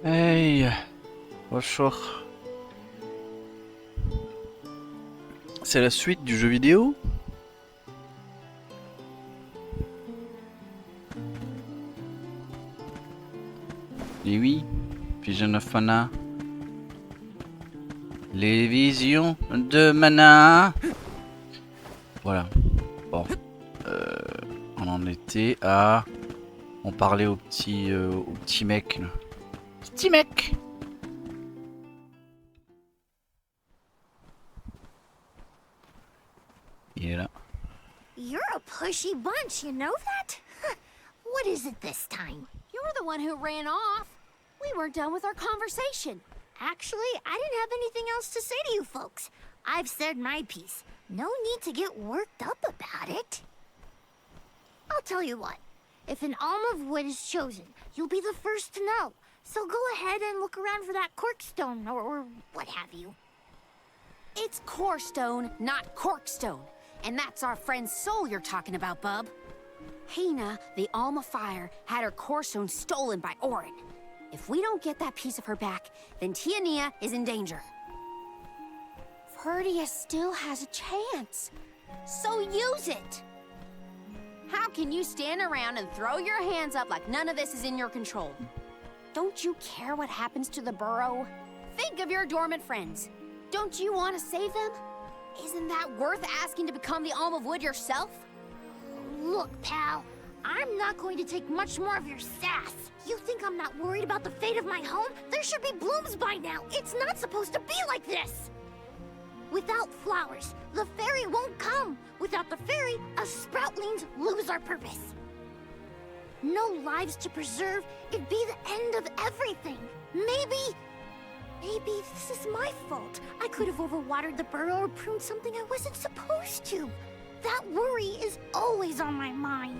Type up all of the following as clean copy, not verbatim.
Hey, bonjour. C'est la suite du jeu vidéo? Et oui, Vision of Mana. Les visions de Mana. Voilà. Bon. On en était à... On parlait au petit mec. Là. Petit mec. Il est là. You're a pushy bunch, you know that? What is it this time? You're the one who ran off. We weren't done with our conversation. Actually, I didn't have anything else to say to you folks. I've said my piece. No need to get worked up about it. I'll tell you what. If an alm of wood is chosen, you'll be the first to know. So go ahead and look around for that corkstone or what have you. It's corestone, not corkstone. And that's our friend's soul you're talking about, bub. Hina, the Alma Fire, had her corestone stolen by Orin. If we don't get that piece of her back, then Tiania is in danger. Partie still has a chance. So use it! How can you stand around and throw your hands up like none of this is in your control? Don't you care what happens to the burrow? Think of your dormant friends. Don't you want to save them? Isn't that worth asking to become the Alm of Wood yourself? Look, pal, I'm not going to take much more of your sass. You think I'm not worried about the fate of my home? There should be blooms by now. It's not supposed to be like this. Without flowers, the fairy won't come. Without the fairy, us sproutlings lose our purpose. No lives to preserve, it'd be the end of everything. Maybe this is my fault. I could have overwatered the burrow or pruned something I wasn't supposed to. That worry is always on my mind.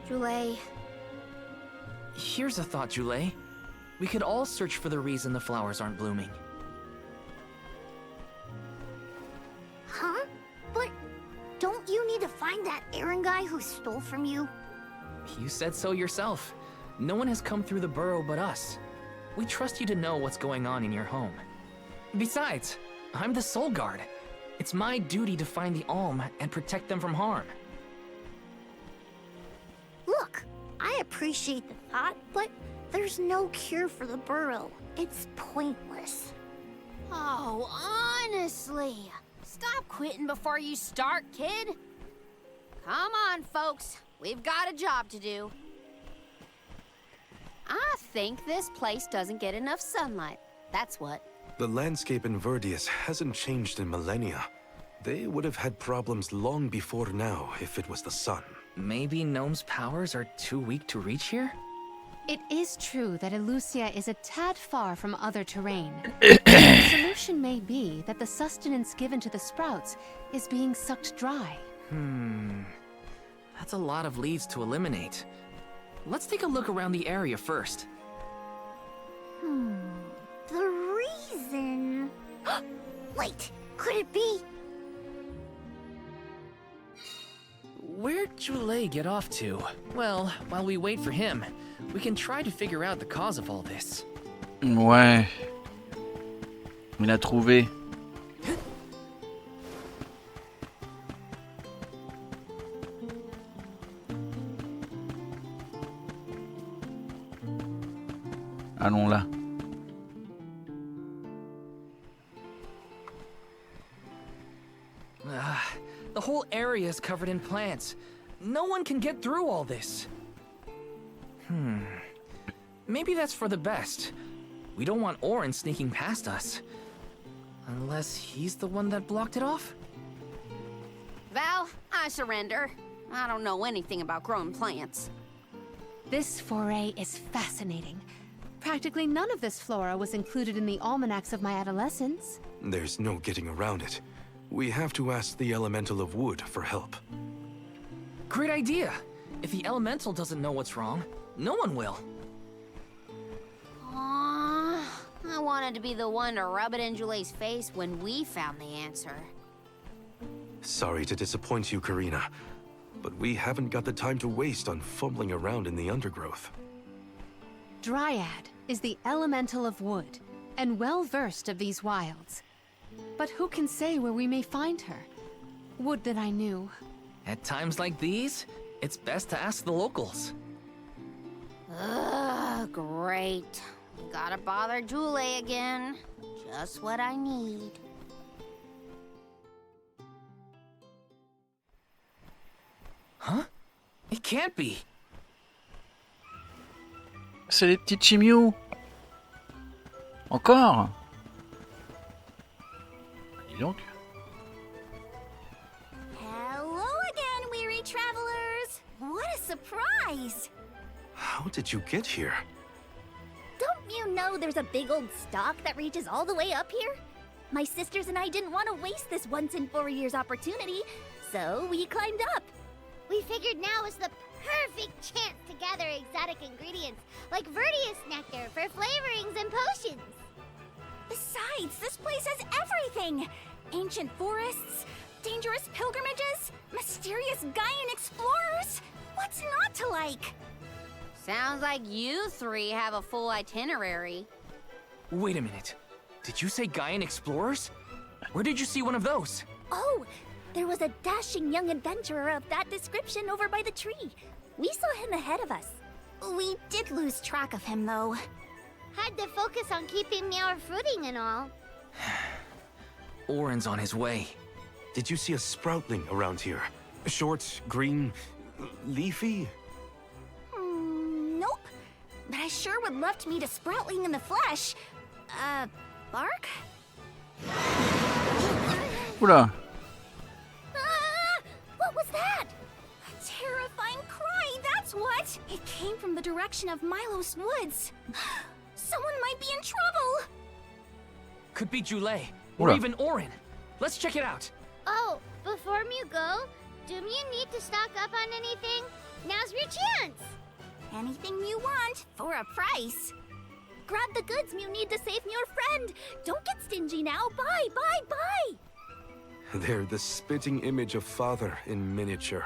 Jule. Here's a thought, Jule. We could all search for the reason the flowers aren't blooming. Huh? But don't you need to find that Aaron guy who stole from you? You said so yourself. No one has come through the burrow but us. We trust you to know what's going on in your home. Besides, I'm the Soul Guard. It's my duty to find the Alm and protect them from harm. Look, I appreciate the thought, but there's no cure for the burrow. It's pointless. Oh, honestly. Stop quitting before you start, kid. Come on, folks. We've got a job to do. I think this place doesn't get enough sunlight. That's what. The landscape in Verdius hasn't changed in millennia. They would have had problems long before now if it was the sun. Maybe Gnome's powers are too weak to reach here? It is true that Elucia is a tad far from other terrain. The solution may be that the sustenance given to the sprouts is being sucked dry. That's a lot of leads to eliminate. Let's take a look around the area first. The reason... Wait, could it be? Where'd Jule get off to? Well, while we wait for him, we can try to figure out the cause of all this. Ouais. Il a trouvé. Allons là. The whole area is covered in plants. No one can get through all this. Maybe that's for the best. We don't want Orin sneaking past us. Unless he's the one that blocked it off? Val, I surrender. I don't know anything about growing plants. This foray is fascinating. Practically none of this flora was included in the almanacs of my adolescence. There's no getting around it. We have to ask the Elemental of Wood for help. Great idea! If the Elemental doesn't know what's wrong, no one will. Aww, I wanted to be the one to rub it in Jule's face when we found the answer. Sorry to disappoint you, Karina, but we haven't got the time to waste on fumbling around in the undergrowth. Dryad, is the elemental of wood, and well-versed of these wilds. But who can say where we may find her? Would that I knew. At times like these, it's best to ask the locals. Ugh, great. We gotta bother Jule again. Just what I need. Huh? It can't be. C'est les petits chimios. Encore. Dis donc. Hello again, weary travelers. What a surprise! How did you get here? Don't you know there's a big old stalk that reaches all the way up here? My sisters and I didn't want to waste this once in 4 years opportunity, so we climbed up. We figured now was the perfect chance to gather exotic ingredients like Verdius nectar for flavorings and potions. Besides, this place has everything! Ancient forests, dangerous pilgrimages, mysterious Gaian explorers. What's not to like? Sounds like you three have a full itinerary. Wait a minute. Did you say Gaian explorers? Where did you see one of those? Oh, there was a dashing young adventurer of that description over by the tree. We saw him ahead of us. We did lose track of him, though. Had to focus on keeping our footing and all. Orin's on his way. Did you see a sproutling around here? Short, green, leafy? Nope. But I sure would love to meet a sproutling in the flesh. Bark? Oula. What was that? A terrifying cry, that's what! It came from the direction of Milos Woods. Someone might be in trouble! Could be Jule, or Oula. even Orin. Let's check it out. Oh, before you go, do you need to stock up on anything? Now's your chance! Anything you want, for a price. Grab the goods you need to save your friend. Don't get stingy now. Buy, buy, buy! They're the spitting image of father in miniature.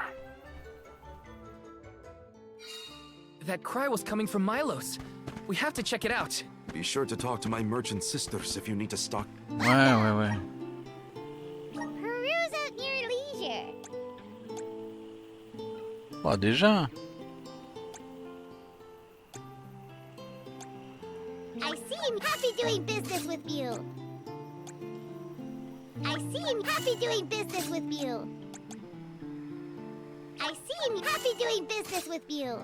That cry was coming from Milos. We have to check it out. Be sure to talk to my merchant sisters if you need to stock. Ouais. Peruse at your leisure. Oh, déjà. I seem happy doing business with you. I seem happy doing business with you. I seem happy doing business with you.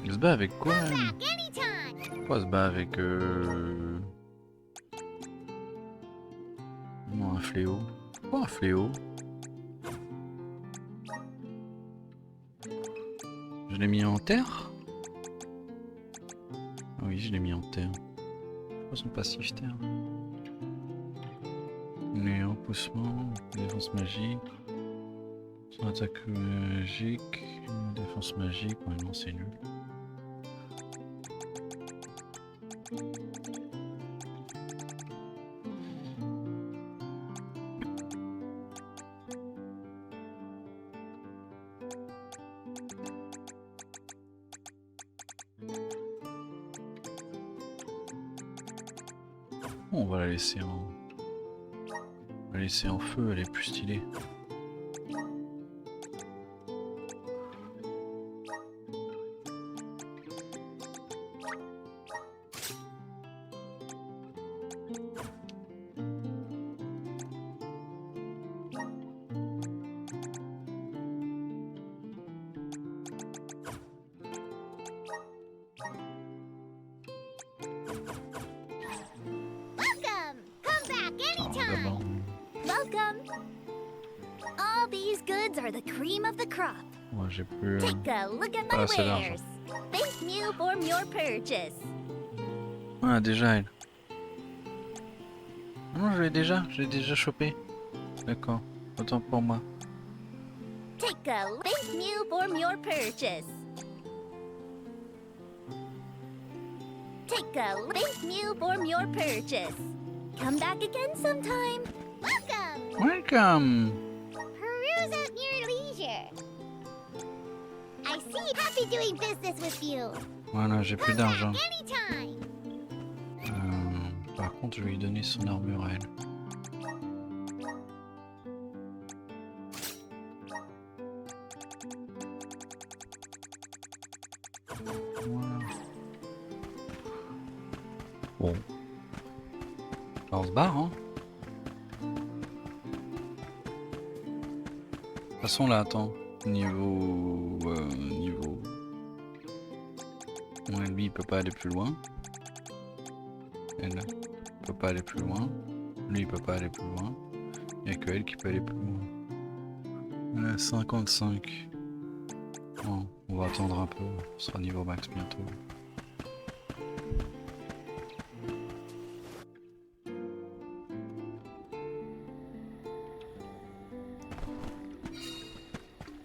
Il se bat avec quoi? Come back anytime. Pourquoi se bat avec non, un fléau. Pourquoi un fléau? Je l'ai mis en terre? Oui, je l'ai mis en terre. C'est quoi son passif terre? Les repoussements, défense magique. Son attaque magique, défense magique. Ouais, non, c'est nul. On va la laisser en... On va la laisser en feu, elle est plus stylée. Welcome. Come back Oh, anytime. d'abord. Welcome. All these goods are the cream of the crop. Ouais, j'ai plus... Take a look at pas my assez d'argent. wares. Thank you for your purchase. Ah, déjà elle. Ah non, je l'ai déjà chopé. D'accord, autant pour moi. Take a thank you for your purchase. Take a thank you for your purchase. Come back again sometime. Welcome! Welcome. Peruse at your leisure. I see. Happy doing business with you. Voilà, j'ai plus Come d'argent. back anytime. Par contre, je vais lui donner son armure à elle. Voilà. Bon. Là, on se barre, hein. De toute façon, là, attends. Niveau... Ouais, lui, il peut pas aller plus loin. Elle peut pas aller plus loin. Lui, il peut pas aller plus loin. Il n'y a que elle qui peut aller plus loin. Elle a 55. Bon, on va attendre un peu. On sera niveau max bientôt.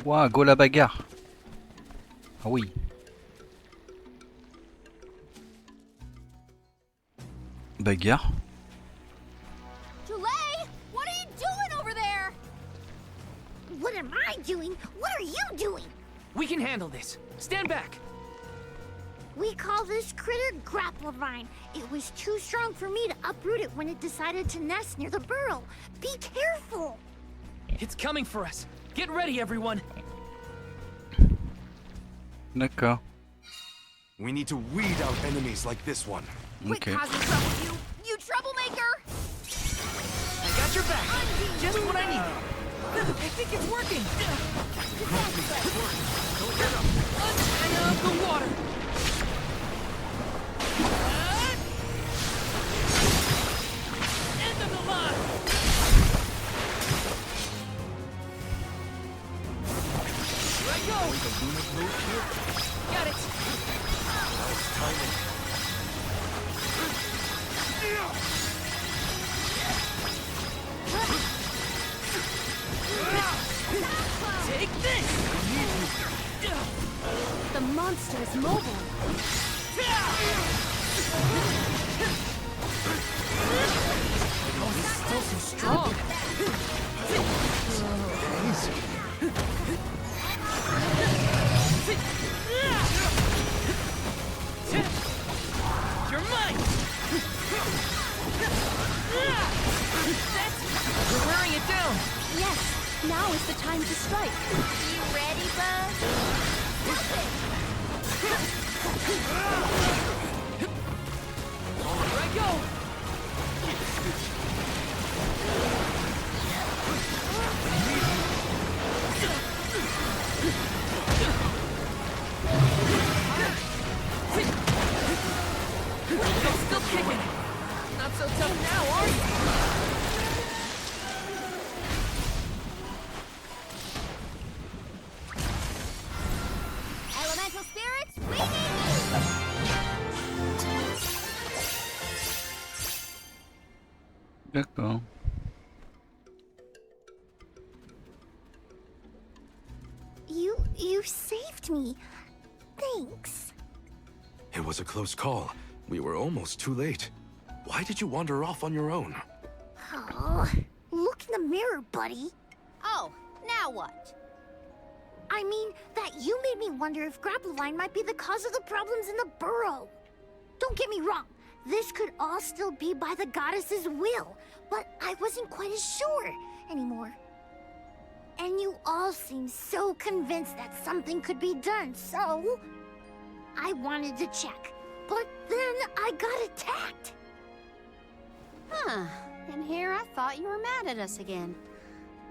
Ouah, go la bagarre. Ah oui. Bagarre. Julie, what are you doing over there? What am I doing? What are you doing? We can handle this. Stand back. We call this critter Grappelvine. It was too strong for me to uproot it when it decided to nest near the burrow. Be careful! It's coming for us. Get ready, everyone. D'accord. We need to weed out enemies like this one. Quit Ok. causing trouble, you troublemaker! I got your back. Just what I need. I think it's working. Antenna of the water. End of the line. Here I go. Got it. Nice timing. Take this. The monster is mobile. Oh, he's still so strong. You're mine. We're wearing it down. Yes, now is the time to strike. You ready, bud? Here I go. I'm still kicking. Not so tough now, are you? Elemental spirits, waiting! D'accord. You saved me. Thanks. It was a close call. We were almost too late. Why did you wander off on your own? Oh, look in the mirror, buddy. Oh, now what? I mean, that you made me wonder if Grappelvine might be the cause of the problems in the burrow. Don't get me wrong, this could all still be by the goddess's will, but I wasn't quite as sure anymore. And you all seem so convinced that something could be done, so I wanted to check. But then I got attacked. Huh. And here I thought you were mad at us again.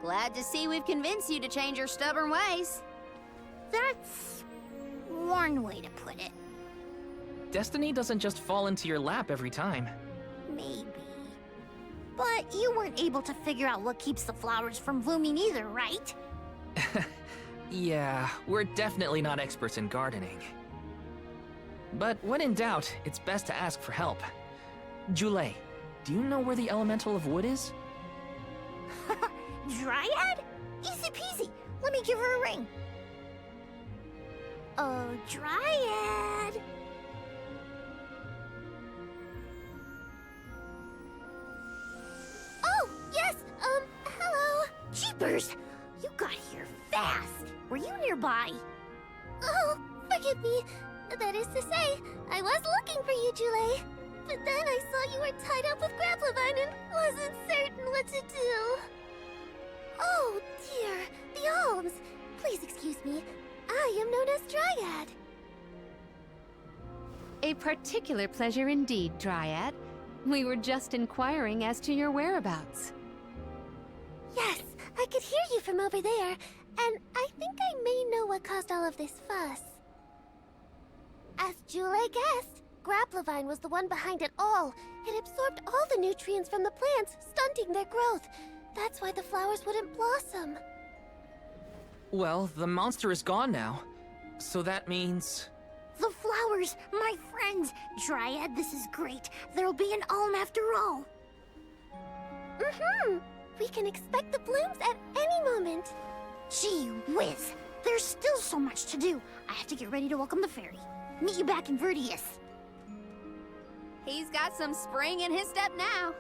Glad to see we've convinced you to change your stubborn ways. That's one way to put it. Destiny doesn't just fall into your lap every time. Maybe. But you weren't able to figure out what keeps the flowers from blooming either, right? Yeah, we're definitely not experts in gardening. But when in doubt, it's best to ask for help. Julie, do you know where the elemental of wood is? Dryad? Easy peasy. Let me give her a ring. Oh, Dryad. Jeepers! You got here fast! Were you nearby? Oh, forgive me. That is to say, I was looking for you, Jule. But then I saw you were tied up with Grapplevine and wasn't certain what to do. Oh, dear. The Alms. Please excuse me. I am known as Dryad. A particular pleasure indeed, Dryad. We were just inquiring as to your whereabouts. Yes, I could hear you from over there, and I think I may know what caused all of this fuss. As Jule guessed, Grapplevine was the one behind it all. It absorbed all the nutrients from the plants, stunting their growth. That's why the flowers wouldn't blossom. Well, the monster is gone now. So that means... The flowers, my friends! Dryad, this is great. There'll be an alm after all. Mm-hmm. We can expect the blooms at any moment. Gee whiz! There's still so much to do. I have to get ready to welcome the fairy. Meet you back in Verdius. He's got some spring in his step now.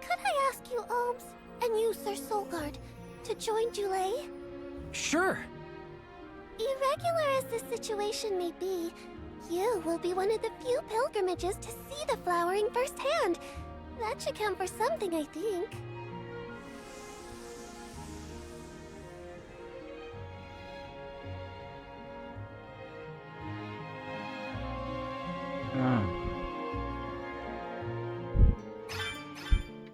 Could I ask you, Alms, and you, Sir Soulguard, to join Jule? Sure. Irregular as the situation may be, you will be one of the few pilgrimages to see the flowering firsthand. That should count for something, I think.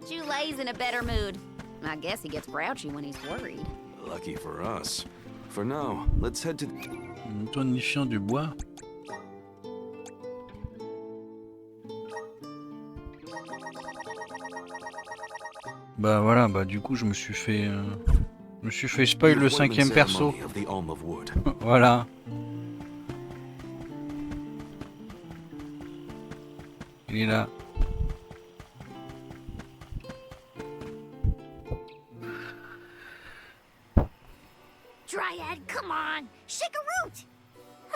Jule's in a better mood. I guess he gets grouchy when he's worried. Lucky for us. For now, let's head to... Tonifiant du bois. Bah voilà, bah du coup je me suis fait spoil le 5e perso. Voilà. Il est là. Dryad, come on! Shake a root!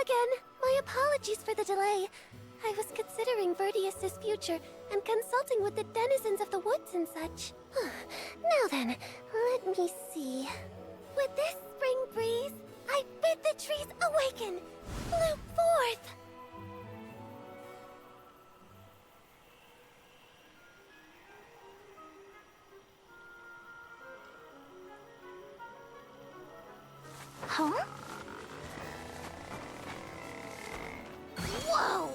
Again, my apologies for the delay. I was considering Verdius' future and consulting with the denizens of the woods and such. Now then, let me see. With this spring breeze, I bid the trees awaken, bloom forth. Huh? Whoa!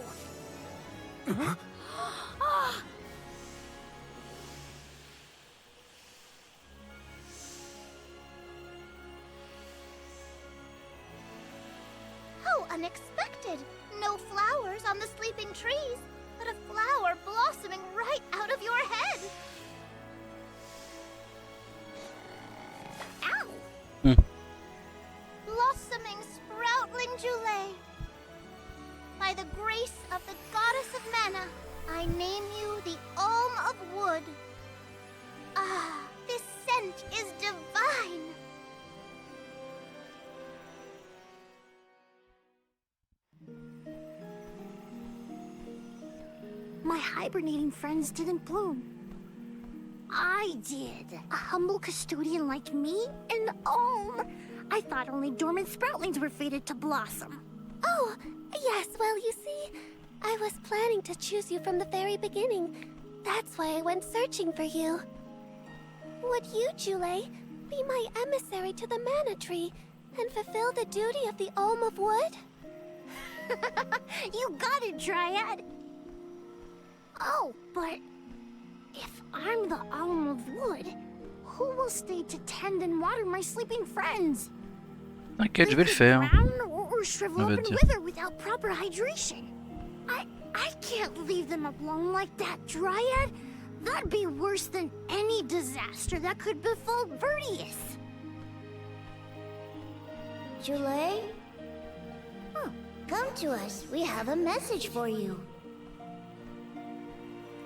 How unexpected! No flowers on the sleeping trees, but a flower blossoming right out of your head. Ow! Blossoming sproutling Jule. By the grace of the goddess of mana, I name you the Alm of Wood. Ah, this scent is divine. My hibernating friends didn't bloom. I did. A humble custodian like me? An alm! I thought only dormant sproutlings were fated to blossom. Oh, yes, well, you see, I was planning to choose you from the very beginning. That's why I went searching for you. Would you, Jule, be my emissary to the mana tree and fulfill the duty of the Alm of Wood? You got it, Dryad! Oh, but if I'm the Alm of Wood, who will stay to tend and water my sleeping friends? T'inquiète, je vais le They could faire. drown or shrivel On va up and dire. wither without proper hydration. I can't leave them alone like that, Dryad. That'd be worse than any disaster that could befall Verdius. Jule? Oh, come to us. We have a message for you.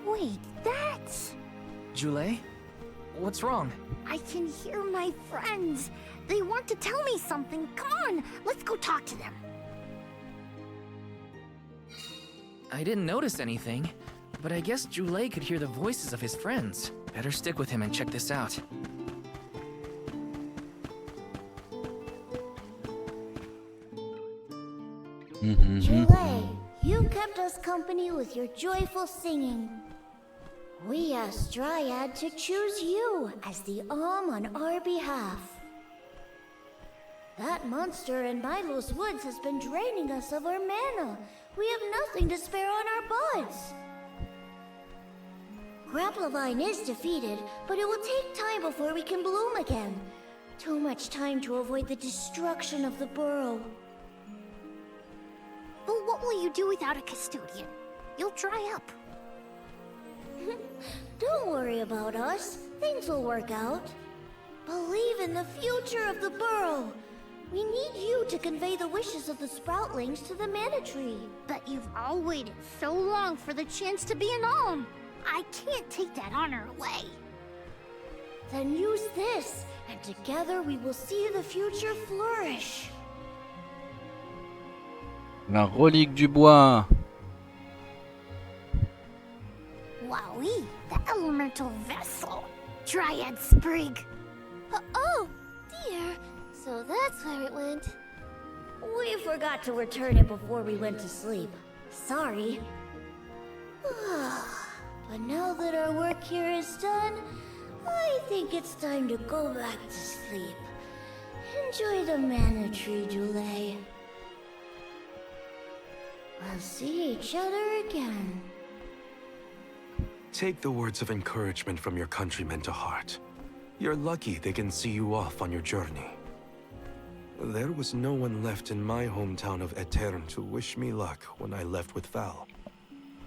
Wait, that's... Jule? What's wrong? I can hear my friends. They want to tell me something. Come on, let's go talk to them. I didn't notice anything, but I guess Jule could hear the voices of his friends. Better stick with him and check this out. Julie, you kept us company with your joyful singing. We asked Dryad to choose you as the on our behalf. That monster in Milo's woods has been draining us of our mana. We have nothing to spare on our buds. Grapplevine is defeated, but it will take time before we can bloom again. Too much time to avoid the destruction of the burrow. But what will you do without a custodian? You'll dry up. Don't worry about us. Things will work out. Believe in the future of the burrow. We need you to convey the wishes of the sproutlings to the mana tree. But you've all waited so long for the chance to be an alm. I can't take that honor away. Then use this, and together we will see the future flourish. La relique du bois. Wowie, the elemental vessel. Dryad Sprig. Oh, dear. So that's where it went. We forgot to return it before we went to sleep. Sorry. But now that our work here is done, I think it's time to go back to sleep. Enjoy the mana tree, Julie. We'll see each other again. Take the words of encouragement from your countrymen to heart. You're lucky they can see you off on your journey. There was no one left in my hometown of Etern to wish me luck when I left with Val.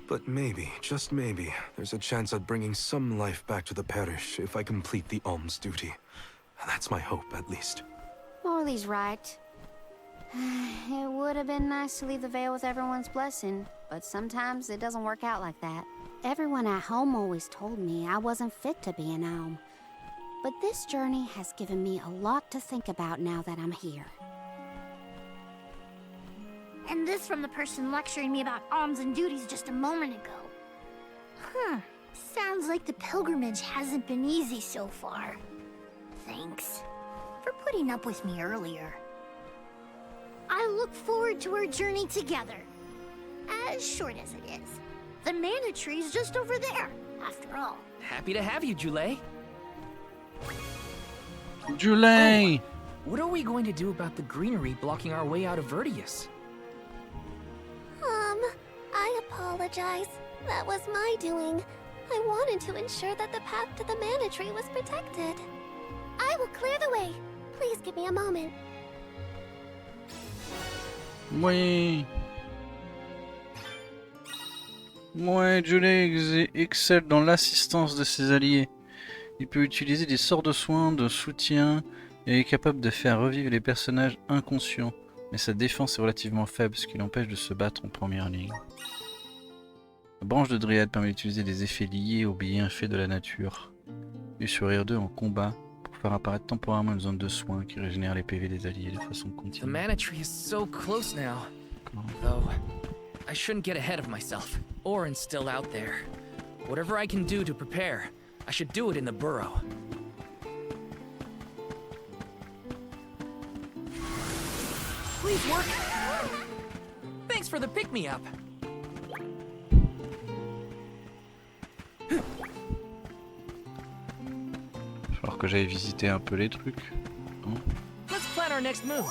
But maybe, just maybe, there's a chance at bringing some life back to the parish if I complete the alms duty. That's my hope, at least. Morley's right. It would have been nice to leave the Vale with everyone's blessing, but sometimes it doesn't work out like that. Everyone at home always told me I wasn't fit to be an alm. But this journey has given me a lot to think about now that I'm here. And this from the person lecturing me about alms and duties just a moment ago. Sounds like the pilgrimage hasn't been easy so far. Thanks for putting up with me earlier. I look forward to our journey together. As short as it is. The mana tree's just over there, after all. Happy to have you, Julie. Julie! What are we going to do about the greenery blocking our way out of Verdius? I apologize. That was my doing. I wanted to ensure that the path to the mana tree was protected. I will clear the way. Please give me a moment. Oui. Ouais, Julie excelle dans l'assistance de ses alliés. Il peut utiliser des sorts de soins, de soutien, et est capable de faire revivre les personnages inconscients. Mais sa défense est relativement faible, ce qui l'empêche de se battre en première ligne. La branche de Dryad permet d'utiliser des effets liés aux bienfaits de la nature. Et sur R2 en combat, pour faire apparaître temporairement une zone de soins qui régénère les PV des alliés de façon The continue. mana tree is so close now. Though, I shouldn't get ahead of myself. Orin's still out there. Whatever I can do to prepare, I should do it in the burrow. Please work. Thanks for the pick-me-up. Il va falloir que j'aille visiter un peu les trucs. Hein. Let's plan our next move.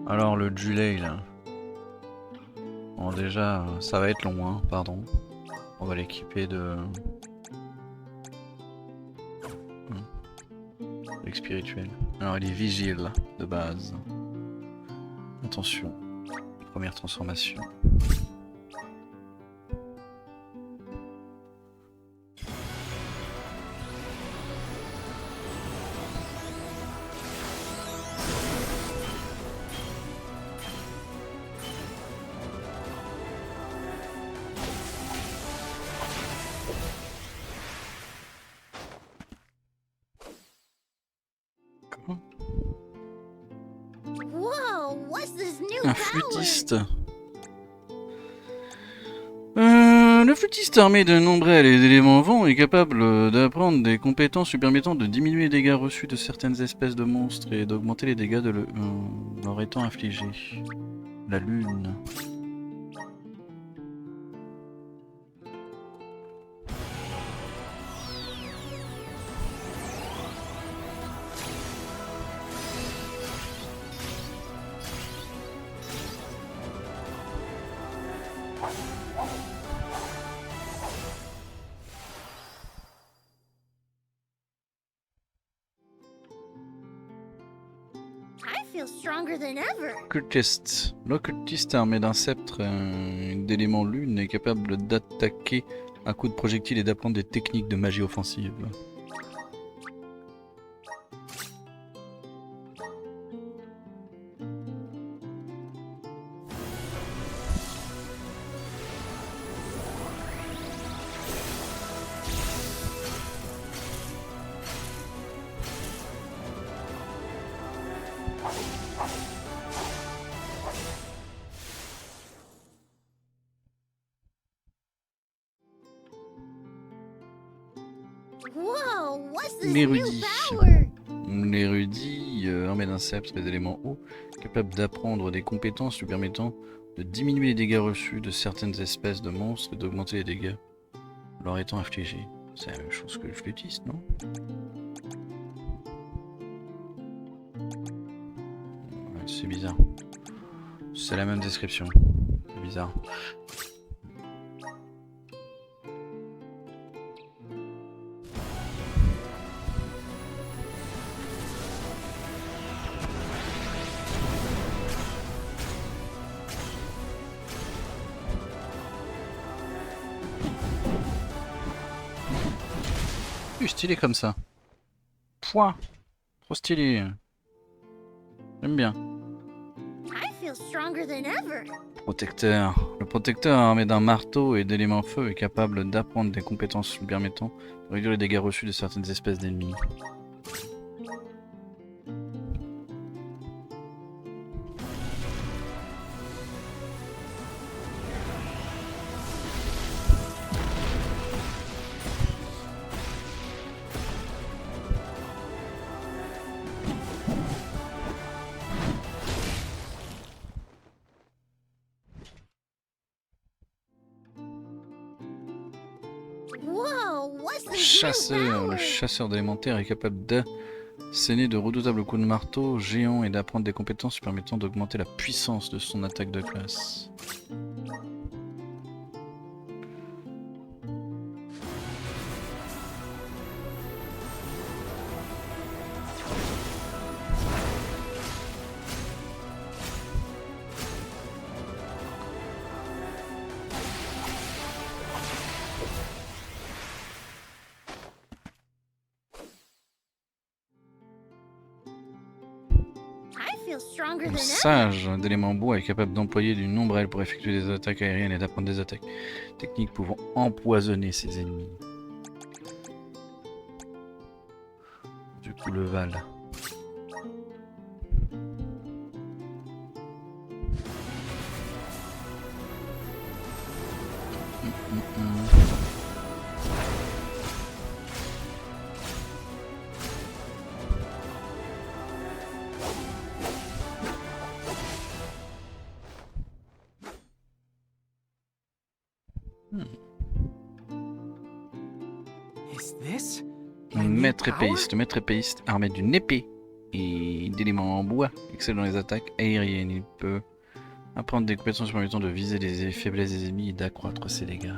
Alors le Julie là. Bon déjà ça va être long hein, pardon. On va l'équiper de... Avec spirituel. Alors il est vigile de base. Attention. Première transformation. Whoa, what's this new Un power? flûtiste. Le flûtiste armé d'un ombrelle et d'éléments vent est capable d'apprendre des compétences lui permettant de diminuer les dégâts reçus de certaines espèces de monstres et d'augmenter les dégâts leur étant infligés. La lune. I feel stronger than ever. Occultiste. L'occultiste armé d'un sceptre d'éléments lune est capable d'attaquer à coups de projectiles et d'apprendre des techniques de magie offensive. Whoa, what's this new L'érudit. power? L'érudit, armé d'un sceptre et d'éléments hauts, capable d'apprendre des compétences lui permettant de diminuer les dégâts reçus de certaines espèces de monstres et d'augmenter les dégâts leur étant infligés. C'est la même chose que le flûtiste, non? Ouais, c'est bizarre. C'est la même description. C'est bizarre. Plus stylé comme ça. Pouah. Trop stylé. J'aime bien. I feel stronger than ever. Protecteur. Le protecteur armé d'un marteau et d'éléments feu est capable d'apprendre des compétences lui permettant de réduire les dégâts reçus de certaines espèces d'ennemis. Whoa, what's this Chasseur. new Le power? chasseur d'élémentaire est capable d'asséner de redoutables coups de marteau géant et d'apprendre des compétences lui permettant d'augmenter la puissance de son attaque de classe. I feel stronger Le than ever. sage d'éléments bois est capable d'employer d'une ombrelle pour effectuer des attaques aériennes et d'apprendre des attaques techniques pouvant empoisonner ses ennemis. Du coup, le Val. Is this? Maître épéiste. Le maître épéiste armé d'une épée et d'éléments en bois excelle dans les attaques aériennes. Il peut apprendre des compétences permettant de viser les faiblesses des ennemis et d'accroître ses dégâts.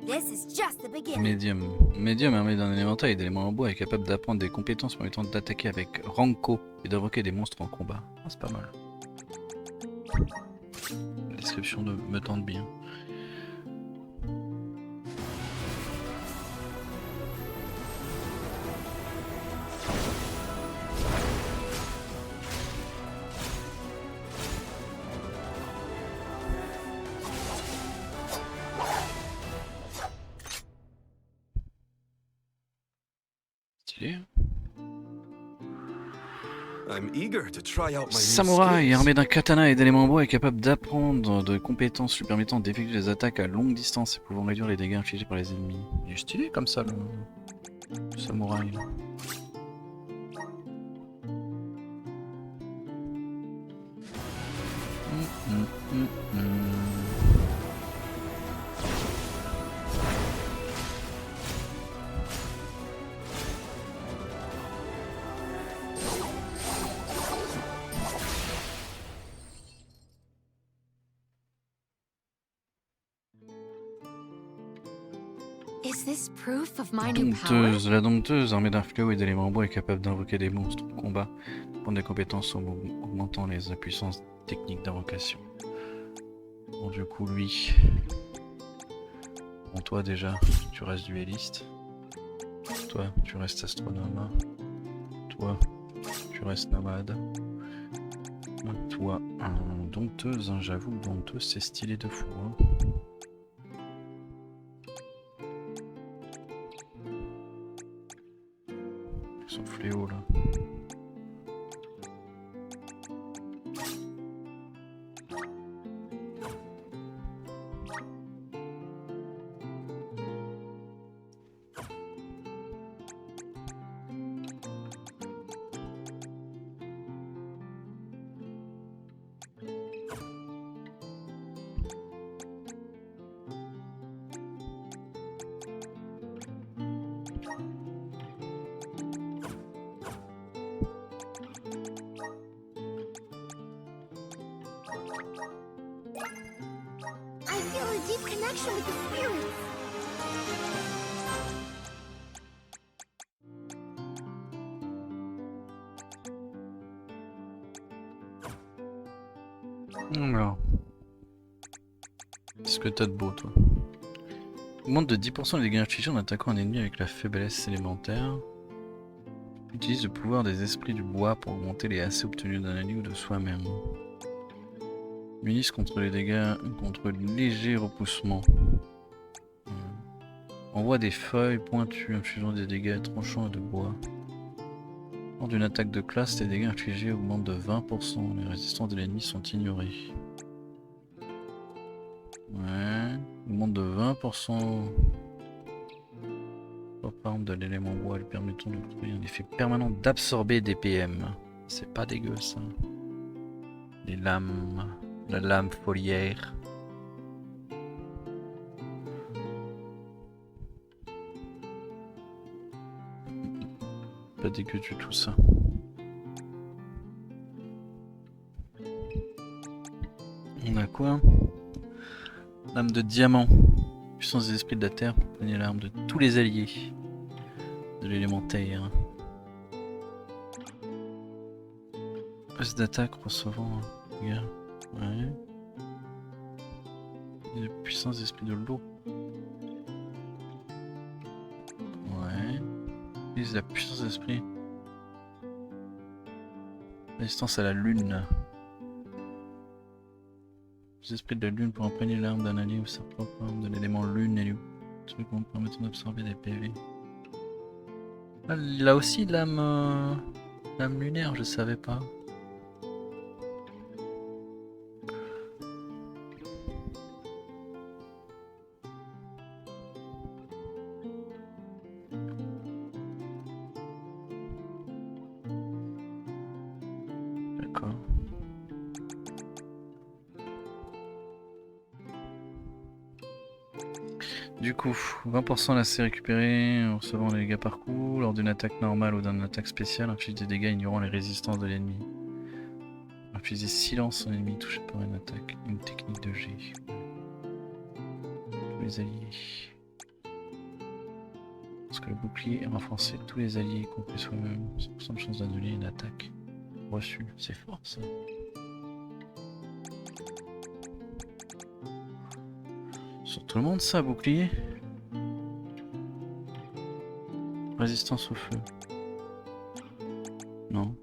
This is just the beginning. Médium. Médium armé d'un élémentaire et d'éléments en bois est capable d'apprendre des compétences permettant d'attaquer avec Ranko et d'invoquer des monstres en combat. Ah, c'est pas mal. La description me tente bien. Stylé. I'm eager to try out my new Samouraï, skills. armé d'un katana et d'éléments en bois, est capable d'apprendre de compétences lui permettant d'effectuer des attaques à longue distance et pouvant réduire les dégâts infligés par les ennemis. Il est stylé comme ça, le samouraï. Là. Is this proof of my new power? Dompteuse. La dompteuse, armée d'un fléau et d'éléments en bois, est capable d'invoquer des monstres au combat, prendre des compétences en augmentant les puissances techniques d'invocation. Bon, du coup, lui. Bon, toi déjà, tu restes duelliste. Toi, tu restes astronome. Toi, tu restes nomade. Toi, dompteuse, hein, j'avoue, dompteuse, c'est stylé de fou. Hein. Son fléau là. I feel a deep connection with the spirits. Alors. Qu'est-ce que t'as de beau toi? Augmente de 10% les dégâts infligés en attaquant un ennemi avec la faiblesse élémentaire. Utilise le pouvoir des esprits du bois pour augmenter les AC obtenus d'un allié ou de soi-même. Munisse contre les dégâts, contre le léger repoussement. Envoie des feuilles pointues infligeant des dégâts tranchants et de bois. Lors d'une attaque de classe, les dégâts infligés augmentent de 20%. Les résistances de l'ennemi sont ignorées. Ouais, augmente de 20%. Par exemple de l'élément bois lui permettant de créer un effet permanent d'absorber des PM. C'est pas dégueu ça. Les lames, la lame foliaire. Pas dégueu du tout ça. On a quoi? Lame de diamant. Puissance des esprits de la terre pour gagner l'arme de tous les alliés. De l'élémentaire. Passe d'attaque recevant un gars. Ouais. Et puissance des esprits de l'eau. Ouais. Utilise la puissance d'esprit. Résistance à la lune. Les esprits de la lune pour imprégner l'arme d'un allié ou sa propre arme de l'élément lune et truc en permettant d'absorber des PV. Ah, il a aussi l'âme l'âme lunaire, je savais pas. D'accord. Du coup, 20% l'AC récupéré en recevant les dégâts par coup. Lors d'une attaque normale ou d'une attaque spéciale, inflige des dégâts ignorant les résistances de l'ennemi. Infliger silence à l'ennemi touché par une attaque. Une technique de G. Tous les alliés. Parce que le bouclier est renforcé, tous les alliés, y compris soi-même, 100% de chance d'annuler une attaque reçue. C'est fort ça. Sur tout le monde ça, bouclier. Résistance au feu. Non.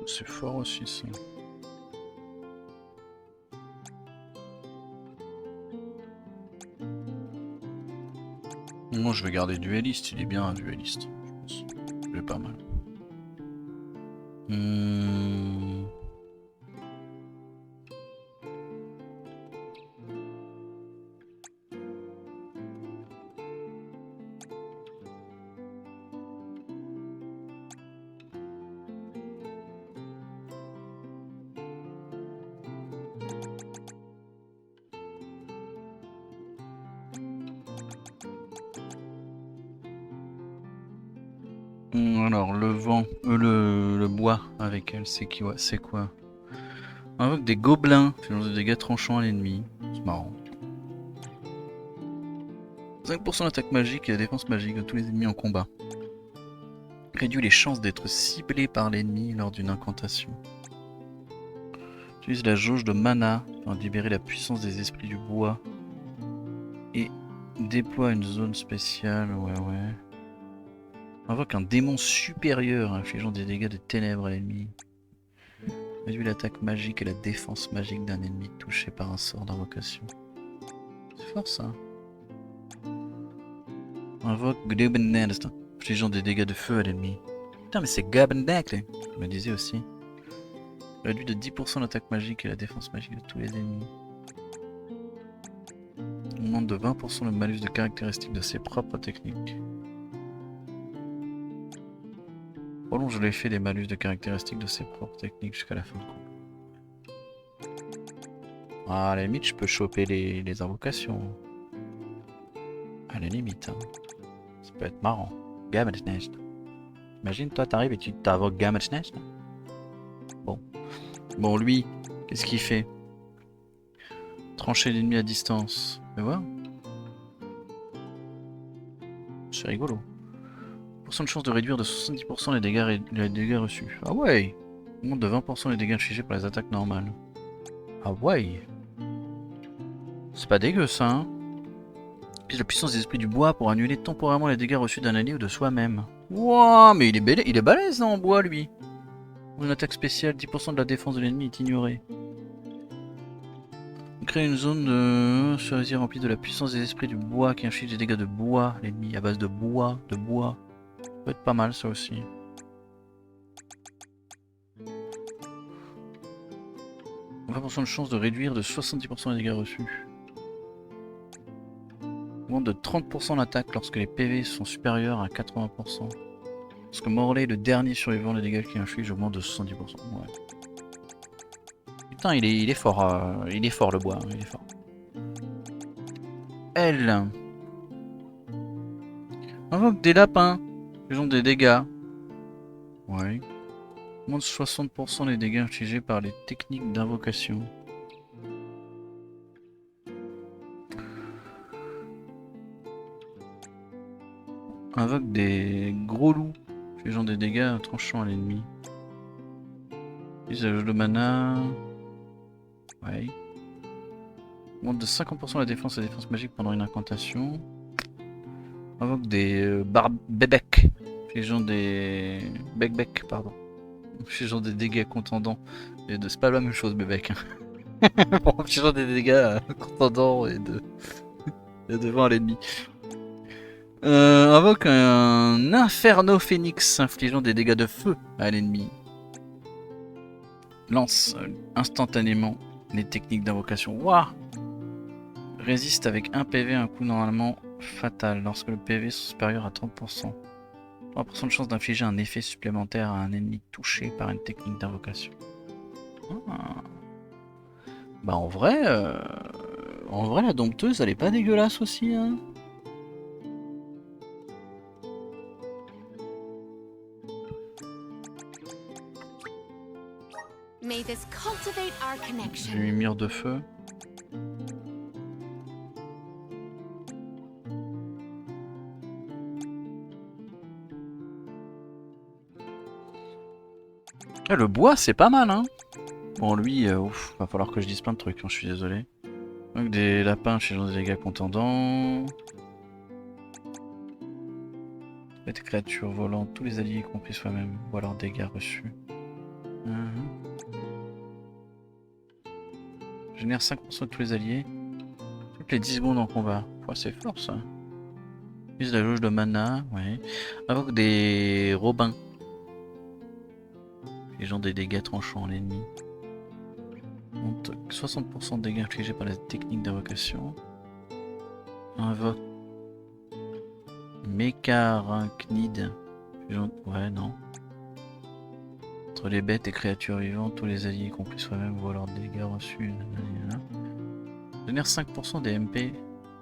C'est fort aussi ça. Moi je vais garder dueliste, il est bien un dueliste, je pense. Il est pas mal. Alors le vent, le bois avec elle, c'est qui, ouais, c'est quoi? On invoque des gobelins, faisant des dégâts tranchants à l'ennemi. C'est marrant. 5% d'attaque magique et la défense magique de tous les ennemis en combat. Réduit les chances d'être ciblé par l'ennemi lors d'une incantation. Utilise la jauge de mana pour libérer la puissance des esprits du bois. Et déploie une zone spéciale, ouais. Invoque un démon supérieur infligeant des dégâts de ténèbres à l'ennemi. Réduit l'attaque magique et la défense magique d'un ennemi touché par un sort d'invocation. C'est fort ça. Invoque Glebenest, infligeant des dégâts de feu à l'ennemi. Putain mais c'est Gabendeck, je me disais aussi. Réduit de 10% l'attaque magique et la défense magique de tous les ennemis. Augmente de 20% le malus de caractéristiques de ses propres techniques. Prolonge l'effet des malus de caractéristiques de ses propres techniques jusqu'à la fin de combat. Ah, à la limite, je peux choper les invocations. À la limite, hein. Ça peut être marrant. Gammelsnest. Imagine, toi, t'arrives et tu t'invoques Gammelsnest. Bon, lui, qu'est-ce qu'il fait? Trancher l'ennemi à distance. Mais voilà. C'est rigolo. % de chance de réduire de 70% les dégâts reçus. Ah ouais. Augmente de 20% les dégâts infligés par les attaques normales. Ah ouais. C'est pas dégueu ça, hein. Utilise la puissance des esprits du bois pour annuler temporairement les dégâts reçus d'un allié ou de soi-même. Wouah, mais il est balèze en bois lui. Une attaque spéciale, 10% de la défense de l'ennemi est ignorée. Crée une zone de cerise remplie de la puissance des esprits du bois qui inflige des dégâts de bois à l'ennemi à base de bois. Ça peut être pas mal ça aussi. « 20% de chance de réduire de 70% les dégâts reçus. Augmente de 30% l'attaque lorsque les PV sont supérieurs à 80%. Lorsque Morley est le dernier survivant, les dégâts qu'il inflige augmentent de 70%. Ouais. Putain, il est fort, il est fort le bois, il est fort. Elle invoque des lapins, ils ont des dégâts. Ouais. Moins de 60% des dégâts infligés par les techniques d'invocation. Invoque des gros loups, infligeant des dégâts tranchants à l'ennemi. Usage de mana. Ouais. Augmente de 50% la défense et la défense magique pendant une incantation. Invoque des bébèques, infligeant des. Bec, pardon. Infligeant des dégâts contendants. Et de... C'est pas la même chose, bébèque. Bon, infligeant des dégâts contendants et devant à l'ennemi. Invoque un Inferno Phoenix, infligeant des dégâts de feu à l'ennemi. Lance instantanément les techniques d'invocation. Waouh! Résiste avec 1 PV un coup normalement fatal lorsque le PV est supérieur à 30%. 3% de chance d'infliger un effet supplémentaire à un ennemi touché par une technique d'invocation. Ah. Bah en vrai la dompteuse elle est pas dégueulasse aussi hein. May this cultivate our connection. J'ai mis mire de feu. Ah, le bois c'est pas mal hein. Bon lui, ouf, va falloir que je dise plein de trucs, hein, je suis désolé. Donc des lapins chez des dégâts contendants. Les créatures volantes, tous les alliés y compris soi-même, voient leurs dégâts reçus. Génère 5% de tous les alliés. Toutes les 10 secondes en combat. Ouais, c'est fort ça. Use la jauge de mana, ouais. Invoque des robins. Les gens des dégâts tranchants à l'ennemi. 60% de dégâts infligés par la technique d'invocation. Invoque. Mécarachnide. Ouais, non. Entre les bêtes et créatures vivantes, tous les alliés, y compris soi-même, voient leurs dégâts reçus. Génère 5% des MP.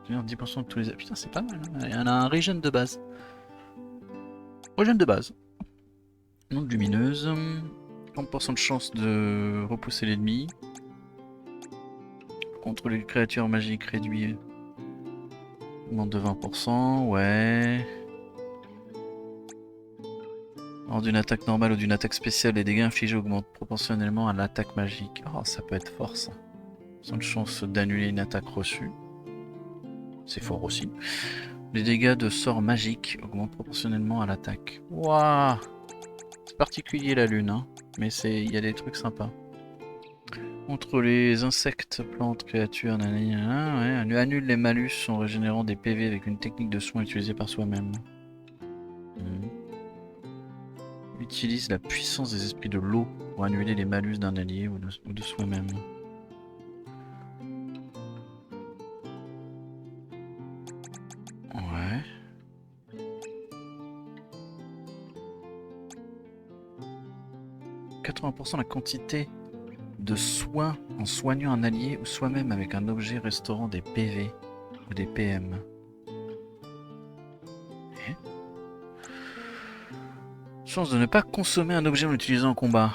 Génère 10% de tous les... Putain, c'est pas mal. Hein. Il y en a un régène de base. Régène de base. Onde lumineuse. 30% de chance de repousser l'ennemi. Contre les créatures magiques réduit. Augmente de 20%. Ouais. Lors d'une attaque normale ou d'une attaque spéciale, les dégâts infligés augmentent proportionnellement à l'attaque magique. Oh, ça peut être fort ça. Sans de chance d'annuler une attaque reçue. C'est fort aussi. Les dégâts de sorts magiques augmentent proportionnellement à l'attaque. Waouh! C'est particulier la lune, hein. Mais il y a des trucs sympas. Contre les insectes, plantes, créatures, nanana, ouais. Annule les malus en régénérant des PV avec une technique de soin utilisée par soi-même. Utilise la puissance des esprits de l'eau pour annuler les malus d'un allié ou de soi-même. Ouais. « 80% de la quantité de soins en soignant un allié ou soi-même avec un objet restaurant des PV ou des PM. » Chance de ne pas consommer un objet en l'utilisant en combat.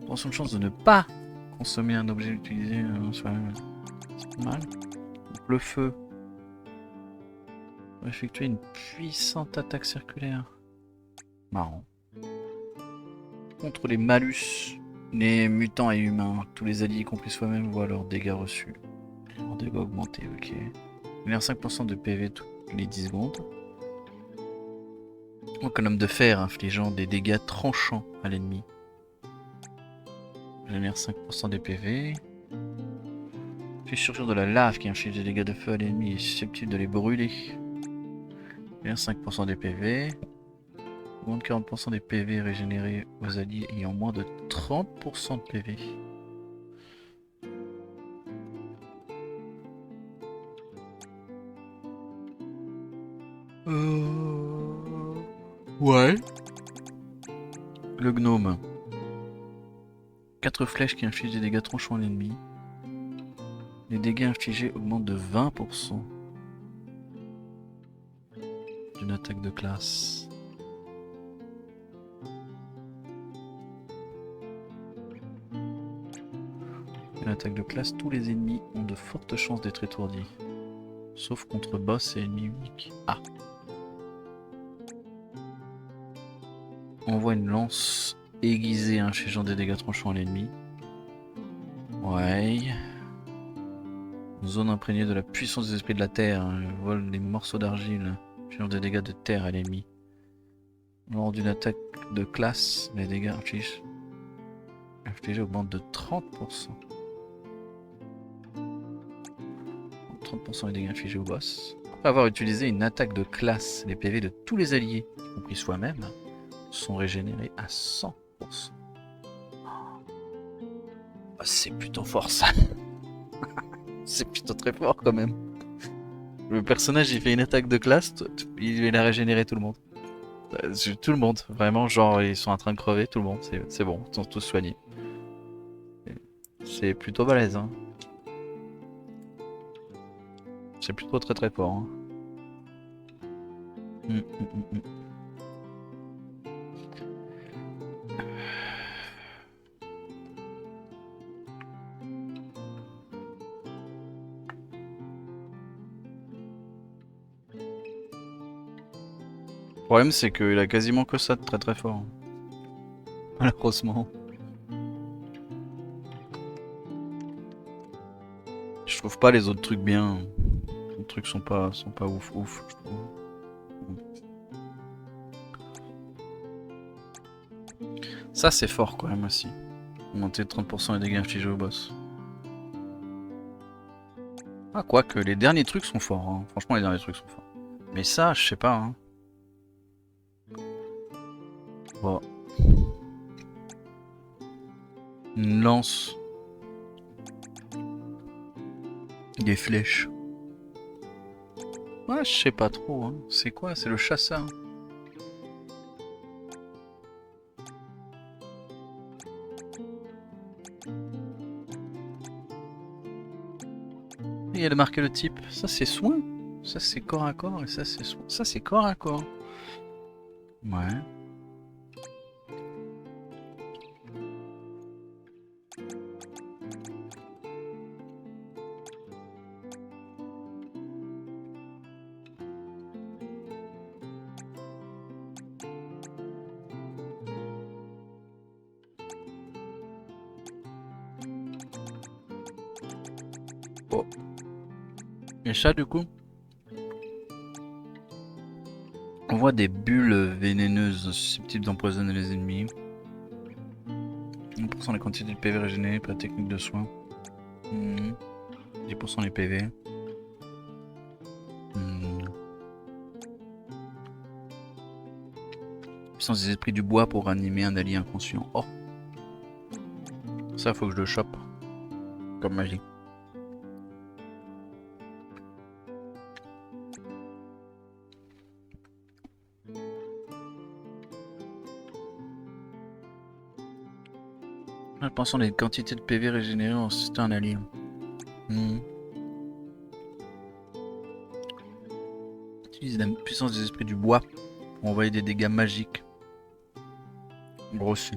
Attention de chance de ne pas consommer un objet utilisé soi-même. C'est pas mal. Donc, le feu. Pour effectuer une puissante attaque circulaire. Marrant. Contre les malus, les mutants et humains, tous les alliés y compris soi-même voient leurs dégâts reçus. Leurs dégâts augmentés, ok. Génère 5% de PV toutes les 10 secondes. Donc un homme de fer infligeant des dégâts tranchants à l'ennemi. Génère 5% des PV. Puis surgir de la lave qui inflige des dégâts de feu à l'ennemi et est susceptible de les brûler. Génère 5% des PV. Augmente 40% des PV régénérés aux alliés ayant moins de 30% de PV. Ouais. Le gnome. 4 flèches qui infligent des dégâts tranchants à l'ennemi. Les dégâts infligés augmentent de 20% d'une attaque de classe. Une attaque de classe, tous les ennemis ont de fortes chances d'être étourdis. Sauf contre boss et ennemis uniques. Ah! Envoie une lance aiguisée infligeant des dégâts tranchants à l'ennemi. Ouais. Zone imprégnée de la puissance des esprits de la terre. Vole des morceaux d'argile infligeant des dégâts de terre à l'ennemi. Lors d'une attaque de classe, les dégâts infligés augmentent de 30%. 30% des dégâts infligés au boss. Après avoir utilisé une attaque de classe, les PV de tous les alliés, y compris soi-même, sont régénérés à 100%. Oh, c'est plutôt fort ça. C'est plutôt très fort quand même. Le personnage il fait une attaque de classe, il a régénéré tout le monde. Tout le monde, vraiment, genre ils sont en train de crever, tout le monde, c'est bon, ils sont tous soignés. C'est plutôt balèze, hein. C'est plutôt très très fort. Hein. Le problème c'est qu'il a quasiment que ça de très très fort. Malheureusement. Je trouve pas les autres trucs bien. Les trucs sont pas ouf ouf, je trouve. Ça c'est fort quand même aussi. Augmenter de 30% les dégâts infligés au boss. Ah quoique, les derniers trucs sont forts. Hein. Franchement les derniers trucs sont forts. Mais ça, je sais pas. Hein. Bon. Une lance. Des flèches. Ouais, je sais pas trop. Hein. C'est quoi? C'est le chasseur. Il y a marqué le type. Ça c'est soin. Ça c'est corps à corps et ça c'est soin. Ça c'est corps à corps. Ouais. Oh. Et ça du coup? On voit des bulles vénéneuses susceptibles d'empoisonner les ennemis. 1% la quantité de PV régénérée par la technique de soin. 10% les PV. Puissance des esprits du bois pour animer un allié inconscient. Oh! Ça faut que je le chope. Comme magie. Pensons les quantités de PV régénérées en assistant un allié. Utilise la puissance des esprits du bois pour envoyer des dégâts magiques. Reçu.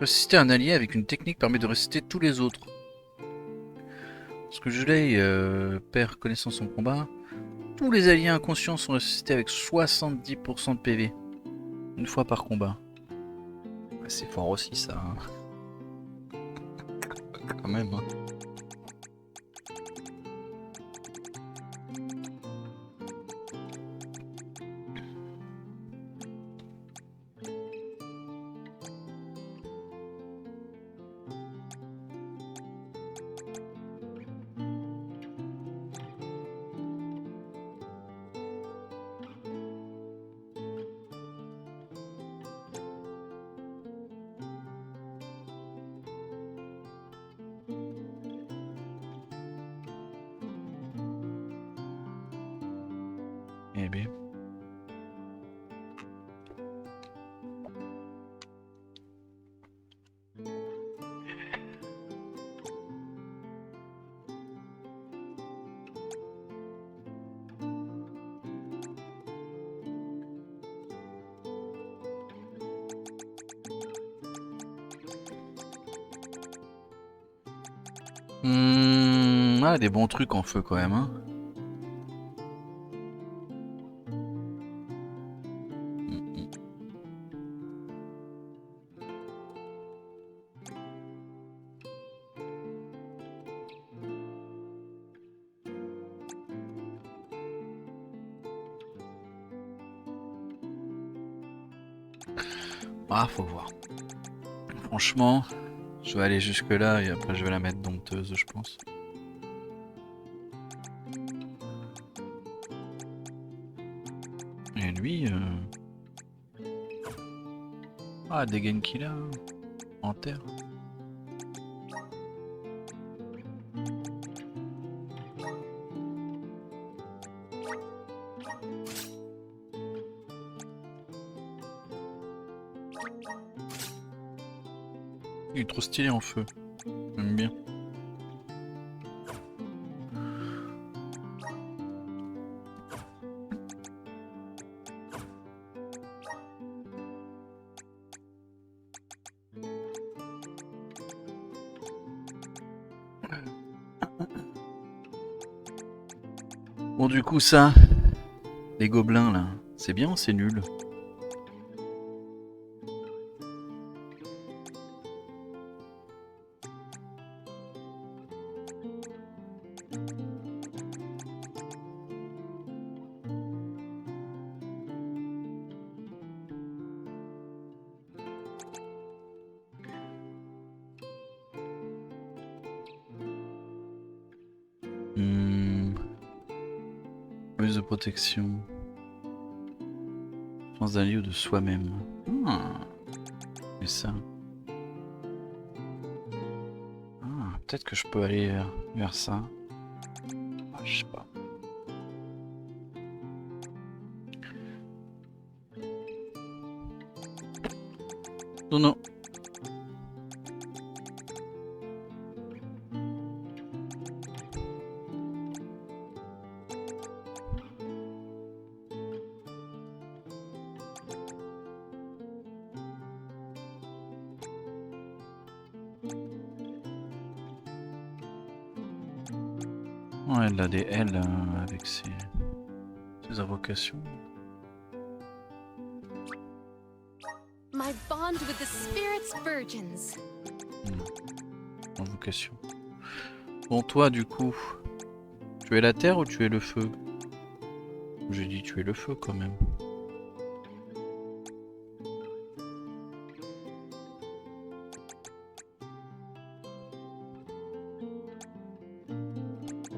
Ressusciter un allié avec une technique permet de ressusciter tous les autres. Lorsque Julei perd connaissance en combat, tous les alliés inconscients sont ressuscités avec 70% de PV. Une fois par combat. C'est fort aussi ça. Hein. Quand même. Hein. Eh bien. Ah, des bons trucs en feu quand même. Hein. Ah, faut voir. Franchement, je vais aller jusque là et après je vais la mettre dompteuse, je pense. Et lui, ah, des gains qu'il a en terre. Il est trop stylé en feu. J'aime bien. Bon du coup ça, les gobelins là, c'est bien ou c'est nul? Plus de protection. Défense d'un lieu de soi-même. Et ça. Peut-être que je peux aller vers ça. Je sais pas. Non, non. Ouais, elle a des L avec ses invocations. My bond with the spirits virgins. Invocation. Bon, toi, du coup, tu es la terre ou tu es le feu? J'ai dit tu es le feu quand même.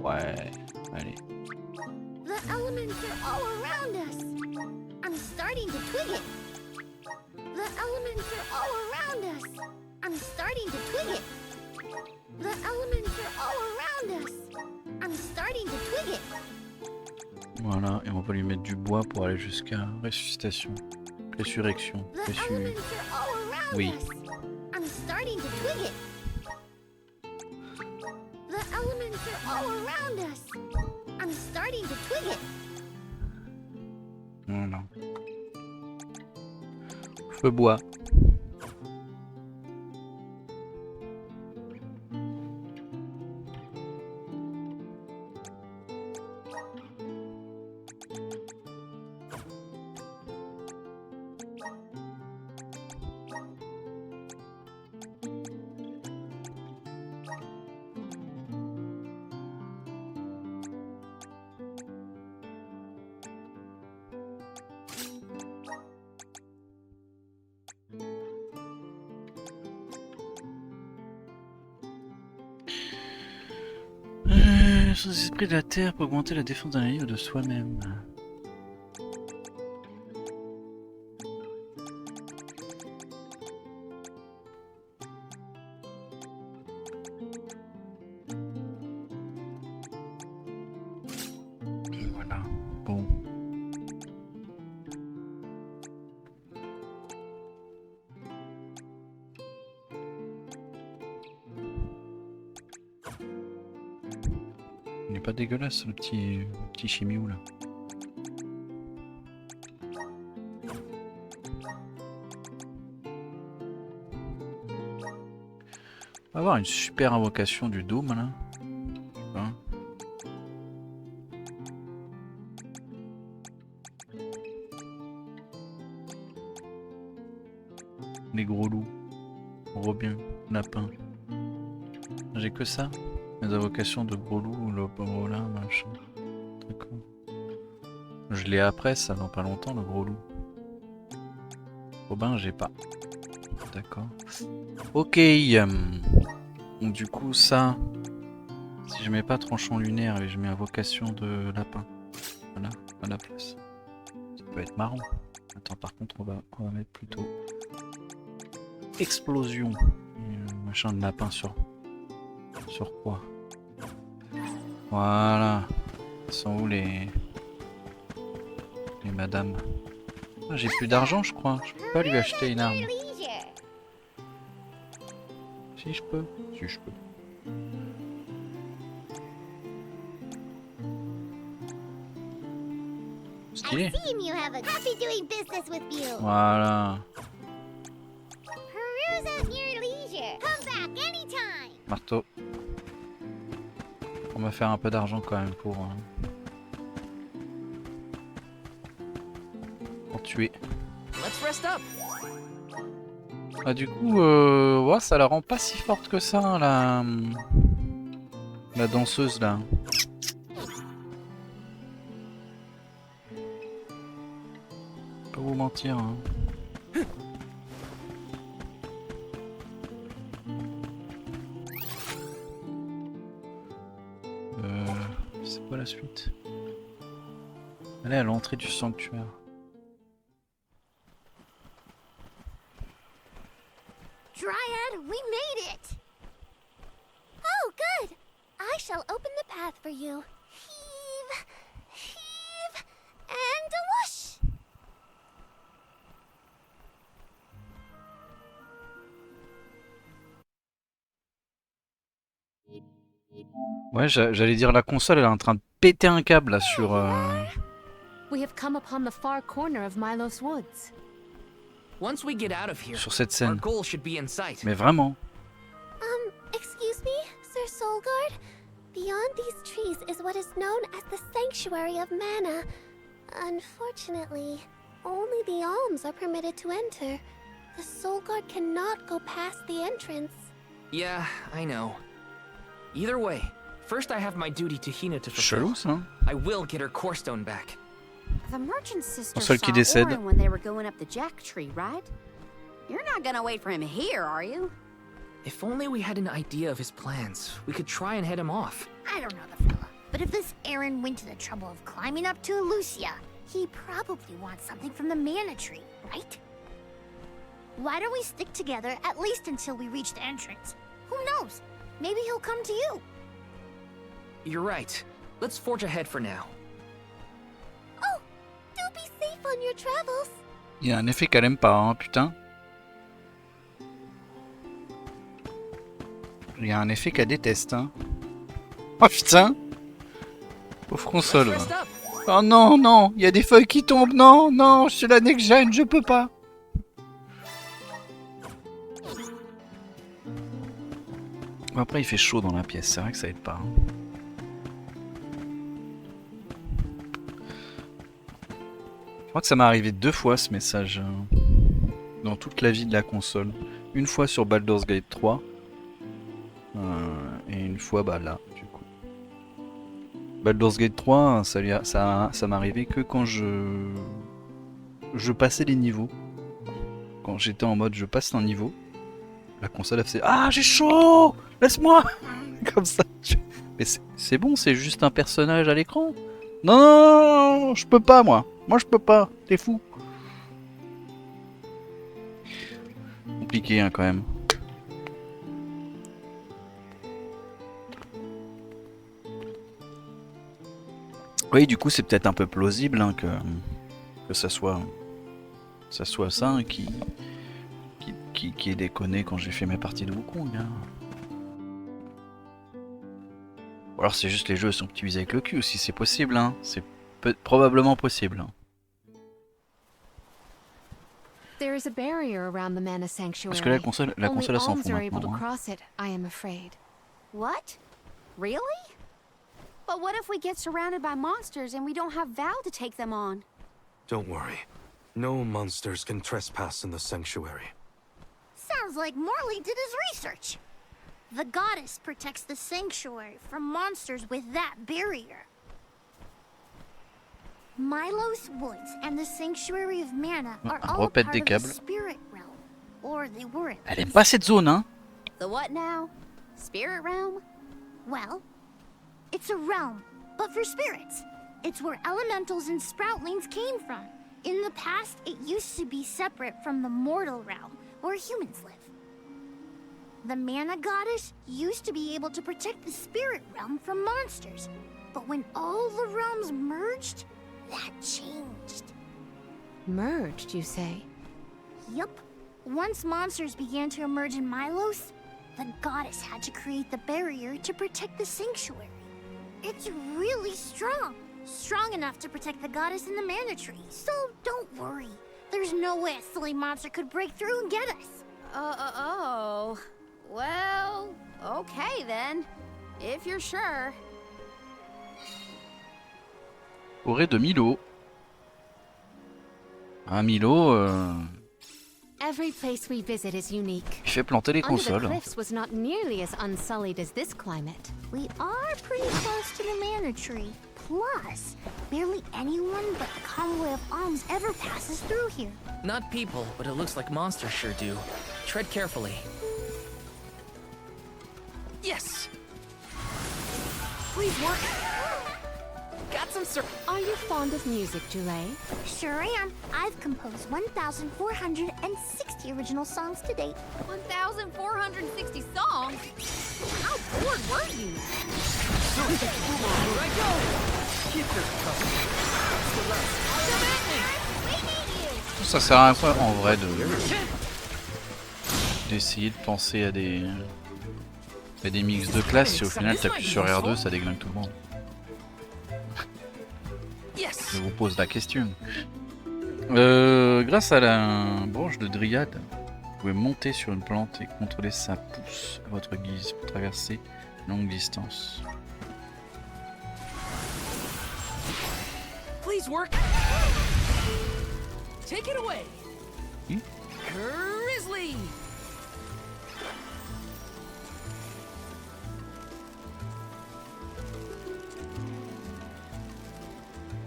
Ouais, allez. The elements are all around us. I'm starting to twig it. The elements are all around us. I'm starting to twig it. The elements are all around us. I'm starting to twig it. Voilà, et on va lui mettre du bois pour aller jusqu'à ressuscitation. Résurrection. The elements are all around Oui. us. I'm starting to twig it. The elements are all around us. I'm starting to twig it. Voilà. Feu bois. Sur les esprits de la terre pour augmenter la défense d'un allié ou de soi-même. Voilà, bon. Il est pas dégueulasse le petit chimiou là. On va avoir une super invocation du Doom là. Je sais pas. Les gros loups, Robin, lapin. J'ai que ça. Les invocations de gros loups, le gros là, machin. D'accord. Je l'ai après ça dans pas longtemps le gros loup. Robin j'ai pas. D'accord. Ok. Donc du coup ça. Si je mets pas tranchant lunaire et je mets invocation de lapin. Voilà, à la place. Ça peut être marrant. Attends par contre on va mettre plutôt explosion. Machin de lapin sur quoi? Voilà. Ils sont où les madames? Ah, j'ai plus d'argent je crois. Je peux pas lui acheter une arme. Si je peux. Si je peux. Stylé. You have a happy doing business with you. Voilà. Peruse at your leisure. Come back anytime. Marteau. On va faire un peu d'argent quand même pour tuer. Let's rest up. Ah du coup, ouais, ça la rend pas si forte que ça, hein, la danseuse là. Pas vous mentir. Hein. la suite. Elle est à l'entrée du sanctuaire. Dryad, we made it! Oh, good! I shall open the path for you. Heave, heave, and a whoosh! Ouais, j'allais dire la console, elle est en train de péter un câble là sur... We have come upon the far corner of Milos Woods. Once we get out of here, sur cette our scène. goal should be in sight. Mais vraiment. Excuse me, Sir Soulguard? Beyond these trees is what is known as the Sanctuary of Mana. Unfortunately, only the alms are permitted to enter. The Soulguard cannot go past the entrance. Yeah, I know. Either way, first I have my duty to Hina to fulfill. Chelou ça. I will get her core stone back. The merchant sister Seul qui saw décède. Orin when they were going up the jack tree, right? You're not gonna wait for him here, are you? If only we had an idea of his plans, we could try and head him off. I don't know the fella, but if this Aaron went to the trouble of climbing up to Lucia, he probably wants something from the mana tree, right? Why don't we stick together at least until we reach the entrance? Who knows? Maybe he'll come to you. You're right. Let's forge ahead for now. Oh, do be safe on your travels. Il y a un effet qu'elle aime pas, hein, putain. Il y a un effet qu'elle déteste, hein. Oh putain. Pauvre console. Let's rest up. Oh non, non, il y a des feuilles qui tombent. Non, non, je suis la next gen, je peux pas. Bon, après, il fait chaud dans la pièce, c'est vrai que ça aide pas. Hein. Je crois que ça m'est arrivé 2 fois ce message dans toute la vie de la console. Une fois sur Baldur's Gate 3 et une fois bah là, du coup. Baldur's Gate 3, ça m'est arrivé que quand je passais les niveaux. Quand j'étais en mode je passe un niveau, la console elle faisait ah j'ai chaud, laisse-moi comme ça. Mais c'est bon, c'est juste un personnage à l'écran. Non, non, non, je peux pas moi. Moi je peux pas, t'es fou. Compliqué hein, quand même. Oui, du coup c'est peut-être un peu plausible hein, que ça soit ça hein, qui est déconné quand j'ai fait mes parties de Wukong. Hein. Ou alors c'est juste les jeux sont optimisés avec le cul aussi, c'est possible, hein. C'est probablement possible. Hein. There is a barrier around the mana sanctuary. Parce que la console elle s'en Only fout alms are able to maintenant. Hein. cross it, I am afraid. What? Really? But what if we get surrounded by monsters and we don't have Val to take them on? Don't worry. No monsters can trespass in the sanctuary. Sounds like Morley did his research. The goddess protects the sanctuary from monsters with that barrier. Milos Woods and the Sanctuary of Mana are all repète part des of the câbles. spirit realm. Or they were at Elle aime least. pas cette zone, hein. The what now? Spirit realm? Well, it's a realm, but for spirits. It's where elementals and sproutlings came from. In the past, it used to be separate from the mortal realm, where humans live. The Mana Goddess used to be able to protect the spirit realm from monsters. But when all the realms merged, that changed. Merged, you say? Yup. Once monsters began to emerge in Milos, the goddess had to create the barrier to protect the sanctuary. It's really strong. Strong enough to protect the goddess and the mana tree. So don't worry. There's no way a silly monster could break through and get us. Oh. Well, okay then. If you're sure. Forêt de Milo. Ah, Milo, Every place we visit is unique. il fait planter les Under the consoles. cliffs was not nearly as unsullied as this climate. We are pretty close to the mana tree. Plus, barely anyone but the convoy of alms ever passes through here. Not people, but it looks like monsters sure do. Tread carefully. Yes! Please work. some syrup. Are you fond of music, Jule? Sure am. I've composed 1,460 original songs to date. 1,460 songs? How bored were you? Here I go. Keep your cup. Ça sert à quoi en vrai d'essayer de penser à des mix de classe si au final t'appuies sur R2 ça déglingue tout le monde. Je vous pose la question. Grâce à la branche de Dryade, vous pouvez monter sur une plante et contrôler sa pousse à votre guise pour traverser longue distance. Please work. Take it away. Hmm? Grizzly.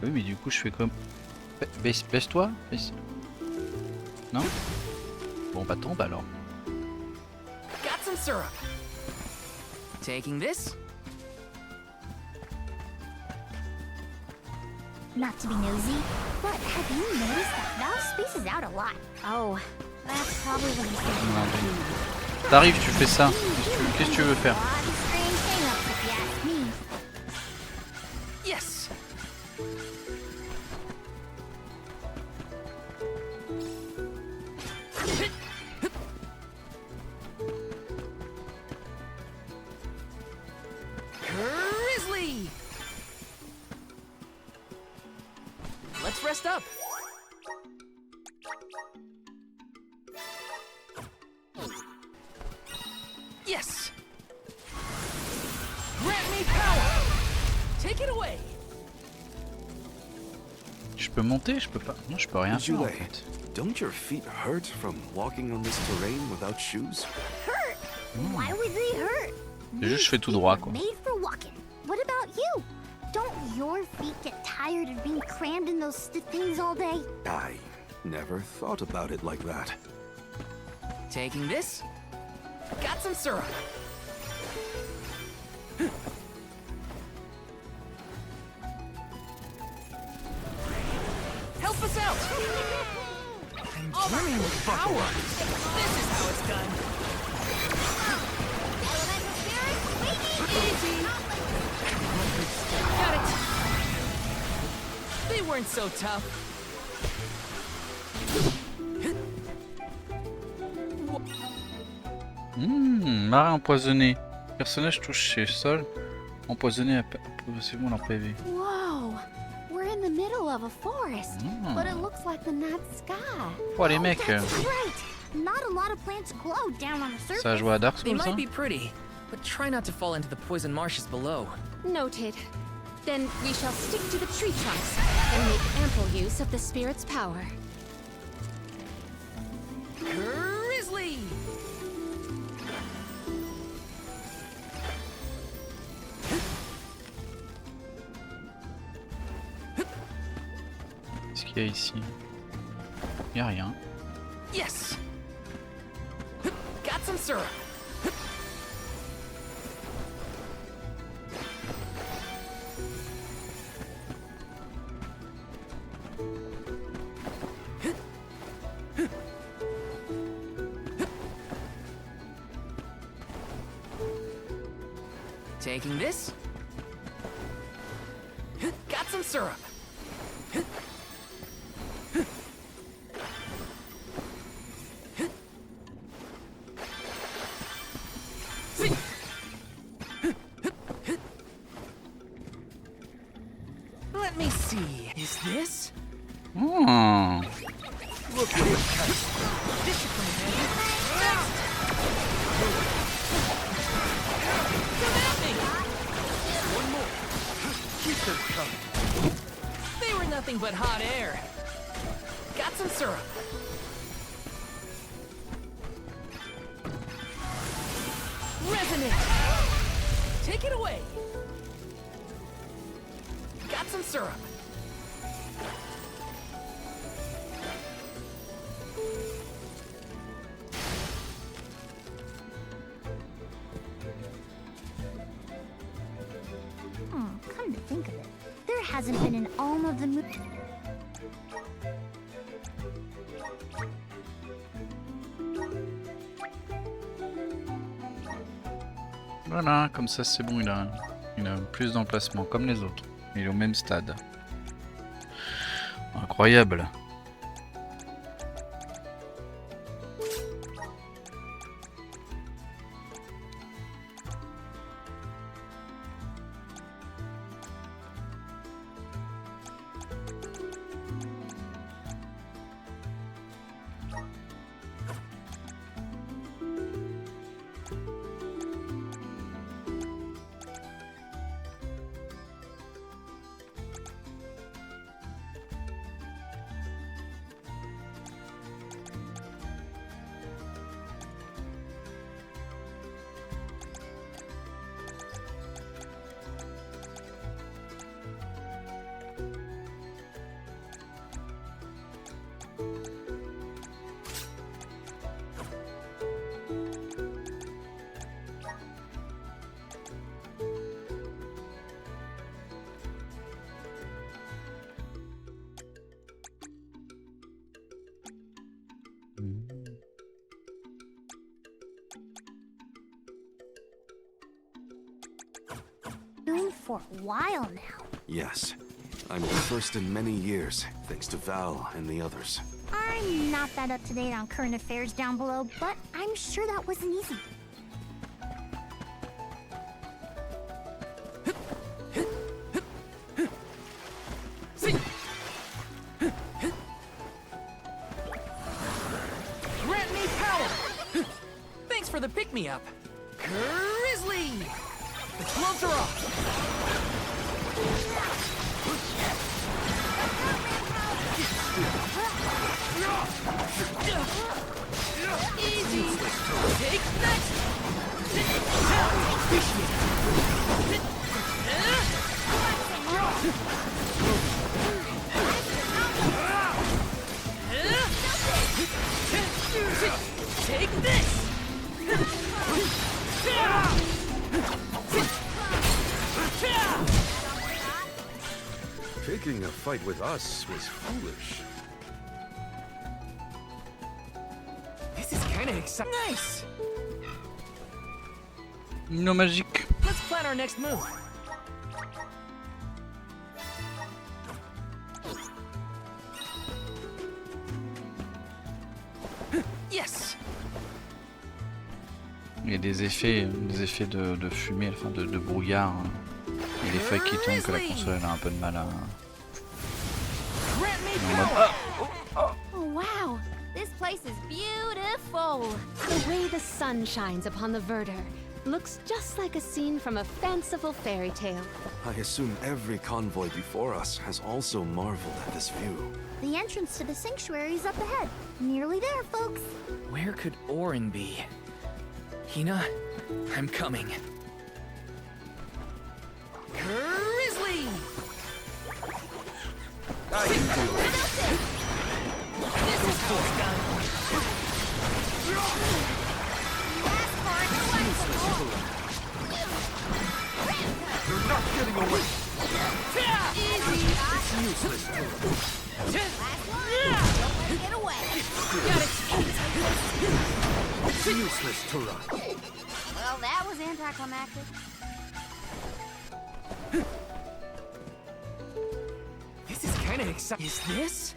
Oui mais du coup je fais comme... Baisse-toi baisse... Non? Bon bah tombe alors. Got some syrup. Taking this. Not to be nosy, but have you noticed that Val spaces out a lot? Oh, that's probably what he's thinking Non, about mais- doing. T'arrives, tu fais ça. Qu'est-ce que tu veux faire? A lot of strange hang-ups, if you ask me. Yes. Grizzly. Let's rest up. Yes. Grant me power. Take it away. Je peux monter? Je peux pas. Non, je peux rien faire en Jule, fait. don't your feet hurt from walking on this terrain without shoes? Hurt? Why would they hurt? C'est juste je fais tout droit quoi. Made for walking. What about you? Don't your feet get tired of being crammed in those stiff things all day? I never thought about it like that. Taking this. Got some syrup. Help us out! I'm dreaming with power. This is how it's done. Easy. Got it. They weren't so tough. Marin empoisonné. Personnage touche chez sol. Empoisonné progressivement leur PV. Whoa! We're in the middle of a forest, but it looks like the night sky. Oh les mecs, That's right. Not a lot of plants glow down on the surface. ça a joué à Dark They Souls ça? might be pretty, but try not to fall into the poison marshes below. Noted. Then we shall stick to the tree trunks and make ample use of the spirit's power. Grizzly! Qu'est-ce qu'il y a ici? Il y a rien. Yes! Got some syrup. Taking this. Got some syrup. Let me see. Is this? Oh. Look at it. This should come in handy. Next. Come at me. One more. Keep them coming. They were nothing but hot air. Got some syrup. Resonant. Take it away. Got some syrup. Come to think of it, there hasn't been in all of the movies. Voilà, comme ça c'est bon, il a plus d'emplacement, comme les autres. Il est au même stade. Incroyable. For a while now. Yes. I'm the first in many years, thanks to Val and the others. I'm not that up to date on current affairs down below, but I'm sure that wasn't easy. Grant me power! Thanks for the pick-me-up. Grizzly! The gloves are off! Easy! Take that! Take this! Taking a fight with us was foolish. This is kind of exciting. Nice! No magique. Let's plan our next move. Yes! Il y a des effets de fumée, enfin de brouillard. Et des feuilles qui tombent que la console elle a un peu de mal à... Oh wow! This place is beautiful! The way the sun shines upon the verdure looks just like a scene from a fanciful fairy tale. I assume every convoy before us has also marveled at this view. The entrance to the sanctuary is up ahead. Nearly there, folks. Where could Orin be? Hina, I'm coming. Grizzly! This is how it's done. You're not getting away! It's useless to Don't get away! It's useless to run. Well, that was anticlimactic. This is kind of exciting. Is this?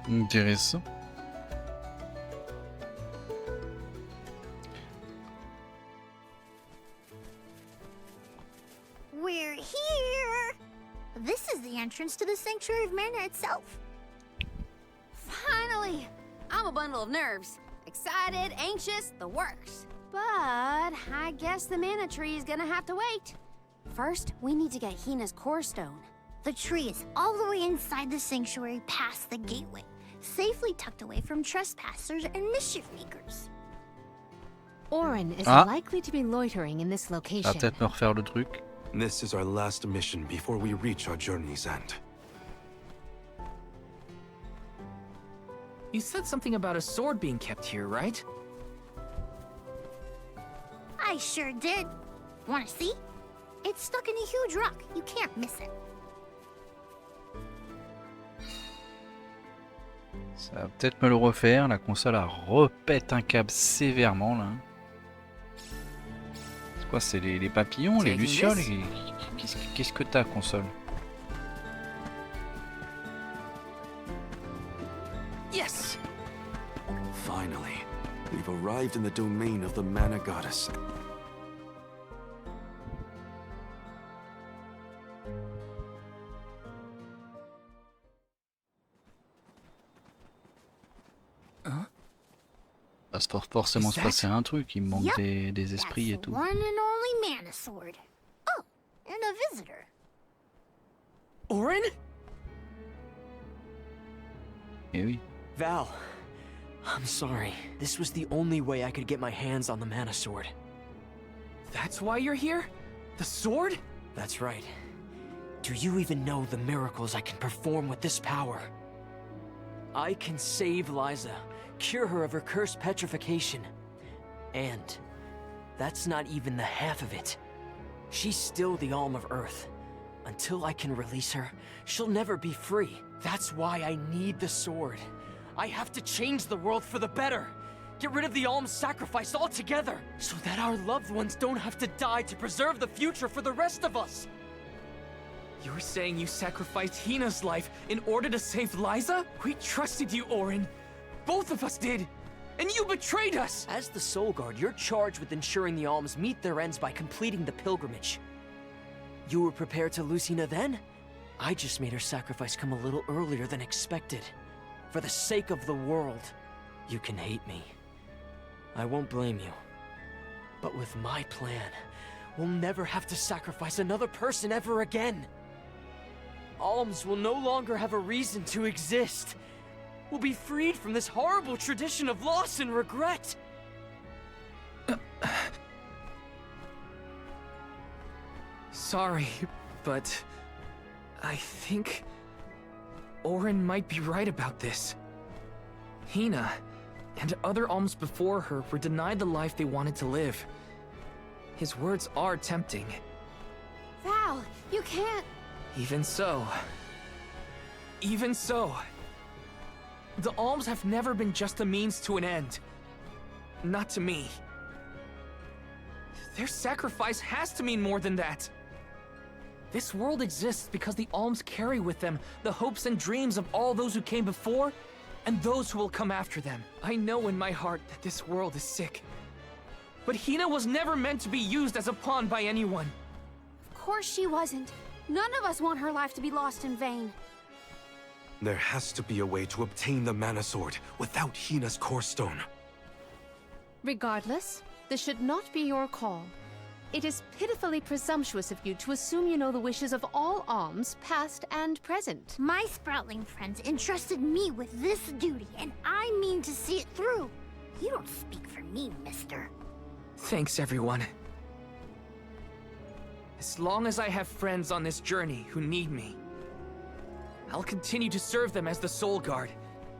Intéressant. We're here. This is the entrance to the Sanctuary of Mana itself. Finally! I'm a bundle of nerves. Excited, anxious, the works. But I guess the mana tree is gonna have to wait. First, we need to get Hina's core stone. The tree is all the way inside the sanctuary past the gateway, safely tucked away from trespassers and mischief makers. Orin is Ah. likely to be loitering in this On va location. peut-être me refaire le truc. This is our last mission before we reach our journey's end. You said something about a sword being kept here, right? I sure did. Wanna see? It's stuck in a huge rock. You can't miss it. Ça va peut-être me le refaire. La console a repète un câble sévèrement là. C'est quoi? C'est les papillons, les lucioles? Qu'est-ce que t'as, console? Yes! Finally, we've arrived in the domain of the Mana Goddess. Va forcément se passer un truc. Il me manque Yep, des esprits et That's the tout. one and only mana sword. Oh, and a visitor. Orin? Eh oui. Val, I'm sorry. This was the only way I could get my hands on the mana sword. That's why you're here? The sword? That's right. Do you even know the miracles I can perform with this power? I can save Liza, cure her of her cursed petrification. And that's not even the half of it. She's still the Alm of Earth. Until I can release her, she'll never be free. That's why I need the sword. I have to change the world for the better. Get rid of the Alm's sacrifice altogether, so that our loved ones don't have to die to preserve the future for the rest of us. You're saying you sacrificed Hina's life in order to save Liza? We trusted you, Orin. Both of us did. And you betrayed us! As the Soul Guard, you're charged with ensuring the Alms meet their ends by completing the pilgrimage. You were prepared to lose Hina then? I just made her sacrifice come a little earlier than expected. For the sake of the world, you can hate me. I won't blame you. But with my plan, we'll never have to sacrifice another person ever again. Alms will no longer have a reason to exist. We'll be freed from this horrible tradition of loss and regret. Sorry, but I think Orin might be right about this. Hina and other alms before her were denied the life they wanted to live. His words are tempting. Val, you can't. Even so, the alms have never been just a means to an end. Not to me. Their sacrifice has to mean more than that. This world exists because the alms carry with them the hopes and dreams of all those who came before and those who will come after them. I know in my heart that this world is sick. But Hina was never meant to be used as a pawn by anyone. Of course she wasn't. None of us want her life to be lost in vain. There has to be a way to obtain the Mana Sword without Hina's Core Stone. Regardless, this should not be your call. It is pitifully presumptuous of you to assume you know the wishes of all alms, past and present. My Sproutling friends entrusted me with this duty, and I mean to see it through. You don't speak for me, mister. Thanks, everyone. As long as I have friends on this journey who need me, I'll continue to serve them as the Soul Guard.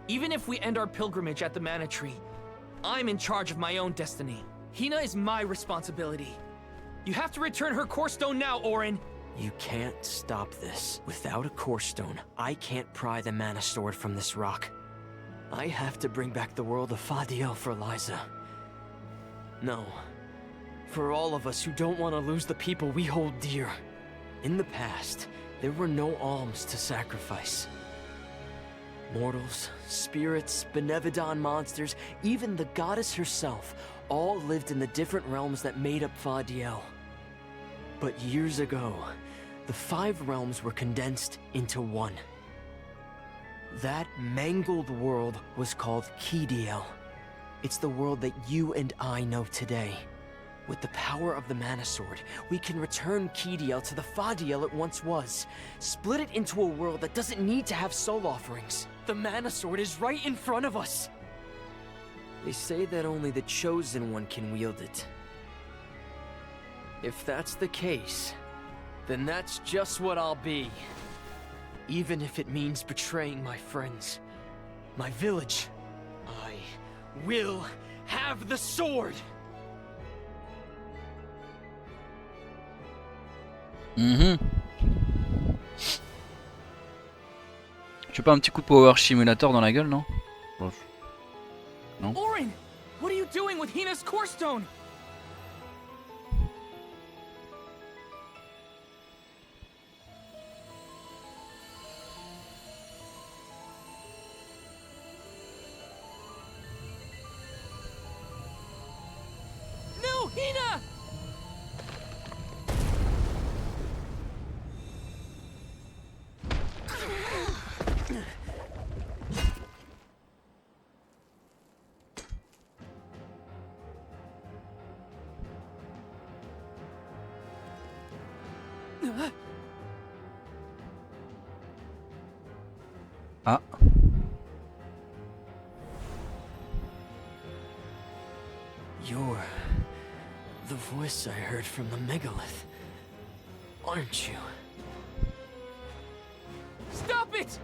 Even if we end our pilgrimage at the Mana Tree, I'm in charge of my own destiny. Hina is my responsibility. You have to return her Core Stone now, Orin! You can't stop this. Without a Core Stone, I can't pry the Mana Sword from this rock. I have to bring back the world of Fadiel for Liza. No. For all of us who don't want to lose the people we hold dear. In the past, there were no alms to sacrifice. Mortals, spirits, Benevodon monsters, even the goddess herself, all lived in the different realms that made up Fadiel. But years ago, the 5 realms were condensed into one. That mangled world was called Kidiel. It's the world that you and I know today. With the power of the Mana Sword, we can return Kidiel to the Fadiel it once was. Split it into a world that doesn't need to have soul offerings. The Mana Sword is right in front of us! They say that only the Chosen One can wield it. If that's the case, then that's just what I'll be. Even if it means betraying my friends, my village, will have the sword. Je fais pas un petit coup de power simulator dans la gueule, non? Bon, non. Orin, what are you doing with Hina's core stone? No, Hina! Ah. You're the voice I heard from the megalith, aren't you? Stop it!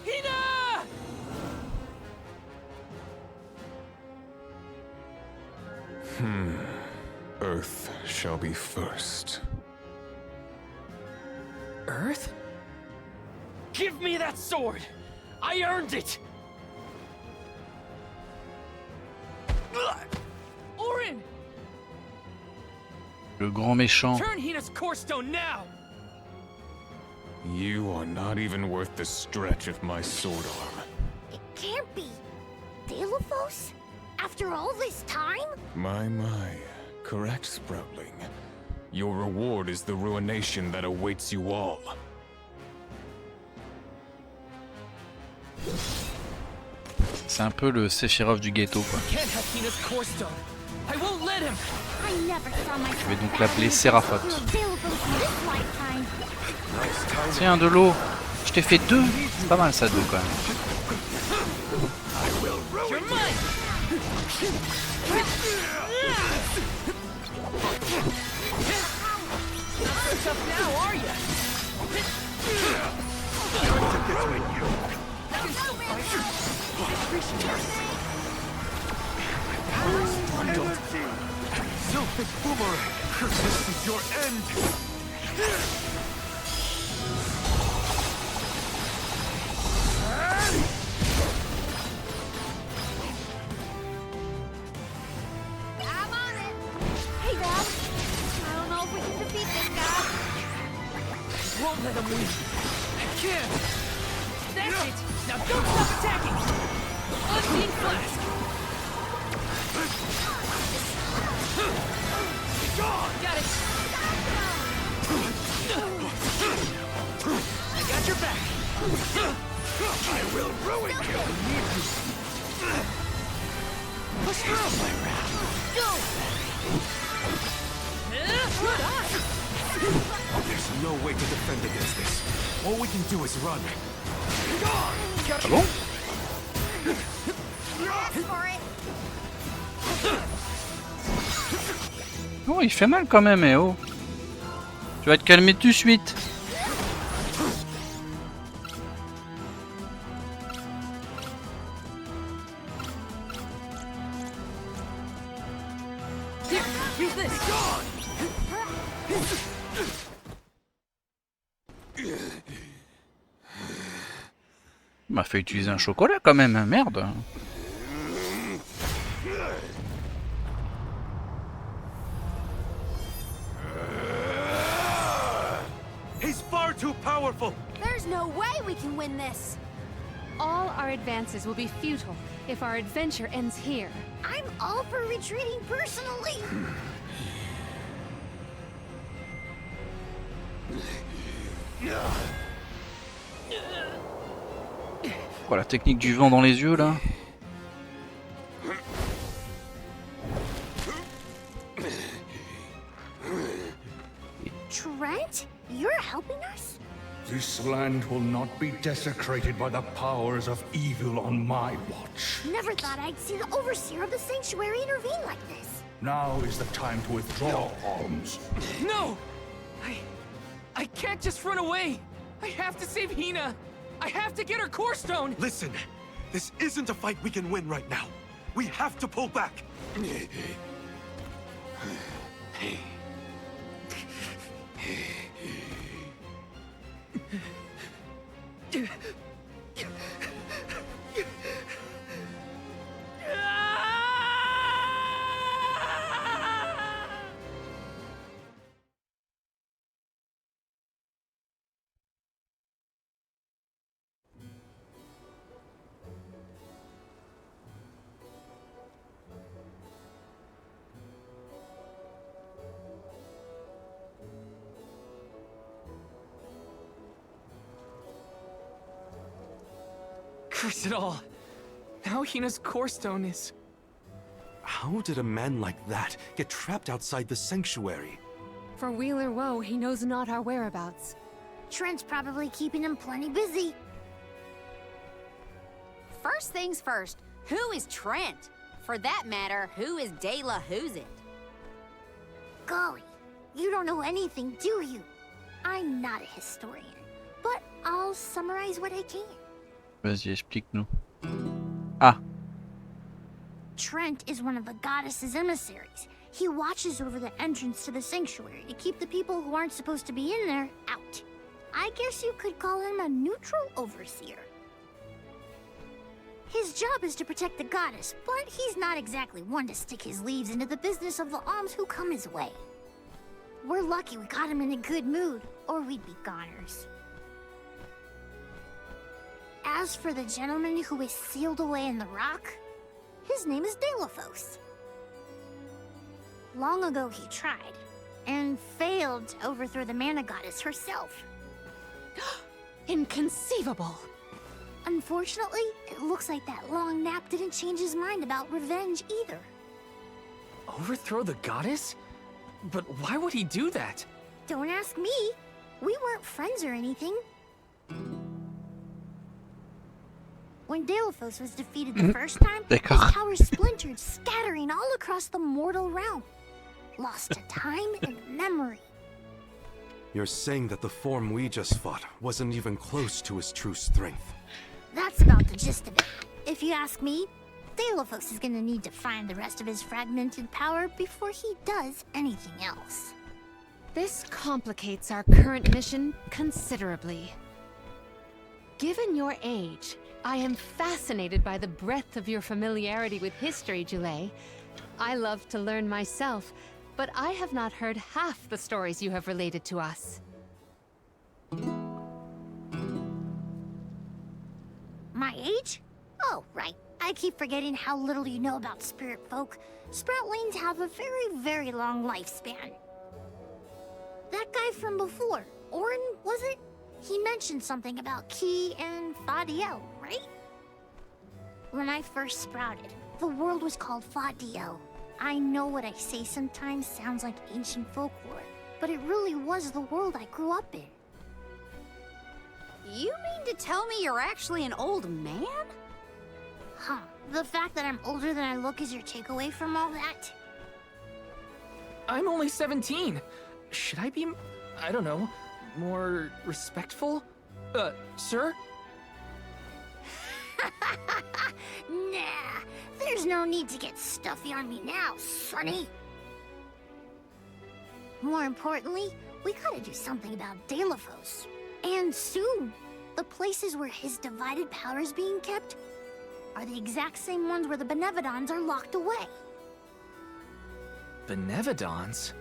Hina! Earth shall be first. Earth? Give me that sword! I earned it! Orin! Le grand méchant. Turn Hina's core stone now! You are not even worth the stretch of my sword arm. It can't be. Delophos? After all this time? My. Correct, Sproutling. Your reward is the ruination that awaits you all. C'est un peu le Sephiroth du ghetto, quoi. Can't have Hina's core stone. I won't let him. I never saw myself. Je vais donc l'appeler Séraphot. Delophos in this lifetime. Tiens, de l'eau. Je t'ai fait 2. C'est pas mal ça, 2 quand même. You're mine! Not so tough now, are ya? Silphic boomerang! This is your end! I'm on it. Hey, Dad. I don't know if we can defeat this guy. Won't let him leave. I can't. That's it. Now don't stop attacking. Unseen flask. Got it. I got your back. I will ruin you! Push through. Go. There's no way to defend against this. All we can do is run. Ah bon? Oh, il fait mal quand même, eh oh. Tu vas te calmer tout de suite. Here, use this. Il m'a fait utiliser un chocolat quand même, hein, merde. He's far too powerful! There's no way we can win this. All our advances will be futile if our adventure ends here. I'm all for retreating personally. Quoi, la technique du vent dans les yeux là? Trent, you're helping us? This land will not be desecrated by the powers of evil on my watch. Never thought I'd see the overseer of the sanctuary intervene like this. Now is the time to withdraw arms. No! I can't just run away. I have to save Hina. I have to get her core stone! Listen, this isn't a fight we can win right now. We have to pull back. Curse it all. Now Hina's core stone is... How did a man like that get trapped outside the sanctuary? For Wheeler Woe, he knows not our whereabouts. Trent's probably keeping him plenty busy. First things first, who is Trent? For that matter, who is De La Who's It? Golly, you don't know anything, do you? I'm not a historian, but I'll summarize what I can. Vas-y, explique-nous. Ah, Trent is one of the goddess's emissaries. He watches over the entrance to the sanctuary to keep the people who aren't supposed to be in there out. I guess you could call him a neutral overseer. His job is to protect the goddess, but he's not exactly one to stick his leaves into the business of the alms who come his way. We're lucky we got him in a good mood, or we'd be goners. As for the gentleman who is sealed away in the rock, his name is Delafos. Long ago he tried, and failed to overthrow the mana goddess herself. Inconceivable! Unfortunately, it looks like that long nap didn't change his mind about revenge either. Overthrow the goddess? But why would he do that? Don't ask me. We weren't friends or anything. When Delafos was defeated the first time, his power splintered, scattering all across the mortal realm. Lost to time and memory. You're saying that the form we just fought wasn't even close to his true strength. That's about the gist of it. If you ask me, Delafos is gonna need to find the rest of his fragmented power before he does anything else. This complicates our current mission considerably. Given your age, I am fascinated by the breadth of your familiarity with history, Jule. I love to learn myself, but I have not heard half the stories you have related to us. My age? Oh, right. I keep forgetting how little you know about spirit folk. Sproutlings have a very, very long lifespan. That guy from before, Orin, was it? He mentioned something about Key and Fadiel, right? When I first sprouted, the world was called Fadiel. I know what I say sometimes sounds like ancient folklore, but it really was the world I grew up in. You mean to tell me you're actually an old man? Huh. The fact that I'm older than I look is your takeaway from all that? I'm only 17. Should I be, I don't know, more respectful? Sir? Nah, there's no need to get stuffy on me now, sonny. More importantly, we gotta do something about Delafos. And soon. The places where his divided power is being kept are the exact same ones where the Benevodons are locked away. Benevodons?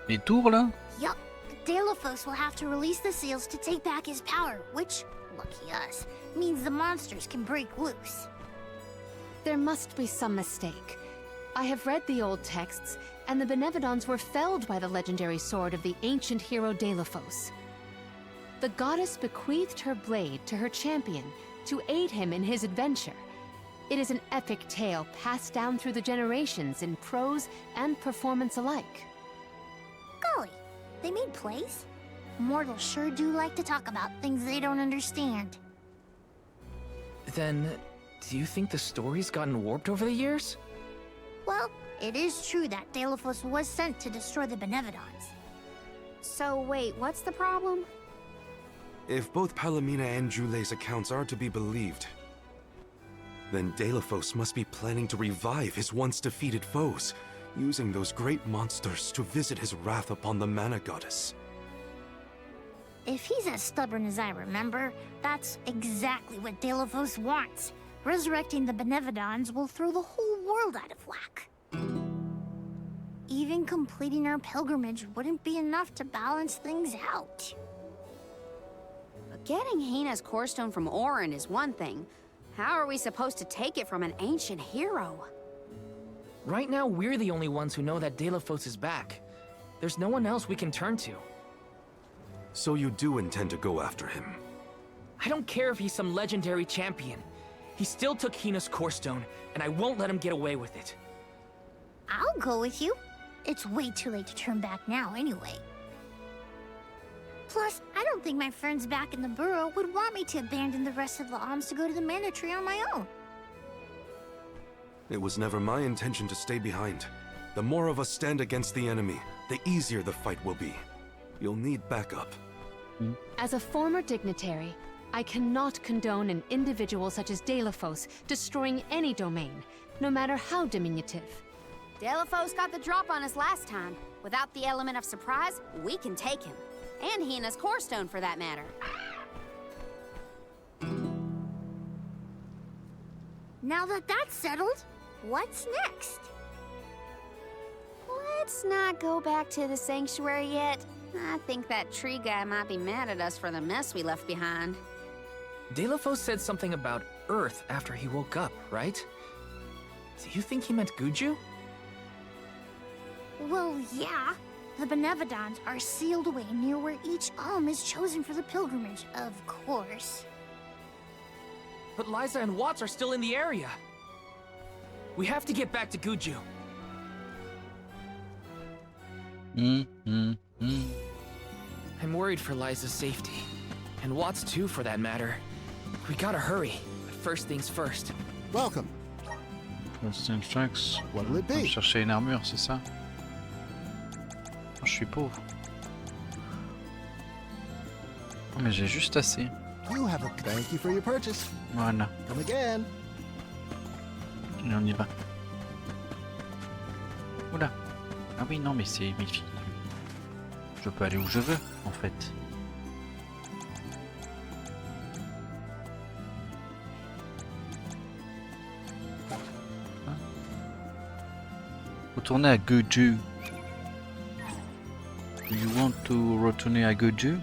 les tours là? Yup. Delafos will have to release the seals to take back his power, which, lucky us, means the monsters can break loose. There must be some mistake. I have read the old texts, and the Benevodons were felled by the legendary sword of the ancient hero Delafos. The goddess bequeathed her blade to her champion to aid him in his adventure. It is an epic tale passed down through the generations in prose and performance alike. Golly, they made plays? Mortals sure do like to talk about things they don't understand. Then, do you think the story's gotten warped over the years? Well, it is true that Delafos was sent to destroy the Benevodons. So wait, what's the problem? If both Palomina and Jule's accounts are to be believed, then Delafos must be planning to revive his once defeated foes, using those great monsters to visit his wrath upon the Mana Goddess. If he's as stubborn as I remember, that's exactly what Delafos wants. Resurrecting the Benevodons will throw the whole world out of whack. Even completing our pilgrimage wouldn't be enough to balance things out. But getting Hina's core stone from Orin is one thing. How are we supposed to take it from an ancient hero? Right now, we're the only ones who know that Delafos is back. There's no one else we can turn to. So you do intend to go after him? I don't care if he's some legendary champion. He still took Hina's core stone, and I won't let him get away with it. I'll go with you. It's way too late to turn back now anyway. Plus, I don't think my friends back in the burrow would want me to abandon the rest of the alms to go to the Mana Tree on my own. It was never my intention to stay behind. The more of us stand against the enemy, the easier the fight will be. You'll need backup. As a former dignitary, I cannot condone an individual such as Delafos destroying any domain, no matter how diminutive. Delafos got the drop on us last time. Without the element of surprise, we can take him. And Hina's core stone, for that matter. Now that that's settled, what's next? Let's not go back to the sanctuary yet. I think that tree guy might be mad at us for the mess we left behind. Delafos said something about Earth after he woke up, right? Do you think he meant Guju? Well, yeah. The Benevodons are sealed away near where each alm is chosen for the pilgrimage, of course. But Liza and Watts are still in the area. We have to get back to Guju. I'm worried for Liza's safety. And Watts too, for that matter. We gotta hurry. But first things first. Welcome. First things first. What'll it be? Chercher une armure, c'est ça? Je suis pauvre. Oh, mais j'ai juste assez. You have a thank you for your purchase. Voilà. Come again. Et on y va. Oula. Ah oui, non, mais c'est mes filles. Je peux aller où je veux, en fait. Hein? Retourner à Guju. Do you want to retourner à Guju?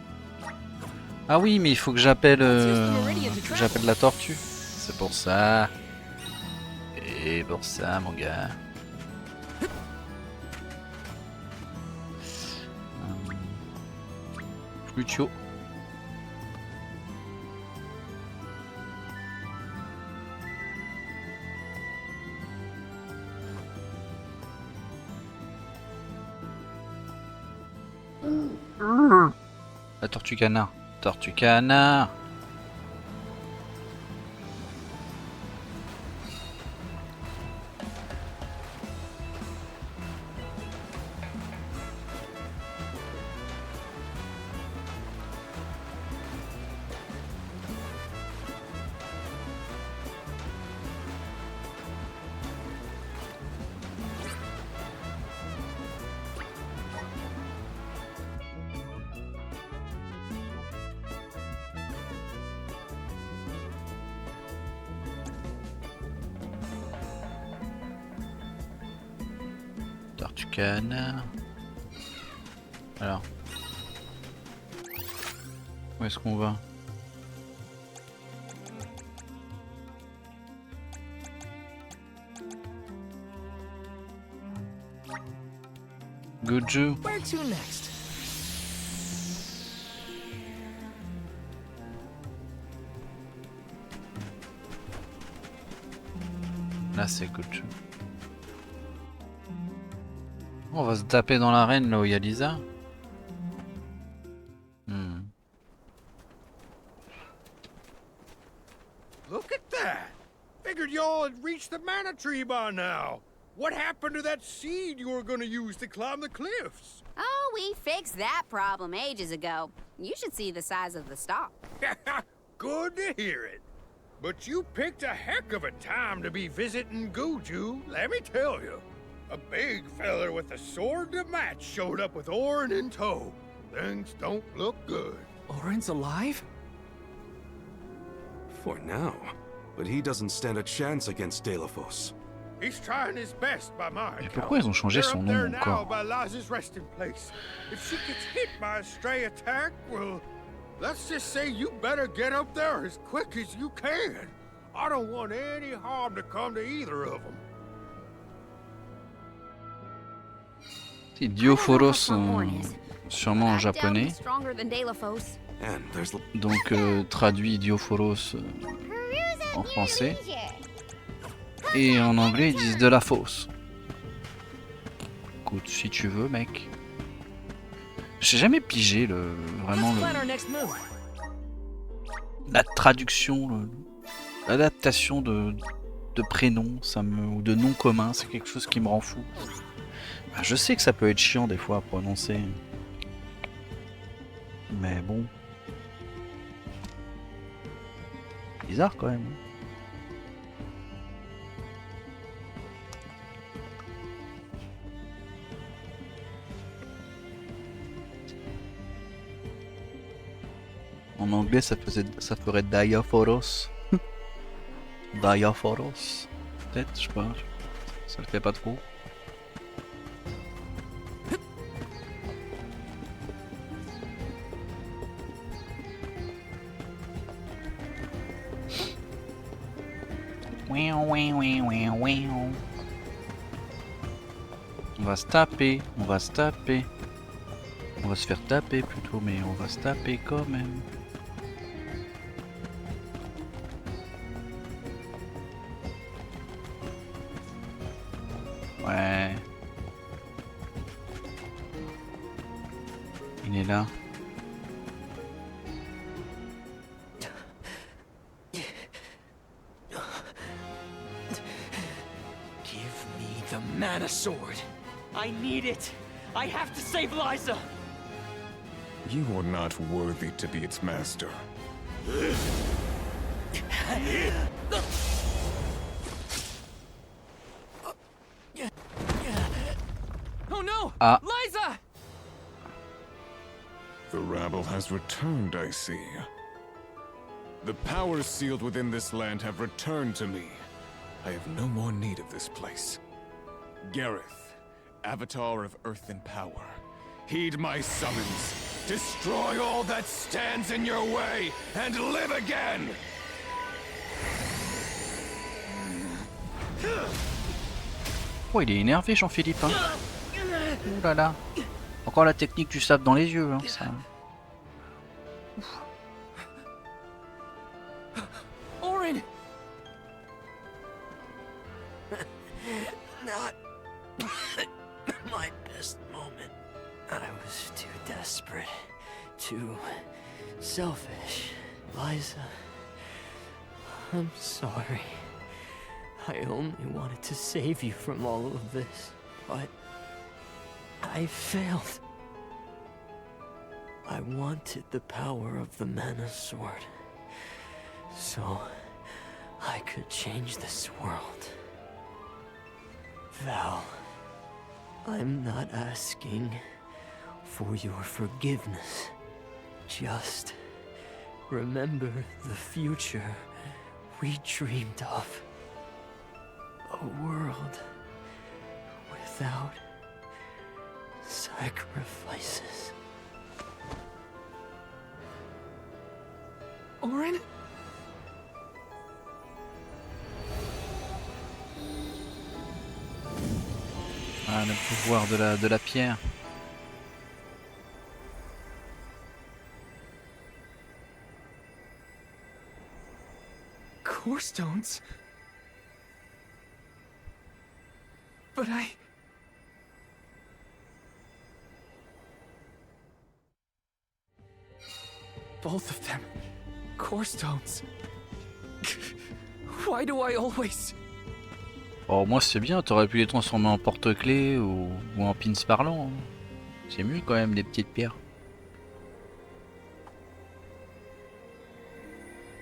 Ah oui, mais il faut que j'appelle la tortue. C'est pour ça. Et pour ça, mon gars. Flutio. La tortue canard. Tortue canard. Tortue canard. Alors. Où est-ce qu'on va? Guju. Where to next? Là c'est Guju. On va se taper dans l'arène là où il y a Lisa. Look at that! Figured y'all had reached the Mana Tree by now. What happened to that seed you were gonna use to climb the cliffs? Oh, we fixed that problem ages ago. You should see the size of the stalk. Good to hear it. But you picked a heck of a time to be visiting Guju, let me tell you. A big feller with a sword to match showed up with Orin in tow. Things don't look good. Orin's alive? For now. But he doesn't stand a chance against Delafos. He's trying his best by my Et account. pourquoi ils ont changé They're son up nom there now encore? by Liza's resting place. If she gets hit by a stray attack, well, let's just say you better get up there as quick as you can. I don't want any harm to come to either of them. C'est Diophoros, sûrement en japonais. Stronger than Delafos. And there's... Donc traduit Diophoros en français. Et en anglais ils disent de la fosse. Écoute, si tu veux mec. J'ai jamais pigé vraiment la traduction, l'adaptation de prénoms, ou de noms communs, c'est quelque chose qui me rend fou. Bah, je sais que ça peut être chiant des fois à prononcer. Mais bon. Bizarre quand même. En anglais, ça ferait Diaphoros. Diaphoros. Peut-être, je sais pas. Ça le fait pas trop. On va se taper, on va se taper. On va se faire taper plutôt, mais on va se taper quand même. Ouais. Il est là. Give me the mana sword. I need it. I have to save Liza. You are not worthy to be its master. Oh no! Ah. Liza! The rabble has returned, I see. The powers sealed within this land have returned to me. I have no more need of this place. Gareth, Avatar of Earth and Power, heed my summons. Destroy all that stands in your way, and live again! Oh, il est énervé, Jean-Philippe. Hein. Ouh là là. Encore la technique du sable dans les yeux. Hein, ça. Orin! Not my best moment. I was too desperate, too selfish. Liza, I'm sorry. I only wanted to save you from all of this, but I failed. I wanted the power of the mana sword, so I could change this world. Val, I'm not asking for your forgiveness. Just remember the future we dreamed of. A world without sacrifices. Orin? Ah, le pouvoir de la pierre. Core stones? But both of them. Core stones. Why do I always... Oh, moi c'est bien, t'aurais pu les transformer en porte-clés ou en pins parlants. Hein. C'est mieux quand même, des petites pierres.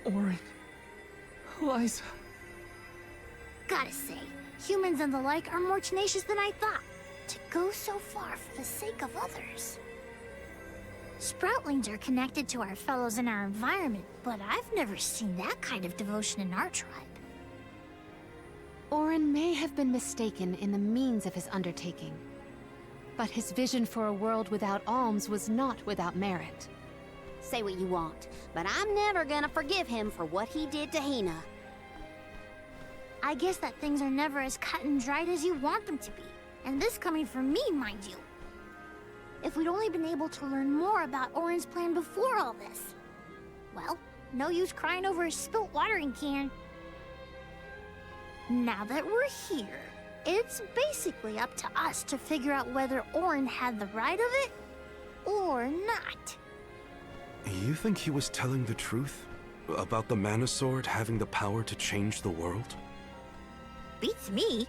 Orin. Liza. Gotta say, humans and the like are more tenacious than I thought. To go so far for the sake of others. Sproutlings are connected to our fellows in our environment, but I've never seen that kind of devotion in our tribe. Orin may have been mistaken in the means of his undertaking, but his vision for a world without alms was not without merit. Say what you want, but I'm never gonna forgive him for what he did to Hina. I guess that things are never as cut and dried as you want them to be. And this coming from me, mind you. If we'd only been able to learn more about Orin's plan before all this. Well, no use crying over a spilt watering can. Now that we're here, it's basically up to us to figure out whether Orin had the right of it or not. You think he was telling the truth? About the Mana Sword having the power to change the world? Beats me.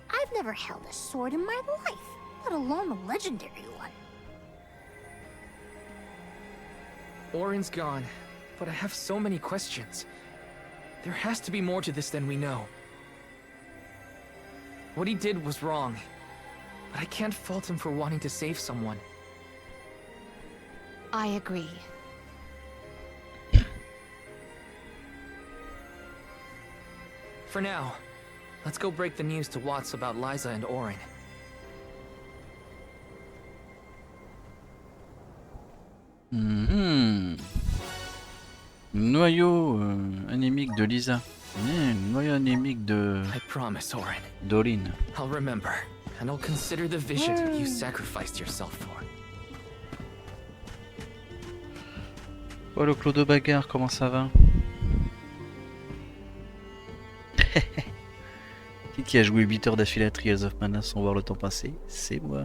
I've never held a sword in my life, let alone a legendary one. Orin's gone, but I have so many questions. There has to be more to this than we know. What he did was wrong, but I can't fault him for wanting to save someone. I agree. For now, let's go break the news to Watts about Liza and Orin. Noyau anémique de Lisa. Noyau anémique de I promise, Orin. Dorine. I'll remember, and I'll consider the vision you sacrificed yourself for. Oh, le Clos de Bagarre, comment ça va? Qui a joué 8 heures d'affilée à Trials of Mana sans voir le temps passer? C'est moi.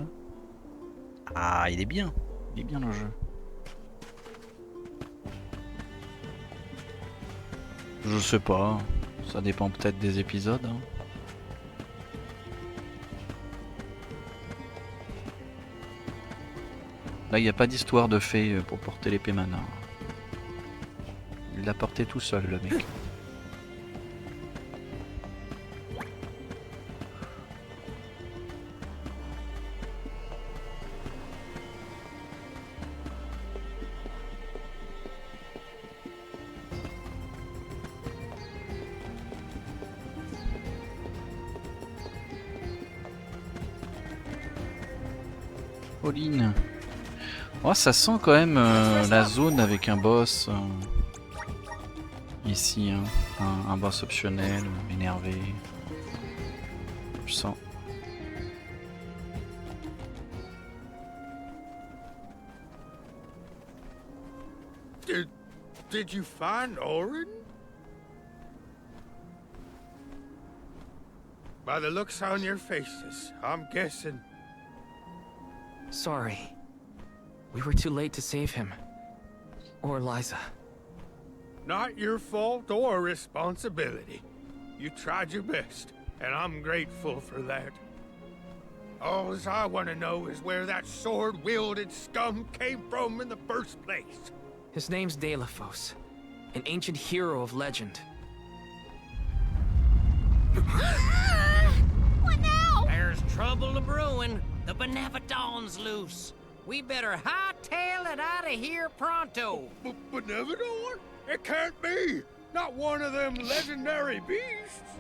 Ah, il est bien le jeu. Je sais pas, ça dépend peut-être des épisodes. Hein. Là, il n'y a pas d'histoire de fée pour porter l'épée Mana. Il l'a porté tout seul, le mec. Pauline. Oh, ça sent quand même la zone avec un boss ici, hein. Un boss optionnel, énervé. Je sens. Did you find Orin? By the looks on your faces, I'm guessing. Sorry. We were too late to save him. Or Liza. Not your fault or responsibility. You tried your best, and I'm grateful for that. All I want to know is where that sword-wielded scum came from in the first place. His name's Delafos, an ancient hero of legend. What now? There's trouble a brewing. The Benevodon's loose. We better hightail it out of here pronto. Benevodon? It can't be! Not one of them legendary beasts!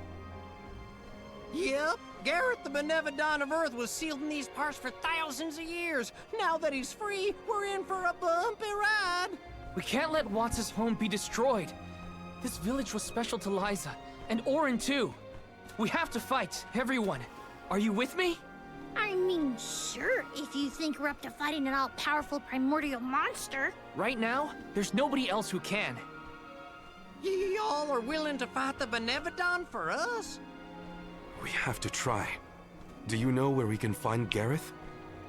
Yep, Gareth the Benevodon of Earth was sealed in these parts for thousands of years. Now that he's free, we're in for a bumpy ride. We can't let Watts' home be destroyed. This village was special to Liza, and Orin too. We have to fight, everyone. Are you with me? I mean, sure, if you think we're up to fighting an all-powerful primordial monster. Right now, there's nobody else who can. Y'all are willing to fight the Benevodon for us? We have to try. Do you know where we can find Gareth?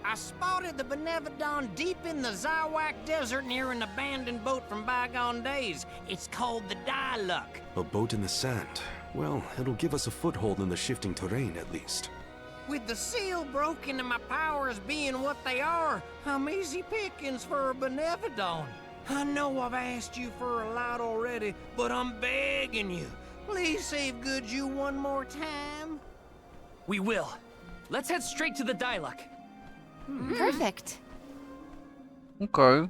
I spotted the Benevodon deep in the Zawak Desert near an abandoned boat from bygone days. It's called the Diluc. A boat in the sand. Well, it'll give us a foothold in the shifting terrain, at least. With the seal broken and my powers being what they are, I'm easy pickings for a Benevodon. I know I've asked you for a lot already, but I'm begging you. Please save Guju one more time. We will. Let's head straight to the Diluc. Perfect. Okay.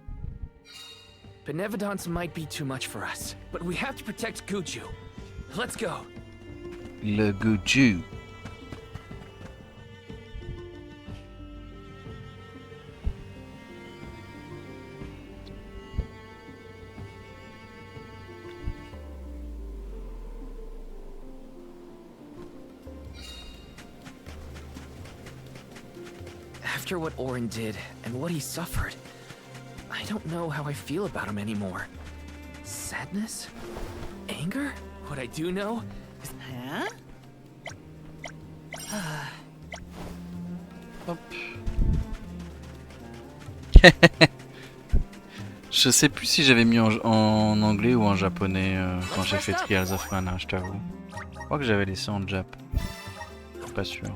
Benevodons might be too much for us, but we have to protect Guju. Let's go. Le Guju. After what Orin did and what he suffered, I don't know how I feel about him anymore. Sadness? Anger? What I do know is... Huh? Hop. Je sais plus si j'avais mis en anglais ou en japonais quand j'ai fait Trials of Mana, je t'avoue. Je crois que j'avais laissé en jap. Pas sûr.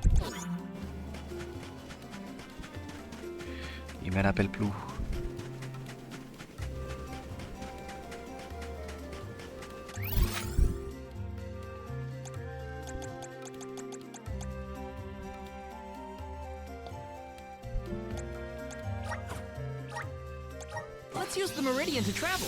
Il me rappelle plus. Let's use the Meridian to travel.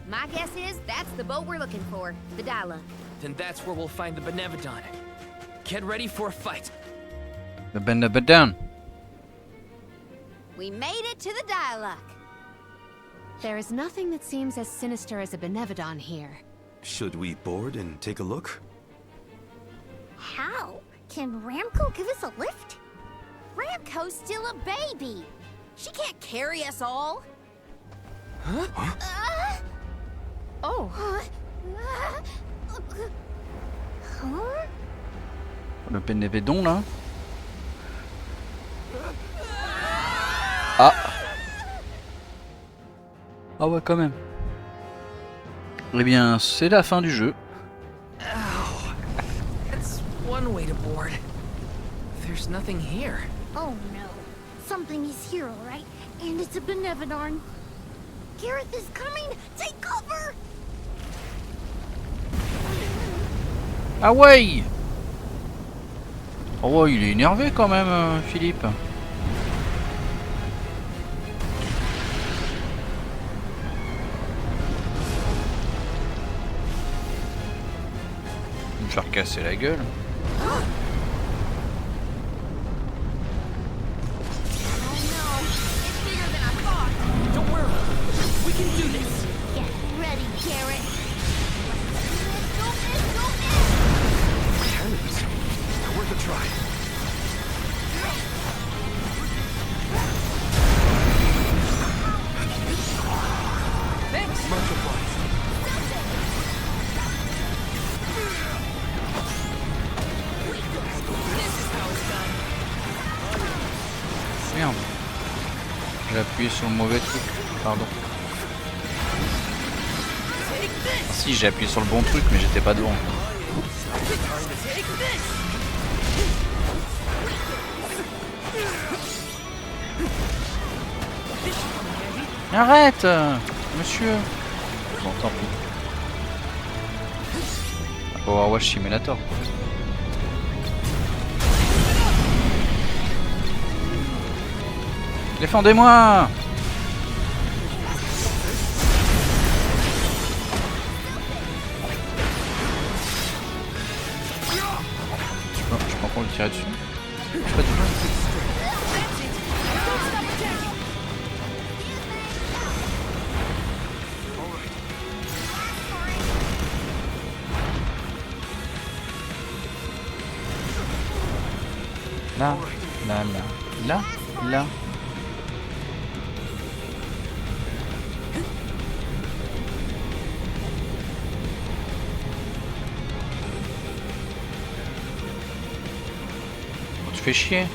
My guess is that's the boat we're looking for, the Diluc. Then that's where we'll find the Benevodon. Get ready for a fight. The Benevodon. We made it to the Diluc. There is nothing that seems as sinister as a Benevodon here. Should we board and take a look? How? Can Ramco give us a lift? Ramco's still a baby. She can't carry us all. Oh. Huh? Le Benevodon là. Ah. Ah ouais quand même. Eh bien, c'est la fin du jeu. Ow. That's one way to board. There's nothing here. Oh no. Something is here, alright? And it's a Benevodon. Gareth is coming! Take cover! Ah ouais. Oh ouais, il est énervé quand même, Philippe. Me faire casser la gueule. Don't worry. We can do this. Get ready, Gareth. Cannons. Worth a try. Thanks. Much obliged. This is how it's done. Merde. J'ai appuyé sur le mauvais truc. Pardon. Ah, si, j'ai appuyé sur le bon truc, mais j'étais pas devant. Arrête, monsieur. Bon, tant pis. Overwatch Simulator. Défendez-moi! Je peux encore le tirer dessus. Pas du tout. Là, là, là, là, là. Tu fais chier.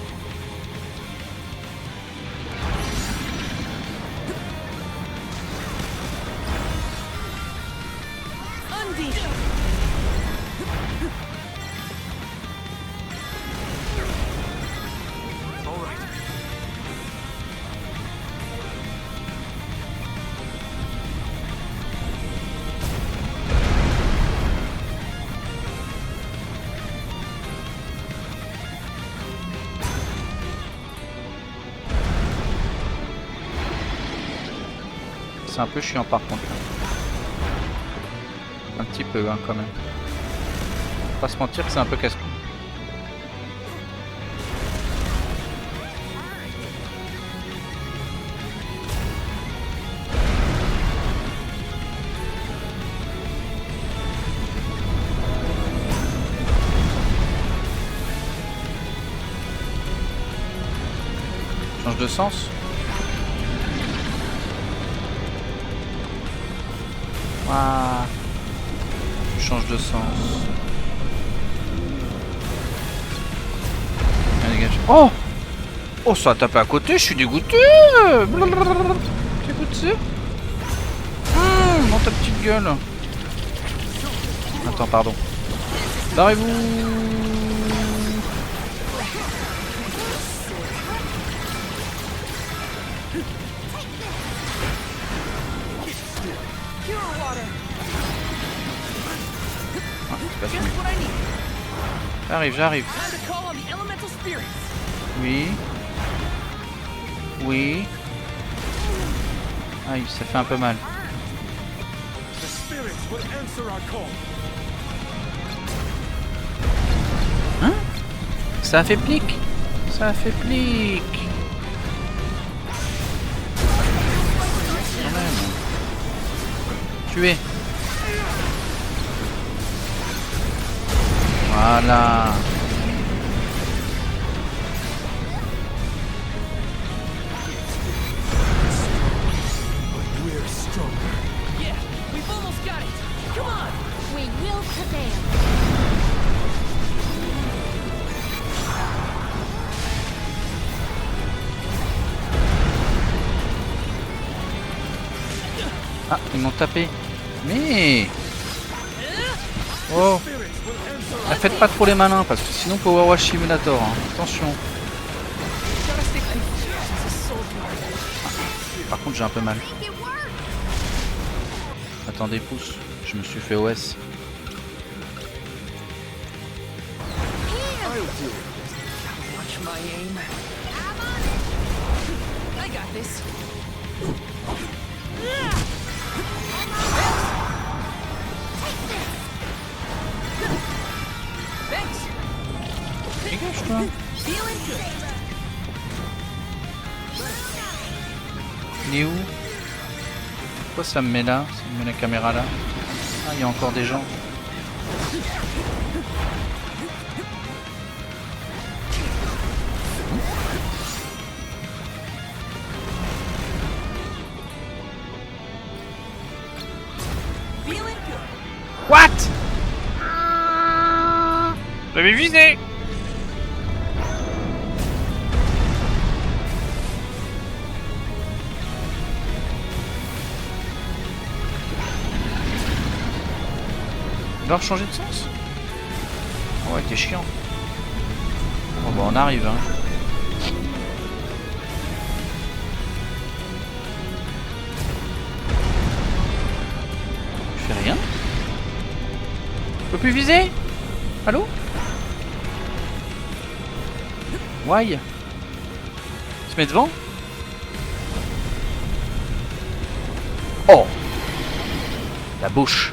C'est un peu chiant par contre. Un petit peu hein, quand même. Faut pas se mentir que c'est un peu casse-cou. Change de sens. Ah, tu changes de sens. Allez, dégage. Oh, oh, ça a tapé à côté. Je suis dégoûté. Dégoûté. Dans ta petite gueule. Attends, pardon. Barrez-vous. J'arrive. Oui. Oui. Aïe, ça fait un peu mal. Hein? Ça a fait plic. Ça a fait plic. Quand même. Tuer. Voilà. Ah, ils m'ont tapé. Mais... Oh. Ah, faites pas trop les malins parce que sinon Power Wash Simulator, hein. Attention. Par contre j'ai un peu mal. Attendez, pouce, je me suis fait OS. Dégage-toi. Il est où? Pourquoi ça me met là? Ça me met la caméra là? Ah, il y a encore des gens. What? J'avais visé. Il va changer de sens? Ouais, t'es chiant. Bon bah on arrive hein. Je fais rien. Je peux plus viser? Allô? Why? Se met devant? Oh! La bouche.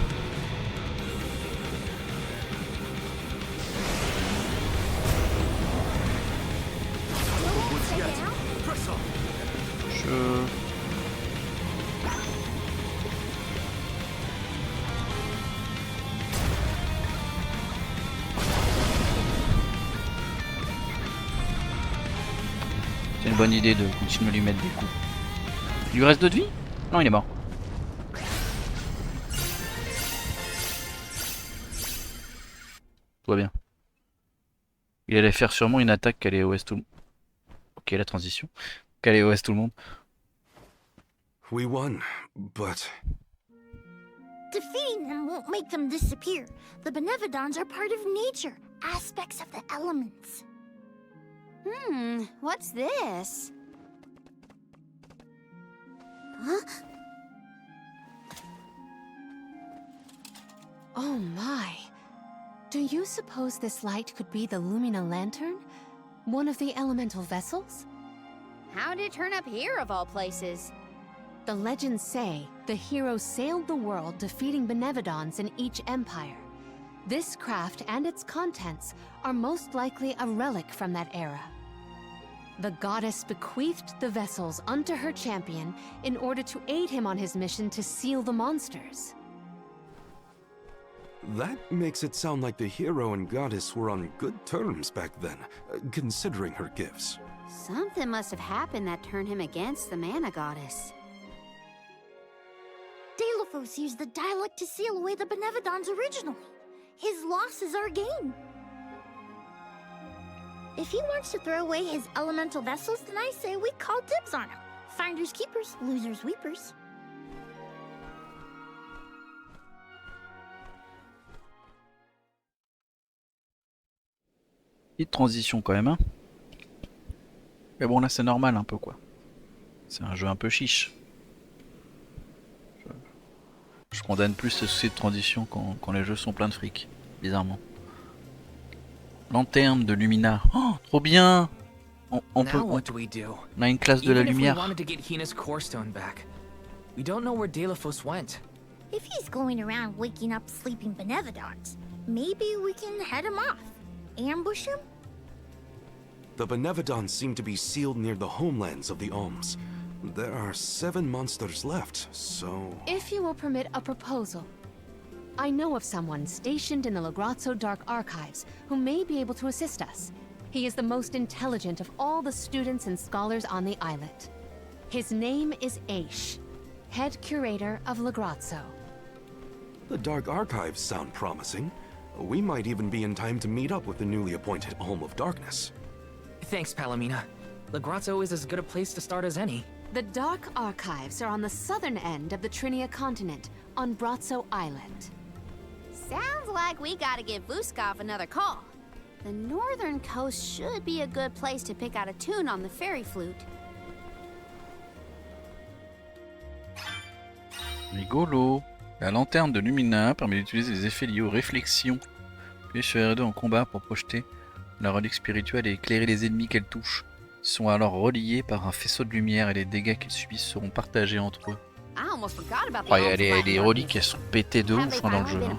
C'est une bonne idée de continuer à lui mettre des coups. Il lui reste d'autres vies? Non, il est mort. Tout va bien. Il allait faire sûrement une attaque qu'elle est OS tout le monde. Ok, la transition. Qu'elle est OS tout le monde. We won, but... Defeating them won't make them disappear. The Benevodons are part of nature, aspects of the elements. What's this? Huh? Oh my. Do you suppose this light could be the Lumina Lantern? One of the elemental vessels? How'd it turn up here of all places? The legends say the hero sailed the world defeating Benevodons in each empire. This craft and its contents are most likely a relic from that era. The goddess bequeathed the vessels unto her champion in order to aid him on his mission to seal the monsters. That makes it sound like the hero and goddess were on good terms back then, considering her gifts. Something must have happened that turned him against the mana goddess. Delphos used the dialect to seal away the Benevodons originally. His loss is our gain. If he wants to throw away his elemental vessels, then I say we call dibs on him. Finders keepers, losers weepers. Petite transition quand même, hein. Mais bon, là c'est normal un peu quoi. C'est un jeu un peu chiche. Je condamne plus ce souci de transition quand les jeux sont pleins de fric, bizarrement. Lanterne de Lumina. Oh, trop bien! On a une classe de la lumière. If he's going around waking up sleeping Benevodons, maybe we can head him off. Ambush him? The Benevodons seem to be sealed near the homelands of the Alms. There are 7 monsters left, so... If you will permit a proposal. I know of someone stationed in the Legrazzo Dark Archives who may be able to assist us. He is the most intelligent of all the students and scholars on the islet. His name is Aish, head curator of Legrazzo. The Dark Archives sound promising. We might even be in time to meet up with the newly appointed Alm of Darkness. Thanks, Palomina. Legrazzo is as good a place to start as any. The Dark Archives are on the southern end of the Trinia continent, on Brazzo Island. Sounds like we gotta give Vuskov another call. The northern coast should be a good place to pick out a tune on the fairy flute. Rigolo. La lanterne de Lumina permet d'utiliser les effets liés aux réflexions. Puis sur R2 en combat pour projeter la relique spirituelle et éclairer les ennemis qu'elle touche. Ils sont alors reliés par un faisceau de lumière et les dégâts qu'ils subissent seront partagés entre eux. Les reliques elles sont pétées de ouf dans le jeu. Hein.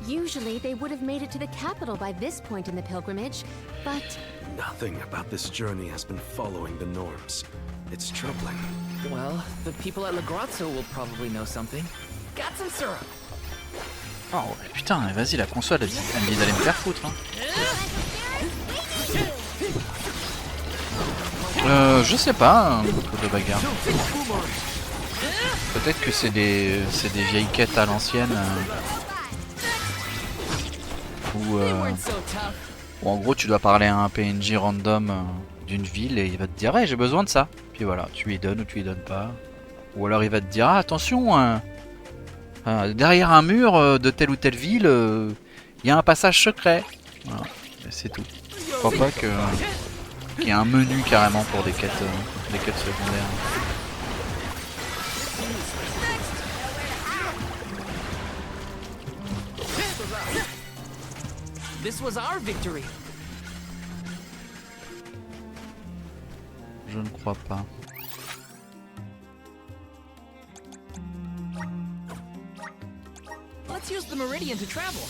Usually they would have made it to the capital by this point in the pilgrimage, but... Nothing about this journey has been following the norms. It's troubling. Well, the people at Legrazzo will probably know something. Got some syrup. Oh putain, vas-y, la console elle me dit d'aller me faire foutre. Hein. Je sais pas, un peu de bagarre. Peut-être que c'est des vieilles quêtes à l'ancienne. Où en gros tu dois parler à un PNJ random d'une ville et il va te dire hey, j'ai besoin de ça. Puis voilà, tu lui donnes ou tu lui donnes pas. Ou alors il va te dire ah, attention, derrière un mur de telle ou telle ville, il y a un passage secret. Voilà, c'est tout. Je crois pas qu'il y ait un menu carrément pour des quêtes secondaires. This was our victory. Je ne crois pas. Let's use the Meridian to travel.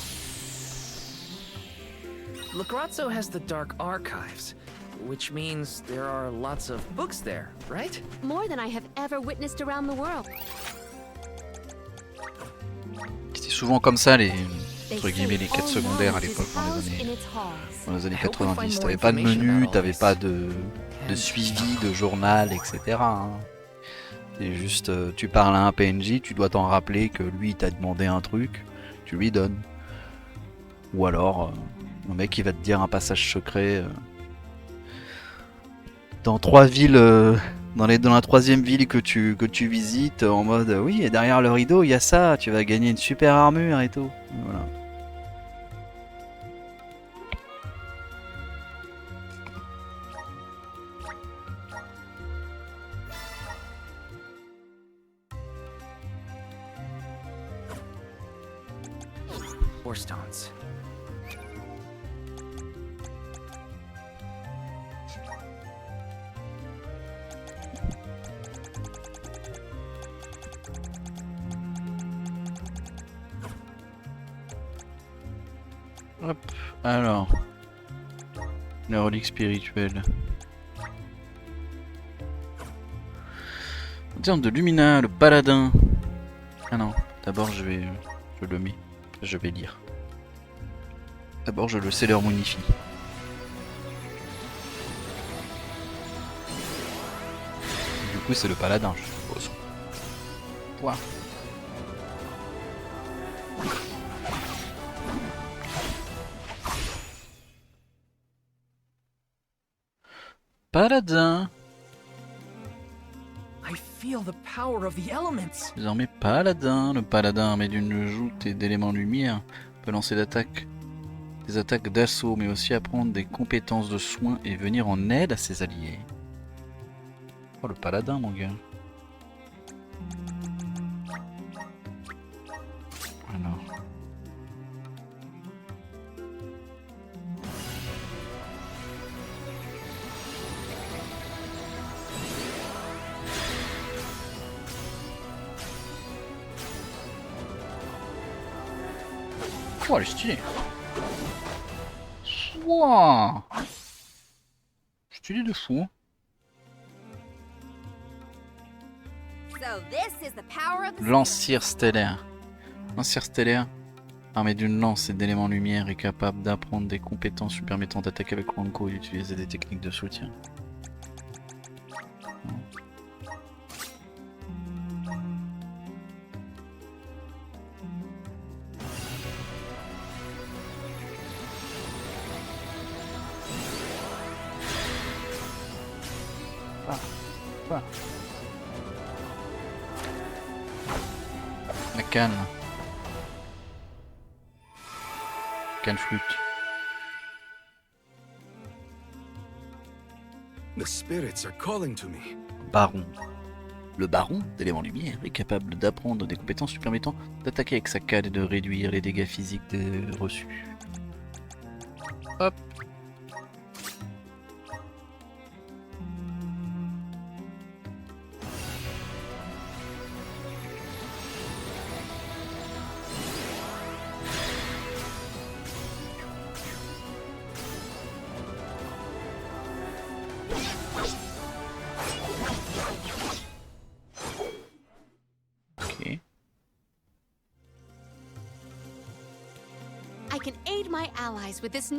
Legrazzo has the Dark Archives, which means there are lots of books there, right? More than I have ever witnessed around the world. C'était souvent comme ça les quêtes secondaires à l'époque dans les années 90. T'avais pas de menu, t'avais pas de suivi, de journal, etc. Hein. C'est juste, tu parles à un PNJ, tu dois t'en rappeler que lui t'a demandé un truc, tu lui donnes. Ou alors, le mec il va te dire un passage secret dans 3 villes, dans la 3e ville que tu visites, en mode oui, et derrière le rideau il y a ça, tu vas gagner une super armure et tout. Voilà. Stones. Hop, alors. La relique spirituelle. En termes de Lumina, le paladin. Ah non, d'abord je le mets. Je vais lire. D'abord je le cérémonifie. Du coup c'est le paladin, je suppose. Pouah. Paladin. I feel the power of the elements. Désormais paladin. Le paladin armé d'une joute et d'éléments lumière peut lancer des attaques d'assaut, mais aussi apprendre des compétences de soins et venir en aide à ses alliés. Oh le paladin mon gars. Alors. Oh, elle est stylée. Wow. Stylé de fou. Lancière stellaire. Lancière stellaire, armé d'une lance et d'éléments lumière, est capable d'apprendre des compétences lui permettant d'attaquer avec Ranko et d'utiliser des techniques de soutien. La canne. Canne flûte. The spirits are calling to me. Baron. Le baron d'éléments lumière est capable d'apprendre des compétences lui permettant d'attaquer avec sa canne et de réduire les dégâts physiques reçus. Hop.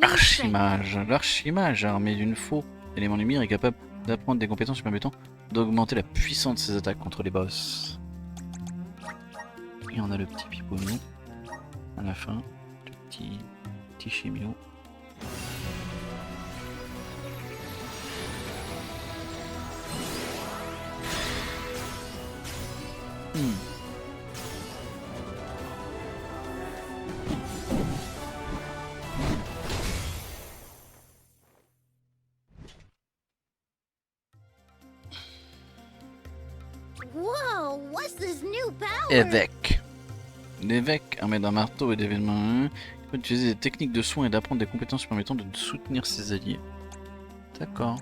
Archimage. L'archimage armé d'une faux élément lumière est capable d'apprendre des compétences lui permettant d'augmenter la puissance de ses attaques contre les boss. Et on a le petit piponou à la fin, le petit chimio. Whoa, what's this new power? Évêque. L'évêque, armé d'un marteau et d'événements, peut utiliser des techniques de soins et d'apprendre des compétences lui permettant de soutenir ses alliés. D'accord.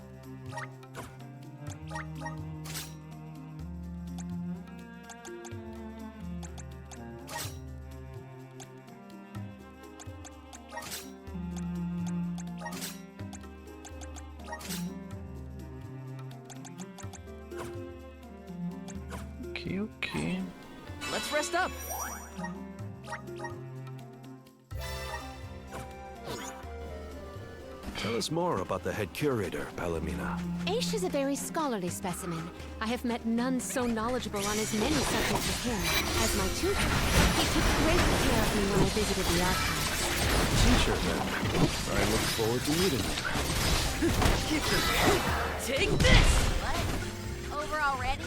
Ok. Let's rest up. Tell us more about the head curator, Palomina. Aish is a very scholarly specimen. I have met none so knowledgeable on as many subjects as him. As my tutor, he took great care of me when I visited the archives. Teacher, then. I look forward to meeting you. Take this! What? Over already?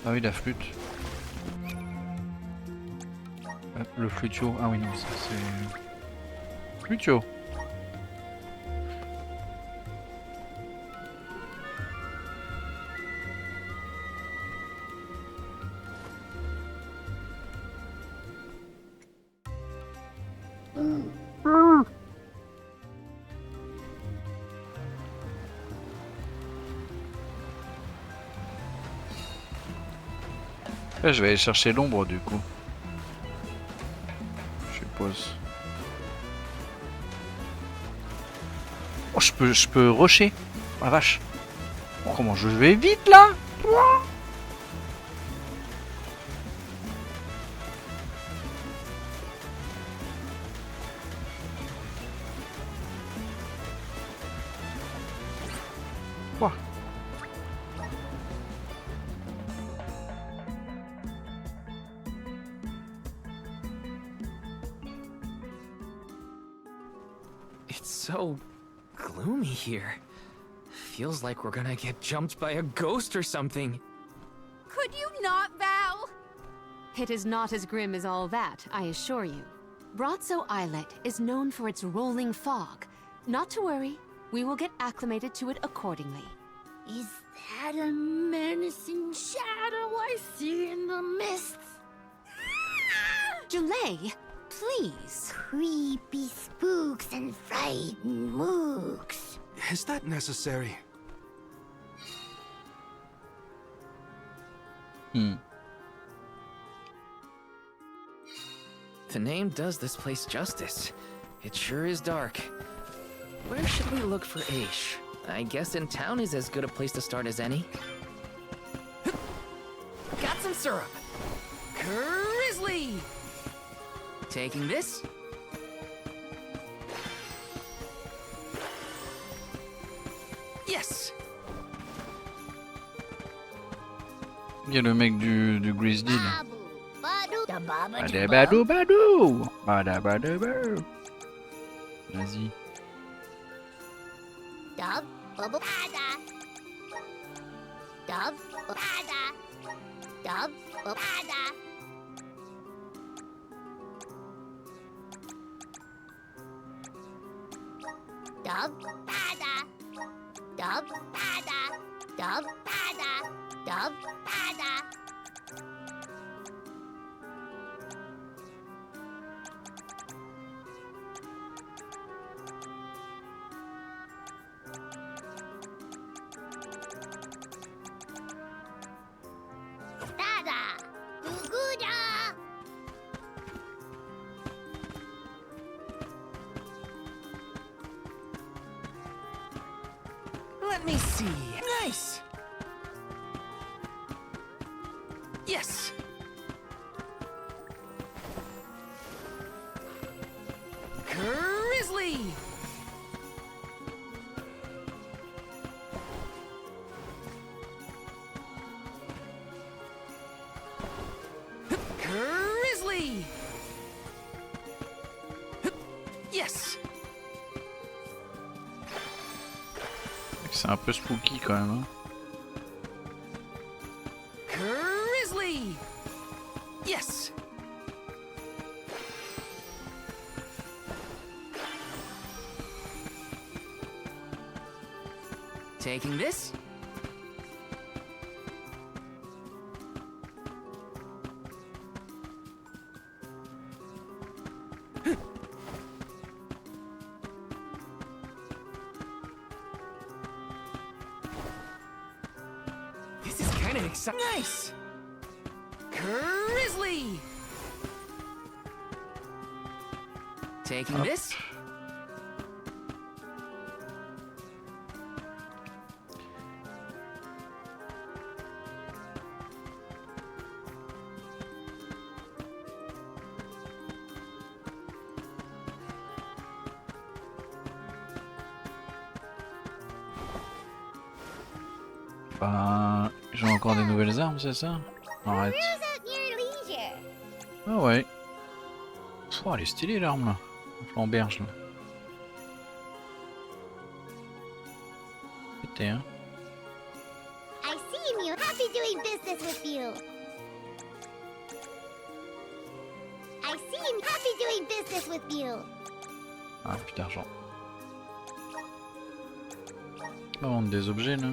Ah oui, la flûte. Le flutio. Ah oui, non, ça c'est... Flutio. Là, je vais aller chercher l'ombre du coup. Je suppose. Oh, je peux rusher. Oh la vache. Oh, comment je vais vite là. Ouah. It's so gloomy here. Feels like we're gonna get jumped by a ghost or something. Could you not, Val? It is not as grim as all that, I assure you. Brazzo Islet is known for its rolling fog. Not to worry, we will get acclimated to it accordingly. Is that a menacing shadow I see in the mists? Julay, please. Creepy spooks and frightened mooks. Is that necessary? The name does this place justice. It sure is dark. Where should we look for Aish? I guess in town is as good a place to start as any. Got some syrup. Grizzly! Taking this. Yes! Il y a le mec du Grizzly là. Babu, Badabadou badou. Badabadou. Vas-y. Dub, bubble, bada. Dub, bada. Dub, bada. Dub, bada. Dub, bada. Dub, bada. Dub, bada. Dada. Guguda. Let me see. Nice! Yes! Grizzly! Grizzly! Yes! C'est un peu spooky quand même. Hein. Grizzly! Yes! Taking this. This is kind of exciting. Nice! Grizzly! Taking this. Bah, j'ai encore des nouvelles armes, c'est ça? Arrête. Peruse at your leisure. Ah ouais. Oh, elle est stylée l'arme là. La flamberge là. Pété hein. I seen you. Happy doing business with you. I seen happy doing business with you. Ah, plus d'argent. On va vendre des objets là.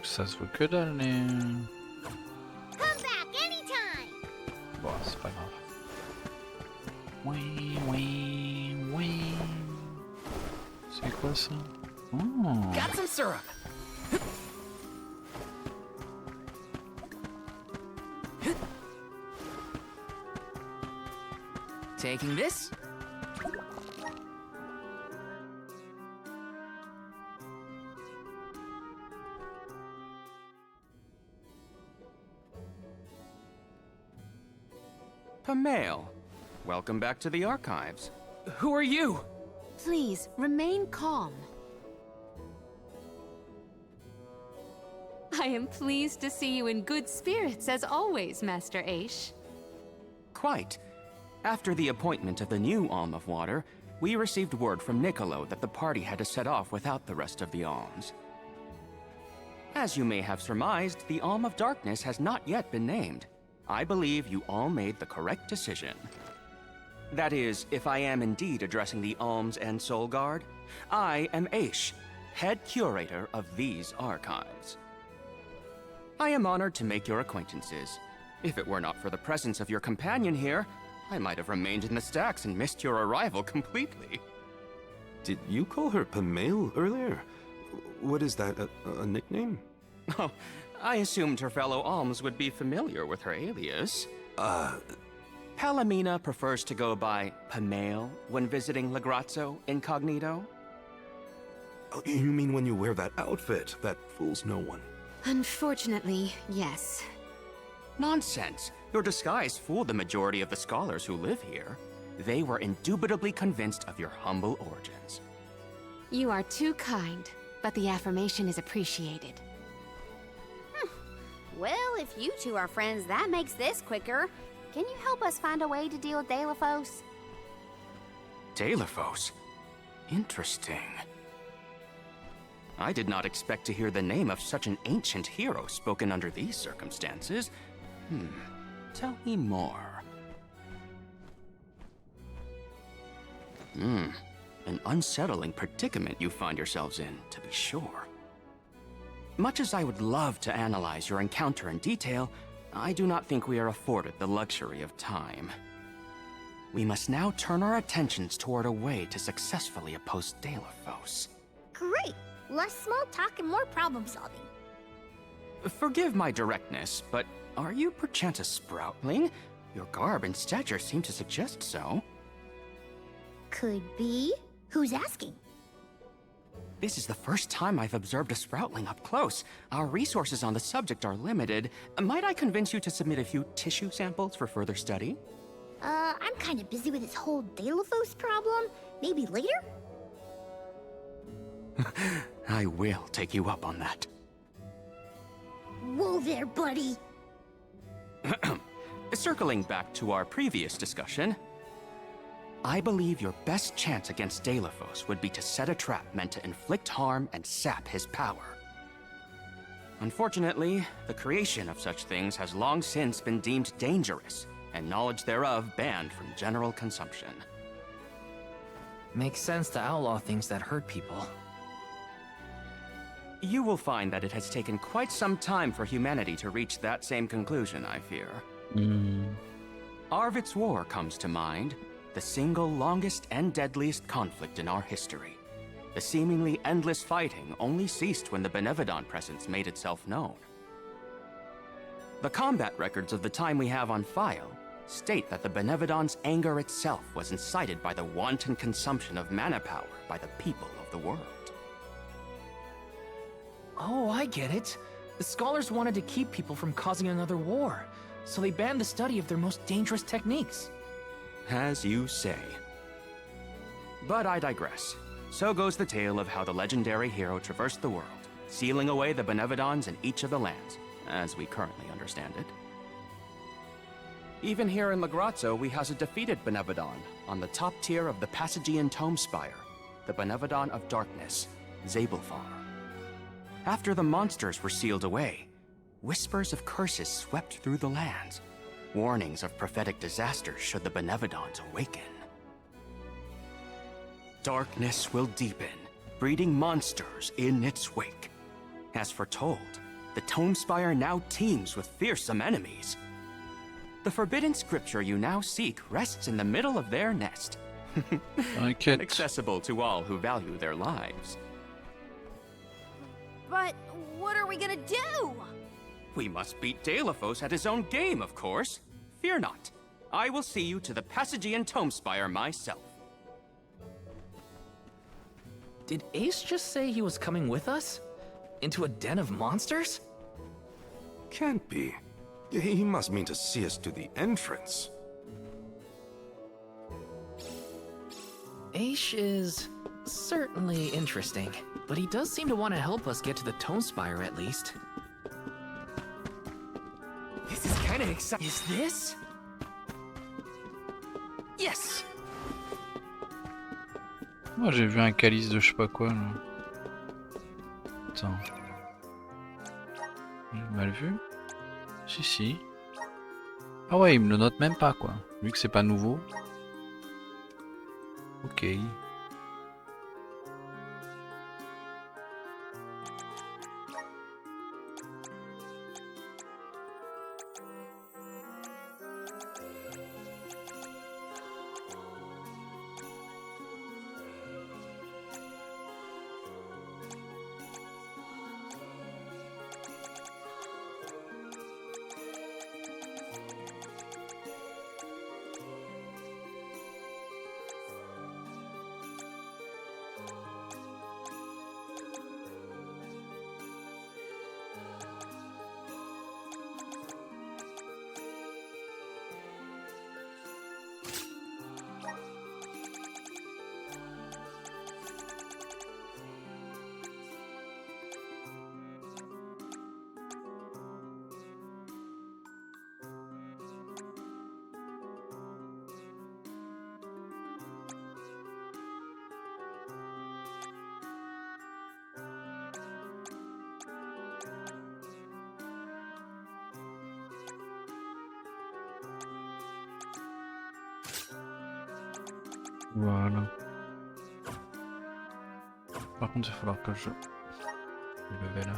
Ça se vaut que dalle mais... Come back anytime. Bon, c'est pas grave. Oui, oui, oui. C'est quoi ça? Oh. Got some syrup. Taking this. Pamail, welcome back to the archives. Who are you? Please, remain calm. I am pleased to see you in good spirits, as always, Master Aish. Quite. After the appointment of the new Alm of Water, we received word from Niccolo that the party had to set off without the rest of the alms. As you may have surmised, the Alm of Darkness has not yet been named. I believe you all made the correct decision. That is, if I am indeed addressing the Alms and Soul Guard, I am Aish, head curator of these archives. I am honored to make your acquaintances. If it were not for the presence of your companion here, I might have remained in the stacks and missed your arrival completely. Did you call her Pamail earlier? What is that, a nickname? Oh, I assumed her fellow alms would be familiar with her alias. Palomina prefers to go by Pamail when visiting Legrazzo incognito. Oh, you mean when you wear that outfit that fools no one? Unfortunately, yes. Nonsense. Your disguise fooled the majority of the scholars who live here. They were indubitably convinced of your humble origins. You are too kind, but the affirmation is appreciated. Well, if you two are friends, that makes this quicker. Can you help us find a way to deal with Delafos? Delafos? Interesting. I did not expect to hear the name of such an ancient hero spoken under these circumstances. Tell me more. An unsettling predicament you find yourselves in, to be sure. Much as I would love to analyze your encounter in detail, I do not think we are afforded the luxury of time. We must now turn our attentions toward a way to successfully oppose Delafos. Great! Less small talk and more problem solving. Forgive my directness, but are you perchance a sproutling? Your garb and stature seem to suggest so. Could be. Who's asking? This is the first time I've observed a sproutling up close. Our resources on the subject are limited. Might I convince you to submit a few tissue samples for further study? I'm kind of busy with this whole Delafos problem. Maybe later? I will take you up on that. Whoa there, buddy! Circling back to our previous discussion, I believe your best chance against Delafos would be to set a trap meant to inflict harm and sap his power. Unfortunately, the creation of such things has long since been deemed dangerous, and knowledge thereof banned from general consumption. Makes sense to outlaw things that hurt people. You will find that it has taken quite some time for humanity to reach that same conclusion, I fear. Arvid's War comes to mind, the single longest and deadliest conflict in our history. The seemingly endless fighting only ceased when the Benevodon presence made itself known. The combat records of the time we have on file state that the Benevodon's anger itself was incited by the wanton consumption of mana power by the people of the world. Oh, I get it. The scholars wanted to keep people from causing another war, so they banned the study of their most dangerous techniques. As you say. But I digress. So goes the tale of how the legendary hero traversed the world, sealing away the Benevodons in each of the lands, as we currently understand it. Even here in Legrazzo, we house a defeated Benevodon on the top tier of the Passagian Tome Spire, the Benevodon of Darkness, Zabelfar. After the monsters were sealed away, whispers of curses swept through the lands, warnings of prophetic disaster should the Benevodons awaken. Darkness will deepen, breeding monsters in its wake. As foretold, the Tome Spire now teems with fearsome enemies. The forbidden scripture you now seek rests in the middle of their nest. Accessible to all who value their lives. But what are we gonna do? We must beat Delafos at his own game, of course. Fear not. I will see you to the Passagian Tomespire myself. Did Ace just say he was coming with us? Into a den of monsters? Can't be. He must mean to see us to the entrance. Ace is certainly interesting, but he does seem to want to help us get to the Tomespire at least. This is kind of exciting. Is this? Yes! Moi j'ai vu un calice de je sais pas quoi là. Attends. J'ai mal vu? Si si. Ah ouais, il me le note même pas quoi. Vu que c'est pas nouveau. Ok. Voilà. Par contre, il va falloir que je le level là.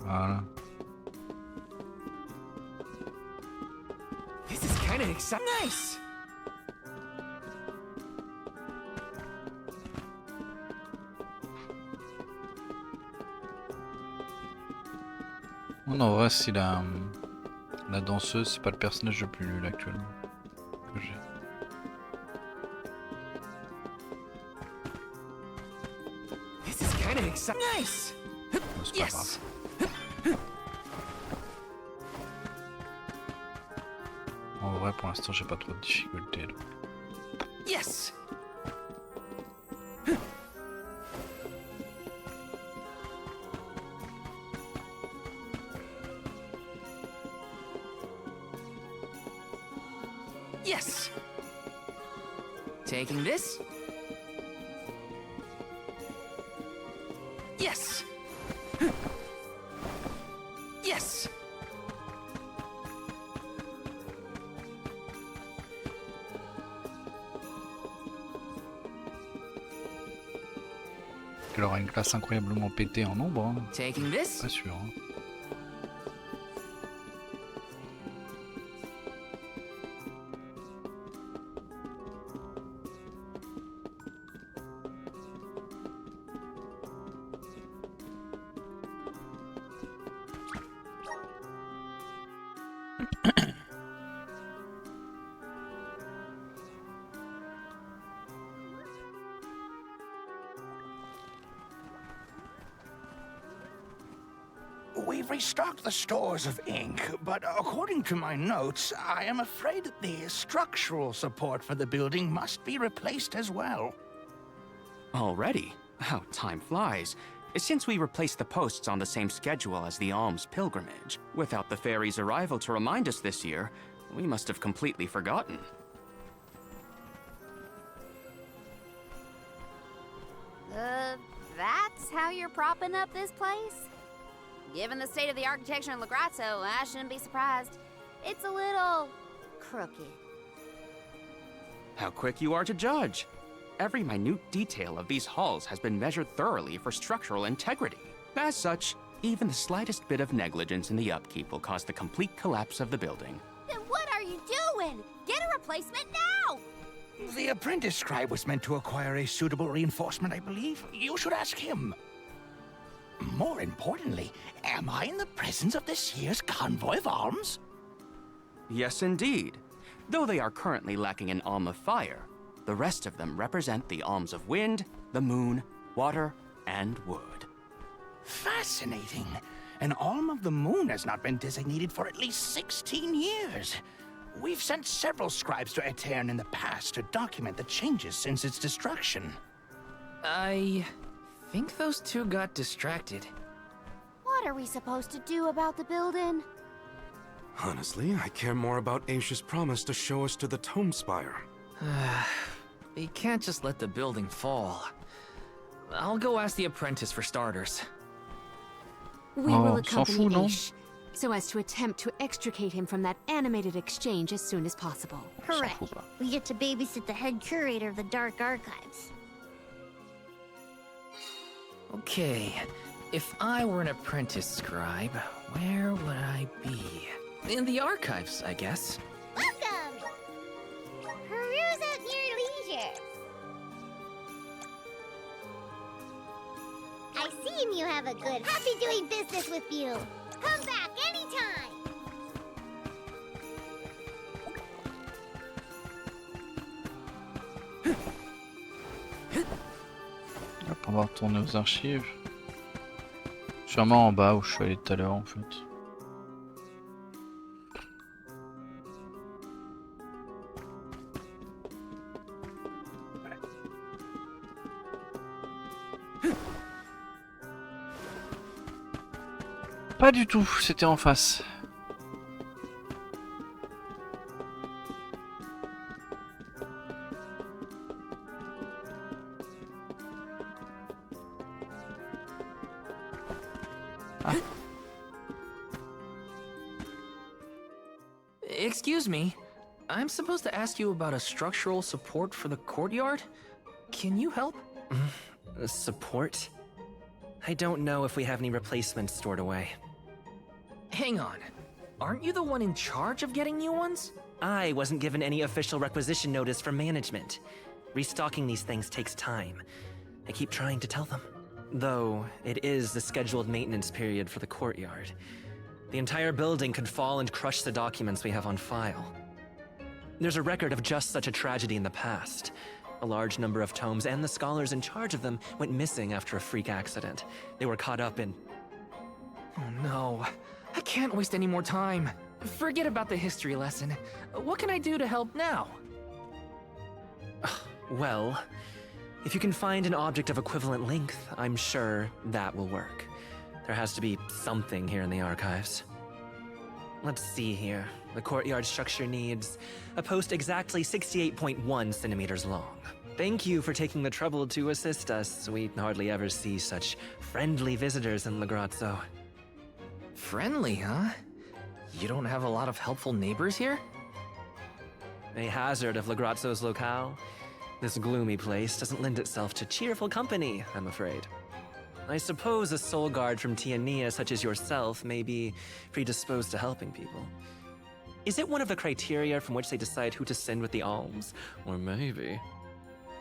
Voilà. This is kind of exciting. Nice! Non, en vrai, si la danseuse, c'est pas le personnage le plus nul actuellement que j'ai. This is kind of exciting. Nice! Bon, c'est pas grave. En vrai, pour l'instant, j'ai pas trop de difficultés là. Yes! Yes! Taking this? Yes! Yes! Elle aura une classe incroyablement pétée en nombre, hein. Taking this? Pas sûr. Hein. we've restocked the stores of ink, but according to my notes, I am afraid that the structural support for the building must be replaced as well. Already? How time flies. Since we replaced the posts on the same schedule as the alms pilgrimage, without the fairy's arrival to remind us this year, we must have completely forgotten. That's how you're propping up this place? Given the state of the architecture in Lagrazzo, I shouldn't be surprised. It's a little crooked. How quick you are to judge. Every minute detail of these halls has been measured thoroughly for structural integrity. As such, even the slightest bit of negligence in the upkeep will cause the complete collapse of the building. Then what are you doing? Get a replacement now! The apprentice scribe was meant to acquire a suitable reinforcement, I believe. You should ask him. More importantly, am I in the presence of this year's convoy of alms? Yes, indeed. Though they are currently lacking an alm of fire, the rest of them represent the alms of wind, the moon, water, and wood. Fascinating. An alm of the moon has not been designated for at least 16 years. We've sent several scribes to Aetern in the past to document the changes since its destruction. I think those two got distracted. What are we supposed to do about the building? Honestly, I care more about Aisha's promise to show us to the Tome Spire. You can't just let the building fall. I'll go ask the apprentice for starters. We Oh, will s'en accompany fout, non? Aish, so as to attempt to extricate him from that animated exchange as soon as possible. Hooray. We get to babysit the head curator of the Dark Archives. Okay, if I were an apprentice scribe, where would I be? In the archives, I guess. Welcome! Peruse at your leisure. I seen you have a good. Happy doing business with you. Come back anytime. Hop, on va retourner aux archives. Sûrement en bas où je suis allé tout à l'heure en fait. Pas du tout, c'était en face. Excuse me, I'm supposed to ask you about a structural support for the courtyard? Can you help? Support? I don't know if we have any replacements stored away. Hang on, aren't you the one in charge of getting new ones? I wasn't given any official requisition notice from management. Restocking these things takes time. I keep trying to tell them. Though, it is the scheduled maintenance period for the courtyard. The entire building could fall and crush the documents we have on file. There's a record of just such a tragedy in the past. A large number of tomes and the scholars in charge of them went missing after a freak accident. They were caught up in... Oh no, I can't waste any more time. Forget about the history lesson. What can I do to help now? Well, if you can find an object of equivalent length, I'm sure that will work. There has to be something here in the archives. Let's see here. The courtyard structure needs a post exactly 68.1 centimeters long. Thank you for taking the trouble to assist us. We hardly ever see such friendly visitors in Lagrazzo. Friendly, huh? You don't have a lot of helpful neighbors here? A hazard of Lagrazzo's locale. This gloomy place doesn't lend itself to cheerful company, I'm afraid. I suppose a soul guard from Tiania such as yourself may be predisposed to helping people. Is it one of the criteria from which they decide who to send with the alms? Or maybe...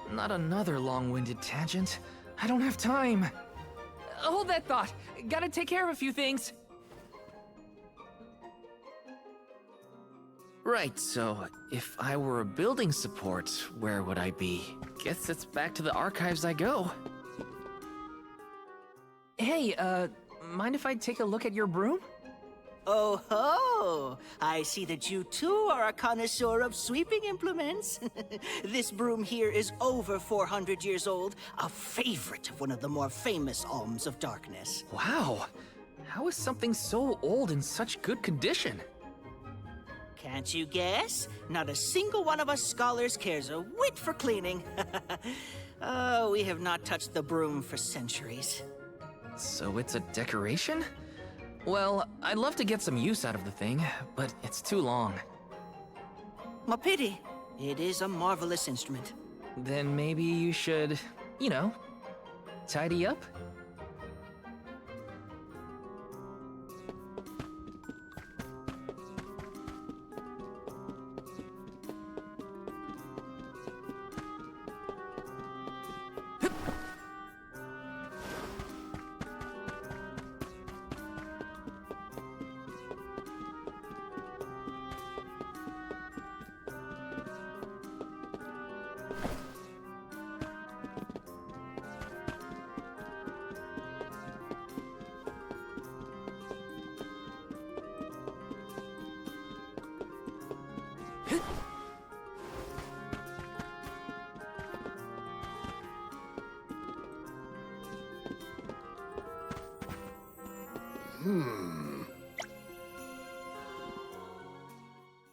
Not another long-winded tangent. I don't have time. Hold that thought. Gotta take care of a few things. Right, so if I were a building support, where would I be? Guess it's back to the archives I go. Hey, mind if I take a look at your broom? Oh ho! I see that you too are a connoisseur of sweeping implements. This broom here is over 400 years old, a favorite of one of the more famous Alms of Darkness. Wow! How is something so old in such good condition? Can't you guess? Not a single one of us scholars cares a whit for cleaning. Oh, we have not touched the broom for centuries. So it's a decoration? Well, I'd love to get some use out of the thing, but it's too long. A pity. It is a marvelous instrument. Then maybe you should, you know, tidy up?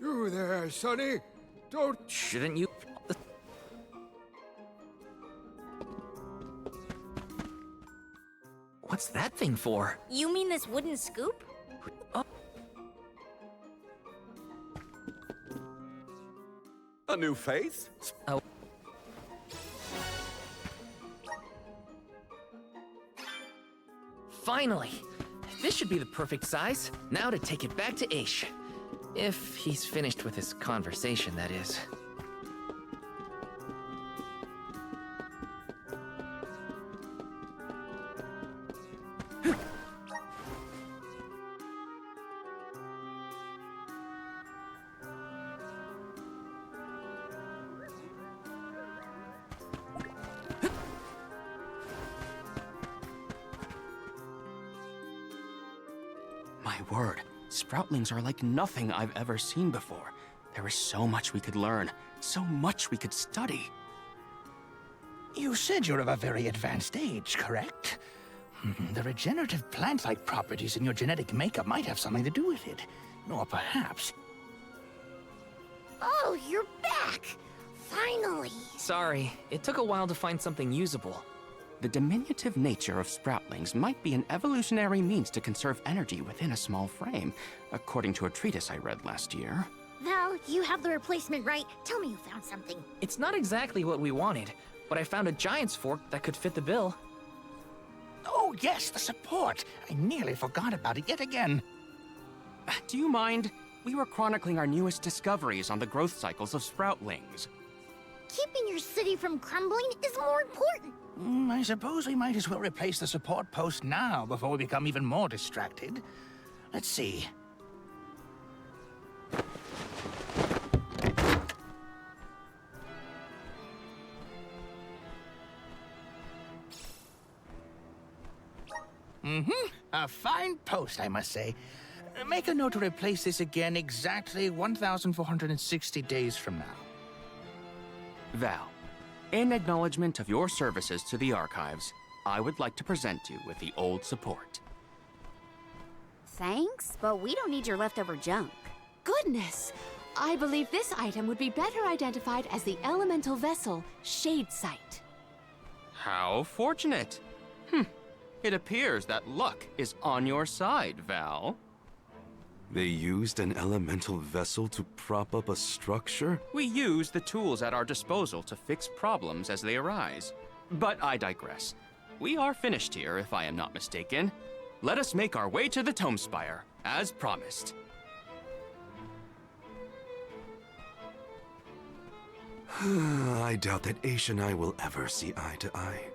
You there, Sonny? Don't... Shouldn't you... What's that thing for? You mean this wooden scoop? A new faith? Oh. Finally! This should be the perfect size. Now to take it back to Aish. If he's finished with his conversation, that is. My word, Sproutlings are like nothing I've ever seen before. There is so much we could learn, so much we could study. You said you're of a very advanced age, correct? The regenerative plant-like properties in your genetic makeup might have something to do with it. Or perhaps... Oh, you're back! Finally! Sorry, it took a while to find something usable. The diminutive nature of Sproutlings might be an evolutionary means to conserve energy within a small frame, according to a treatise I read last year. Val, you have the replacement, right? Tell me you found something. It's not exactly what we wanted, but I found a giant's fork that could fit the bill. Oh yes, the support! I nearly forgot about it yet again. Do you mind? We were chronicling our newest discoveries on the growth cycles of Sproutlings. Keeping your city from crumbling is more important. I suppose we might as well replace the support post now before we become even more distracted. Let's see. A fine post, I must say. Make a note to replace this again exactly 1,460 days from now. Val, in acknowledgement of your services to the archives, I would like to present you with the old support. Thanks, but we don't need your leftover junk. Goodness! I believe this item would be better identified as the elemental vessel, Shade Sight. How fortunate! It appears that luck is on your side, Val. They used an elemental vessel to prop up a structure? We use the tools at our disposal to fix problems as they arise. But I digress. We are finished here, if I am not mistaken. Let us make our way to the Tome Spire, as promised. I doubt that Aish and I will ever see eye to eye.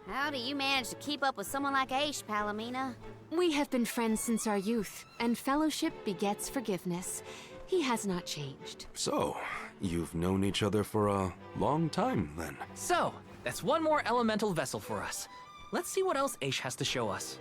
How do you manage to keep up with someone like Aish, Palomina? We have been friends since our youth, and fellowship begets forgiveness. He has not changed. So, you've known each other for a long time, then? So, that's one more elemental vessel for us. Let's see what else Aish has to show us.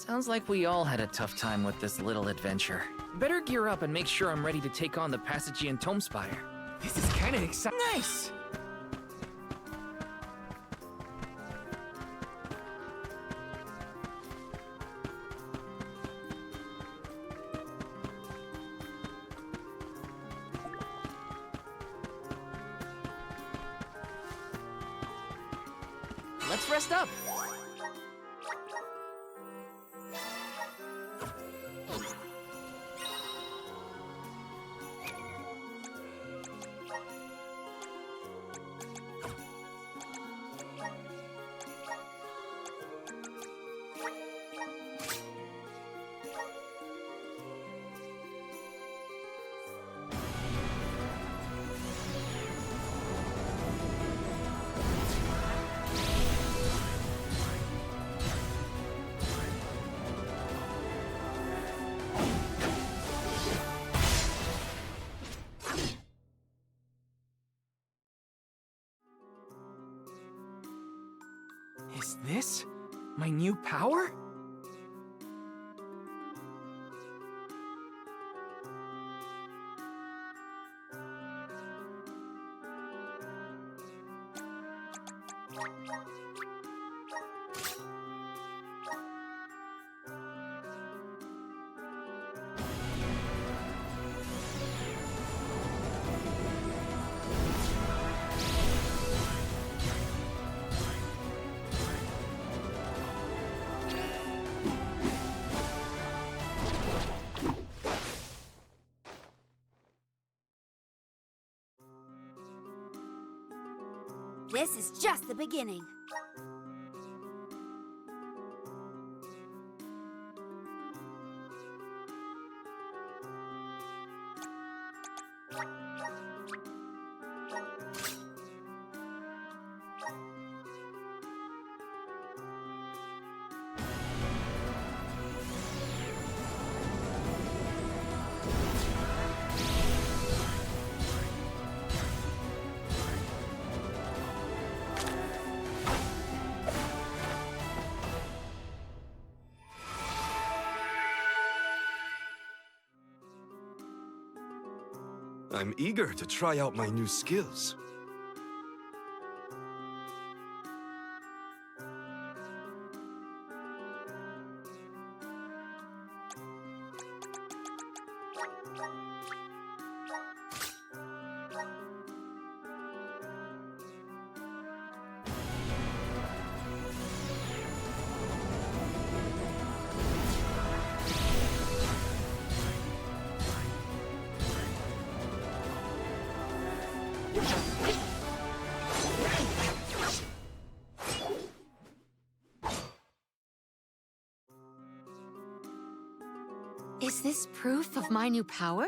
Sounds like we all had a tough time with this little adventure. Better gear up and make sure I'm ready to take on the Passagian Tome Spire. This is kind of exciting. Nice! Let's rest up. Is this my new power? This is just the beginning. I'm eager to try out my new skills. Is this proof of my new power?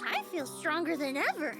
I feel stronger than ever.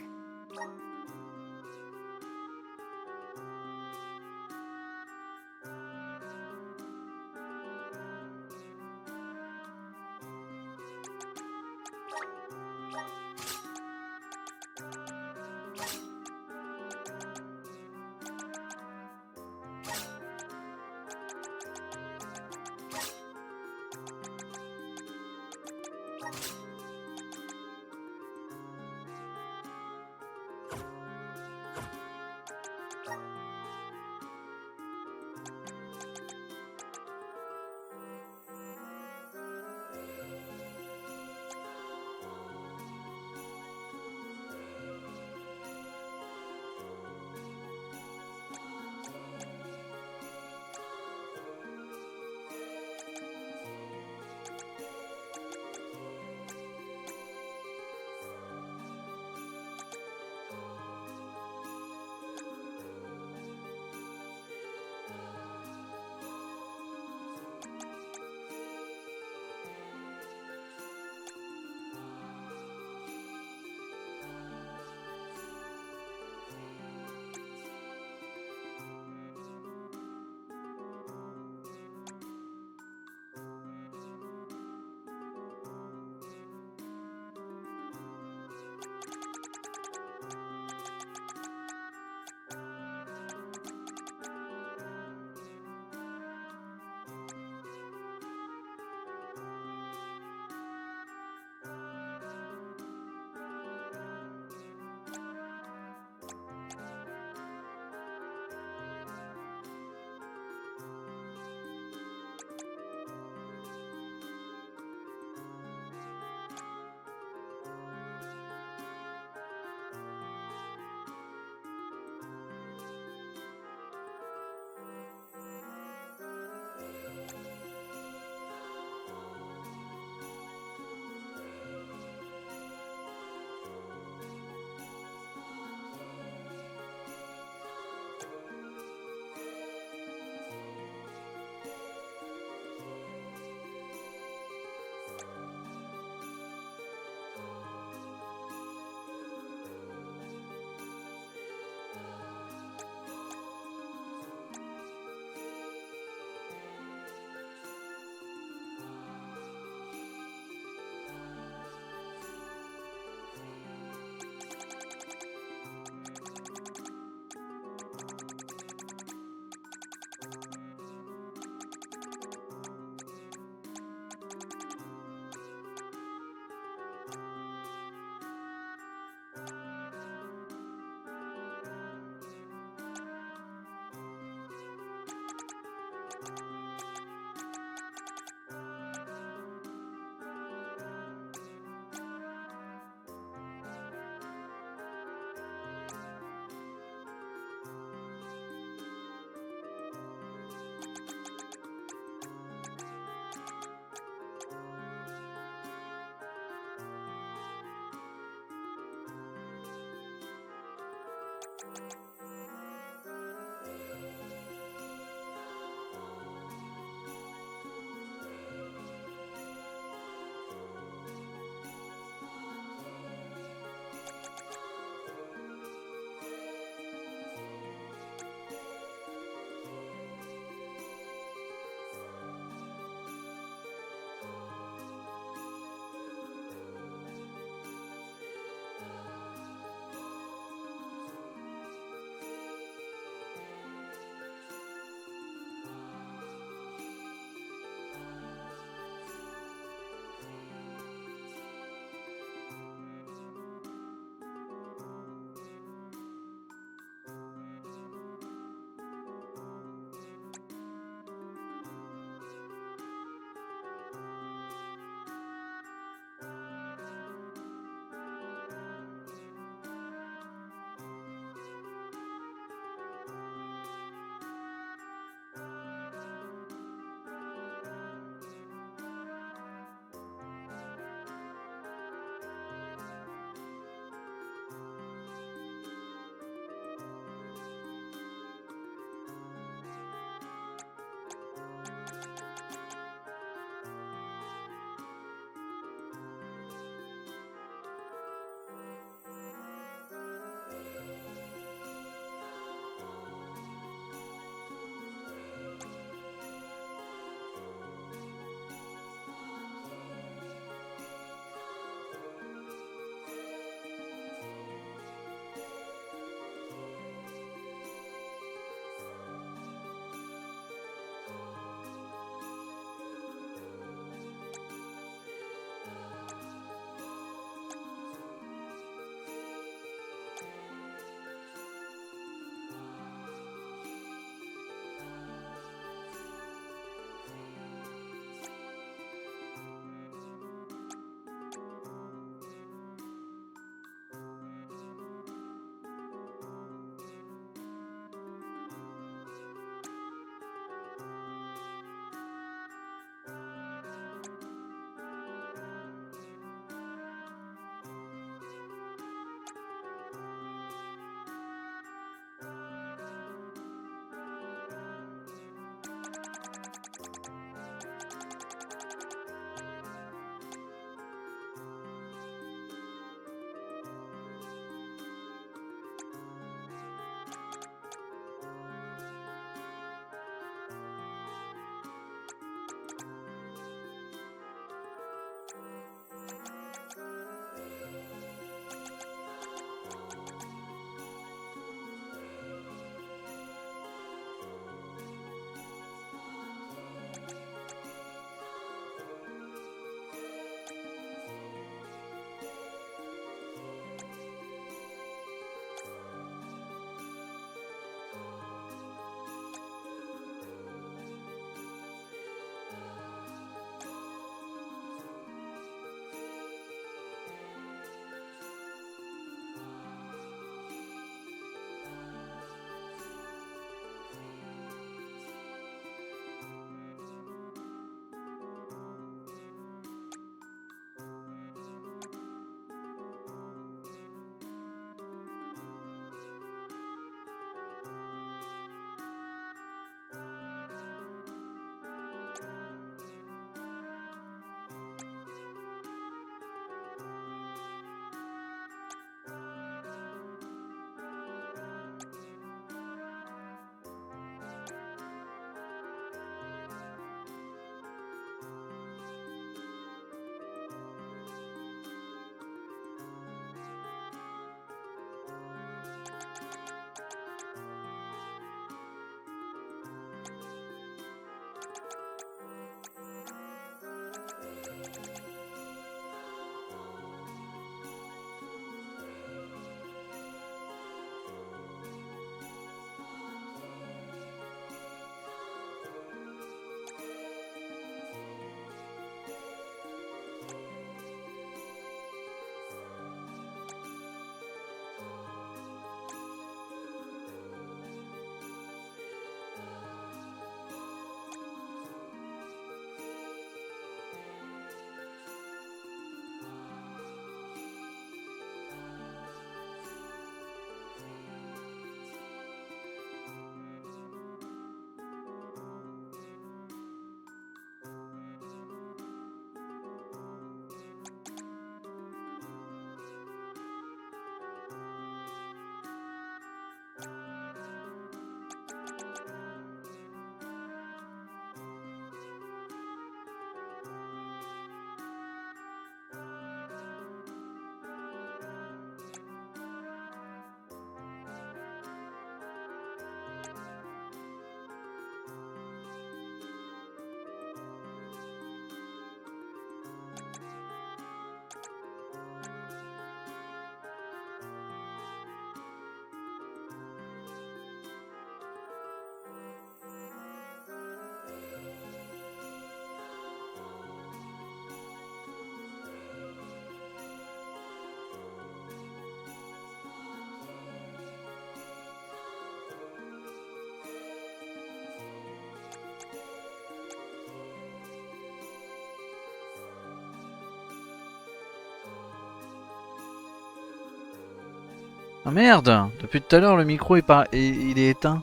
Ah merde! Depuis tout à l'heure, le micro est pas... il est éteint.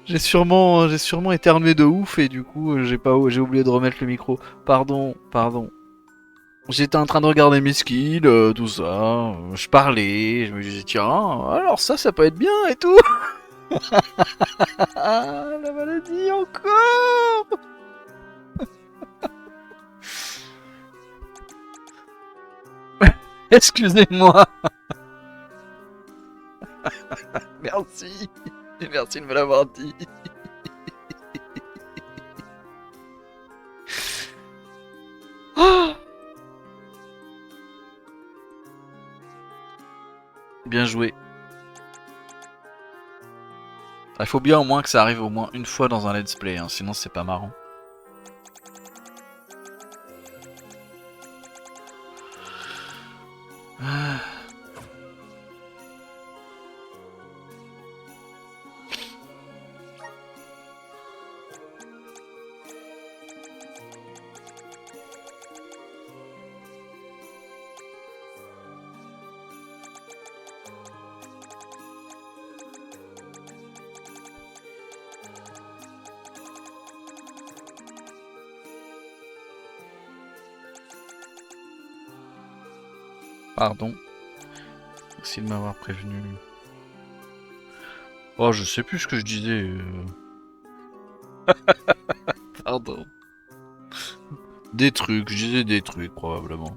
J'ai sûrement éternué de ouf et du coup j'ai oublié de remettre le micro. Pardon. J'étais en train de regarder mes skills, tout ça. Je parlais, je me disais tiens, alors ça peut être bien et tout. Ah, la maladie encore. Excusez-moi. Merci. Merci de me l'avoir dit. Bien joué. Il faut bien au moins que ça arrive au moins une fois dans un let's play, hein, sinon c'est pas marrant. Pardon. Merci de m'avoir prévenu. Oh, je sais plus ce que je disais. Pardon. Des trucs, je disais des trucs probablement.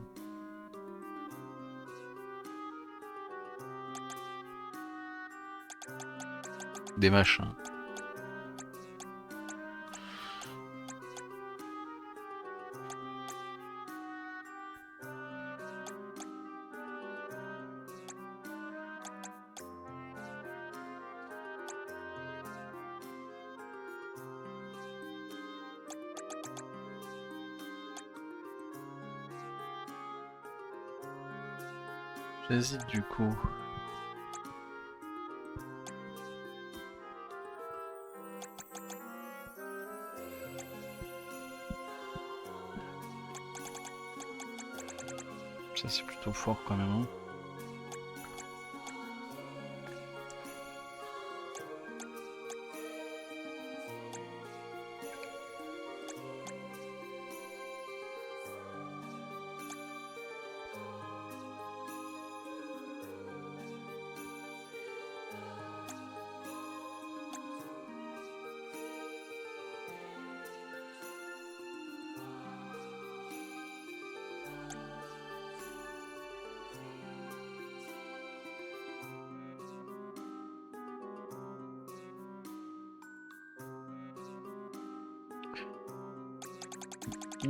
Des machins. J'hésite du coup. Ça c'est plutôt fort quand même. Hein.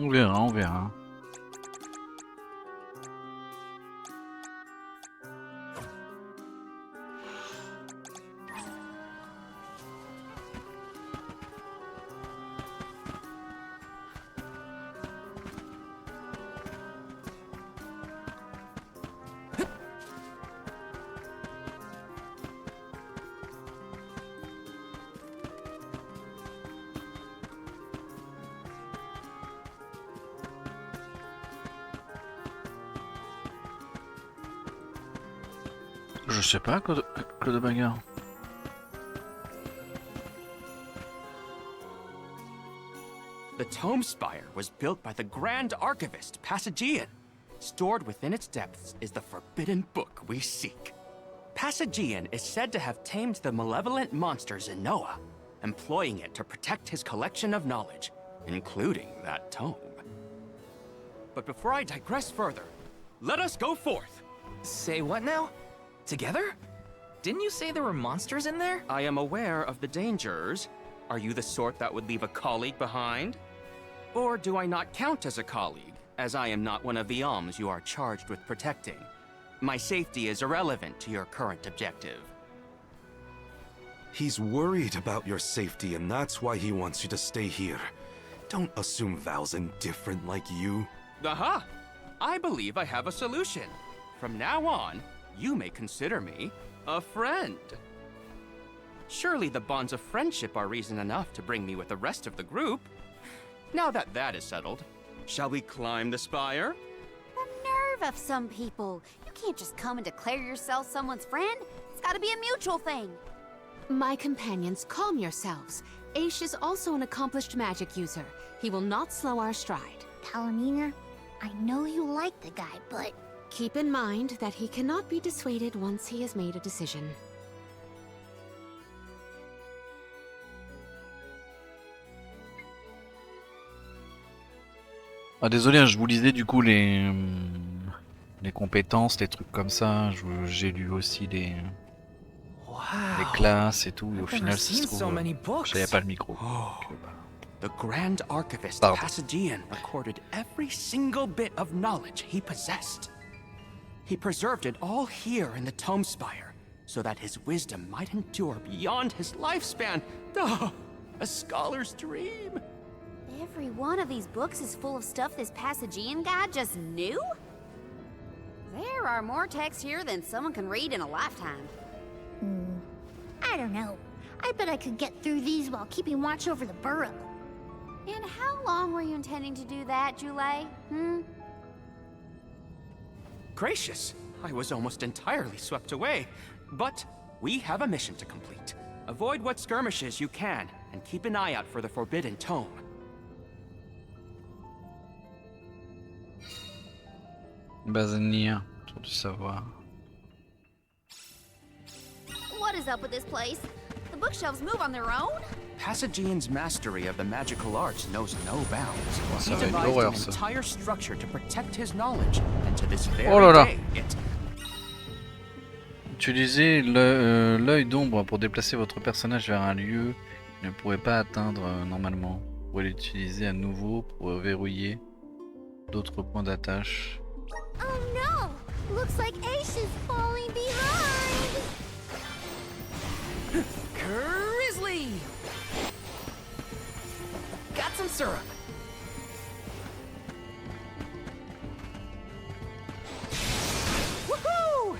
On verra, on verra. Je sais pas, Claude Bagarre. The Tome Spire was built by the Grand Archivist, Passagian. Stored within its depths is the forbidden book we seek. Passagian is said to have tamed the malevolent monsters in Noah, employing it to protect his collection of knowledge, including that tome. But before I digress further, let us go forth! Say what now? Together? Didn't you say there were monsters in there? I am aware of the dangers. Are you the sort that would leave a colleague behind? Or do I not count as a colleague, as I am not one of the alms you are charged with protecting? My safety is irrelevant to your current objective. He's worried about your safety, and that's why he wants you to stay here. Don't assume Val's indifferent like you. Aha! I believe I have a solution. From now on, you may consider me a friend. Surely the bonds of friendship are reason enough to bring me with the rest of the group. Now that that is settled, shall we climb the spire? The nerve of some people. You can't just come and declare yourself someone's friend. It's gotta be a mutual thing. My companions, calm yourselves. Aish is also an accomplished magic user. He will not slow our stride. Palomina, I know you like the guy, but... Keep in mind that he cannot be dissuaded once he has made a decision. Ah, désolé, hein, je vous lisais du coup les compétences, les trucs comme ça. J'ai lu aussi les classes et tout. Et au final, ça se trouve, j'avais pas le micro. The Grand Archivist Pardon. Passagian recorded every single bit of knowledge he possessed. He preserved it all here in the Tome Spire, so that his wisdom might endure beyond his lifespan. Oh, a scholar's dream. Every one of these books is full of stuff this Passagian guy just knew? There are more texts here than someone can read in a lifetime. I don't know. I bet I could get through these while keeping watch over the burrow. And how long were you intending to do that, Jule? Gracious, I was almost entirely swept away. But we have a mission to complete. Avoid what skirmishes you can, and keep an eye out for the Forbidden Tome. Bazenir, pour du savoir. What is up with this place? The bookshelves move on their own? Passagian's mastery of the magical arts knows no bounds. Ça He va être devised l'horreur, an ça. entire structure to protect his knowledge, and to this very Oh là là. day, it... Utilisez l'œil d'ombre pour déplacer votre personnage vers un lieu qu'il ne pourrait pas atteindre normalement. Vous pouvez l'utiliser à nouveau pour verrouiller d'autres points d'attache. Oh no! Looks like Ace is falling behind! Grizzly! Got some syrup. Woohoo!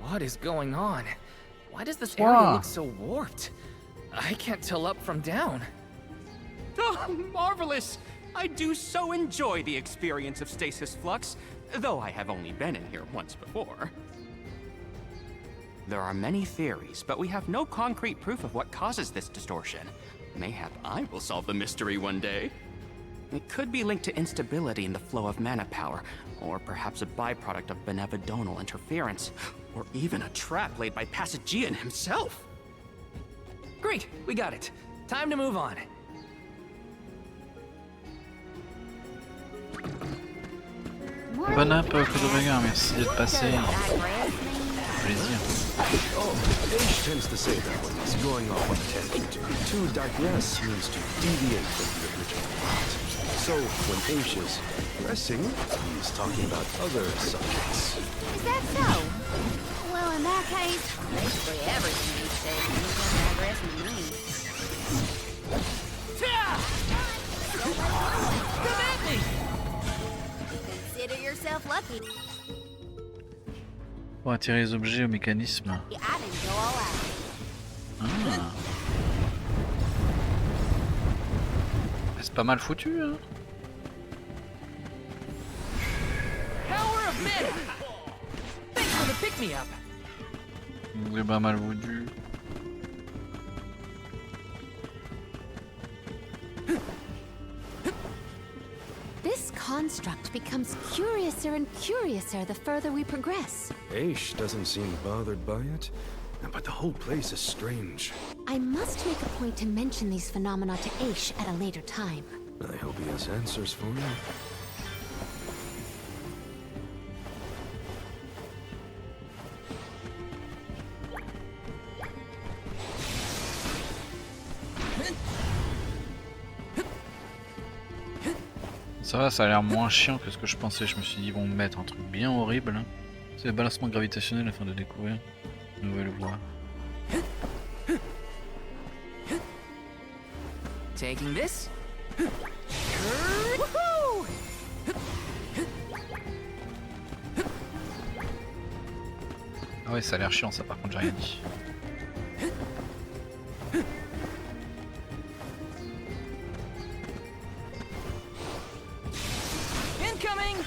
What is going on? Why does this area look so warped? I can't tell up from down. Oh, marvelous! I do so enjoy the experience of stasis flux, though I have only been in here once before. There are many theories, but we have no concrete proof of what causes this distortion. Mayhap I will solve the mystery one day. It could be linked to instability in the flow of mana power, or perhaps a byproduct of benevodonal interference, or even a trap laid by Passagian himself. Great, we got it. Time to move on. Bon app, coup de regard, merci d'être passé. Plaisir. Oh, Aish tends to say that when he's going off on a tangent. To digress means to deviate from the original plot. So, when Aish is digressing, he's talking about other subjects. Is that so? Well, in that case, basically everything he says is digressing to me. Come at me! Consider yourself lucky. Pour attirer les objets au mécanisme. I didn't go all out. Ah. C'est pas mal foutu, hein. Power of men! Thanks for the pick-me-up. C'est pas mal foutu. This construct becomes curiouser and curiouser the further we progress. Aish doesn't seem bothered by it, but the whole place is strange. I must make a point to mention these phenomena to Aish at a later time. I hope he has answers for me. Ça va, ça a l'air moins chiant que ce que je pensais. Je me suis dit, ils vont me mettre un truc bien horrible. C'est le balancement gravitationnel afin de découvrir une nouvelle voie. Taking this. Woohoo! Ah ouais, ça a l'air chiant ça, par contre, j'ai rien dit. Incoming!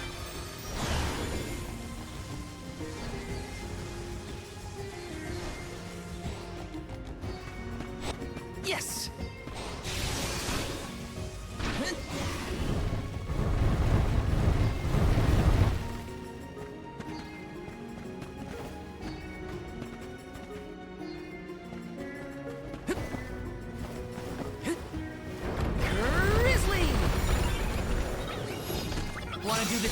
Yes! Grizzly! Wanna do the...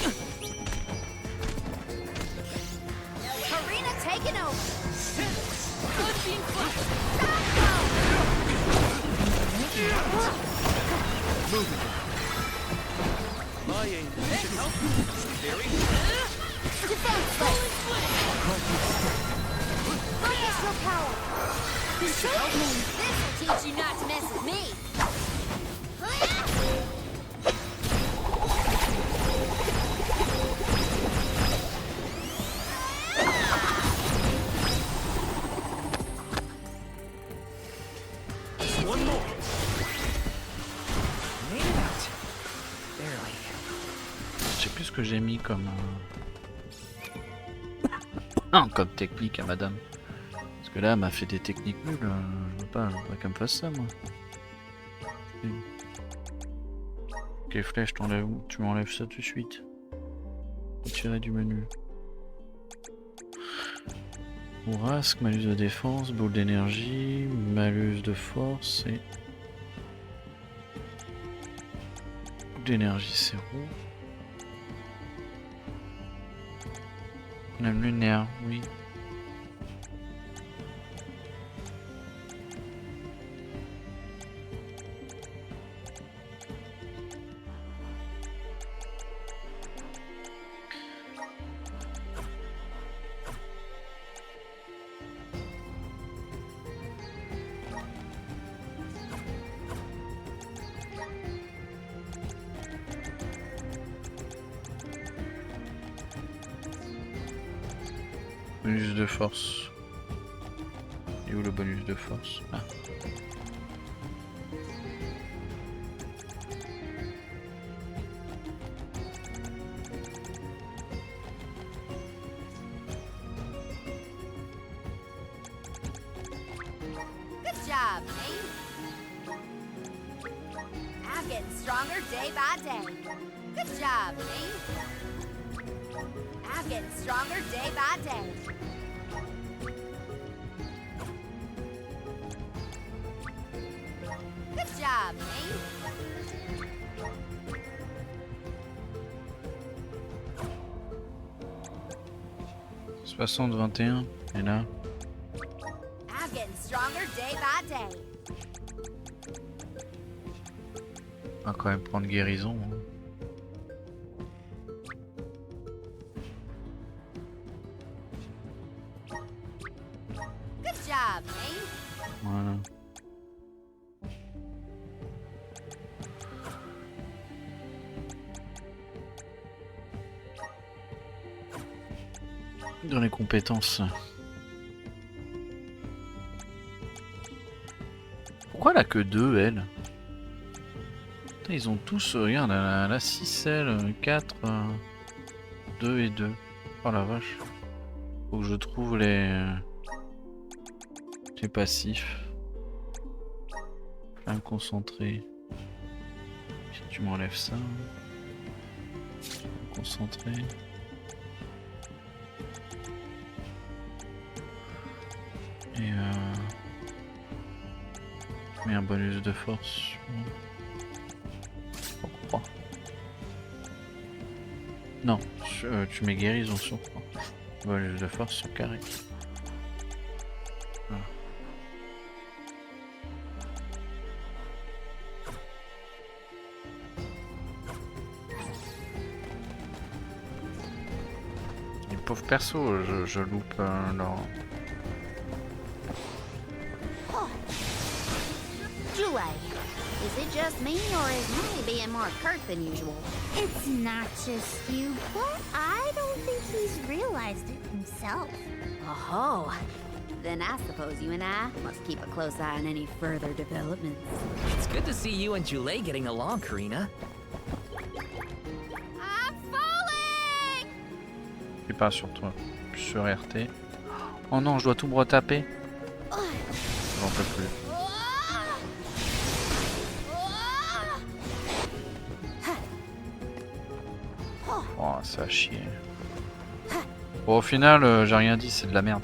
Arena taken over. Good beam flash! My aim should help. Very Defense Focus your power. This will teach you not to mess with me. one more. Made it out. Barely. Je sais plus ce que j'ai mis comme... comme technique à madame. Parce que là, elle m'a fait des techniques nulles. Je veux pas qu'elle me fasse ça, moi. Ok, flèche, t'enlèves où? Tu m'enlèves ça tout de suite. Retirer du menu. Bourrasque, malus de défense, boule d'énergie, malus de force et... Boule d'énergie, c'est roux. Lame lunaire, oui. Bonus de force. Et où le bonus de force? Ah. Good job, mate. I'm getting stronger day by day. Good job, mate. I'm getting stronger day by day. Good job, mate. 60-21, et là. I'm getting stronger day by day. On va quand même prendre guérison. Hein. Good job, mate. Voilà. Dans les compétences. Pourquoi elle a que 2 elle? Putain, ils ont tous, regarde, elle a 6 elle, 4, 2 et 2. Oh la vache. Faut que je trouve les passifs. Flamme concentrée. Si tu m'enlèves ça. Concentré. Et mais un bonus de force. Pourquoi? Non, tu mets guérison sur quoi? Bonus de force sur carré. Voilà. Les pauvres persos, je loupe leur... Julie, Is it just me, or is Molly being more curt than usual? It's not just you, but I don't think he's realized it himself. Oh, then I suppose you and I must keep a close eye on any further developments. It's good to see you and Jule getting along, Karina. I'm falling! Puis pas sur toi. Sur RT. Oh non, je dois tout me retaper. J'en peux plus. Oh, ça a chier. Bon, au final, j'ai rien dit, c'est de la merde.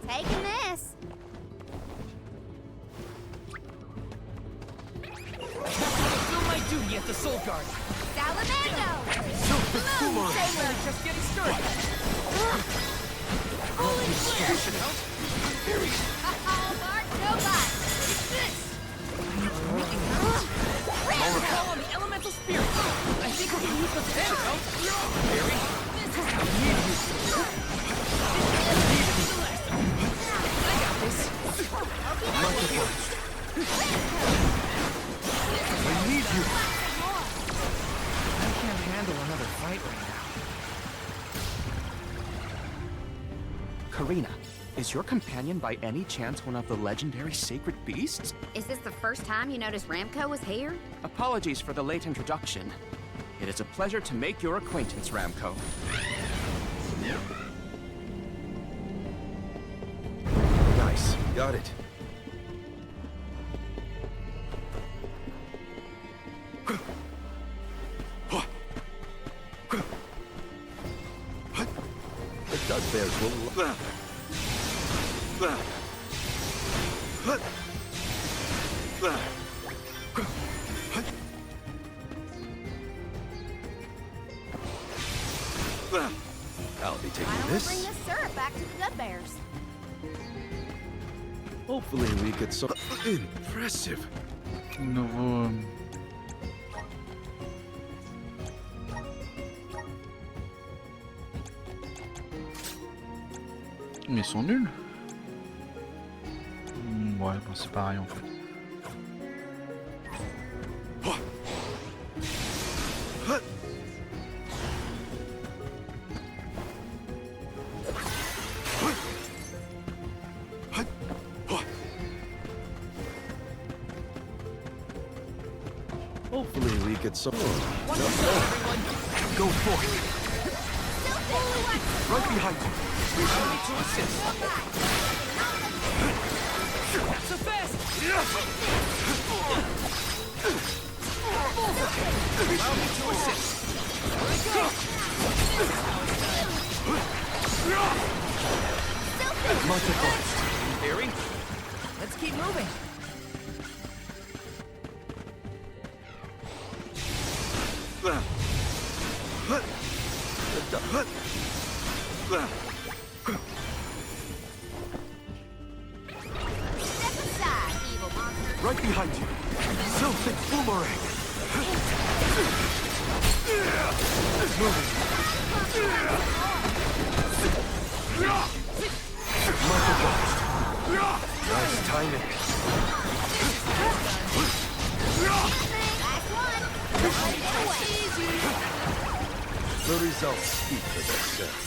Taking this. Fulfill my duty at the Soul Guard. Salamando! Bloom Sailor! Just getting started. Holy flare! Should help. Mark Nobot! This! Call on the elemental spirit. I think we can use the antidote. Harry, this is how we need you. I got this. I need you. I can't handle another fight right now. Karina, is your companion by any chance one of the legendary sacred beasts? Is this the first time you noticed Ramco was here? Apologies for the late introduction. It is a pleasure to make your acquaintance, Ramco. Nice. Got it. The Dugbears will... I'll be taking Why don't we this. bring this syrup back to the Dudbears? Hopefully we get some... Impressive. Nouveau... Mais ils sont nuls. Ouais, bon, c'est pareil en fait. Hopefully we get some... Go for it. Right behind you. Ready to assist. Not so fast. Allow me to assist. Much advanced. Harry, let's keep moving. Step aside, evil monster. Right behind you. Celtic boomerang. Much advanced. Nice timing. The results speak for themselves.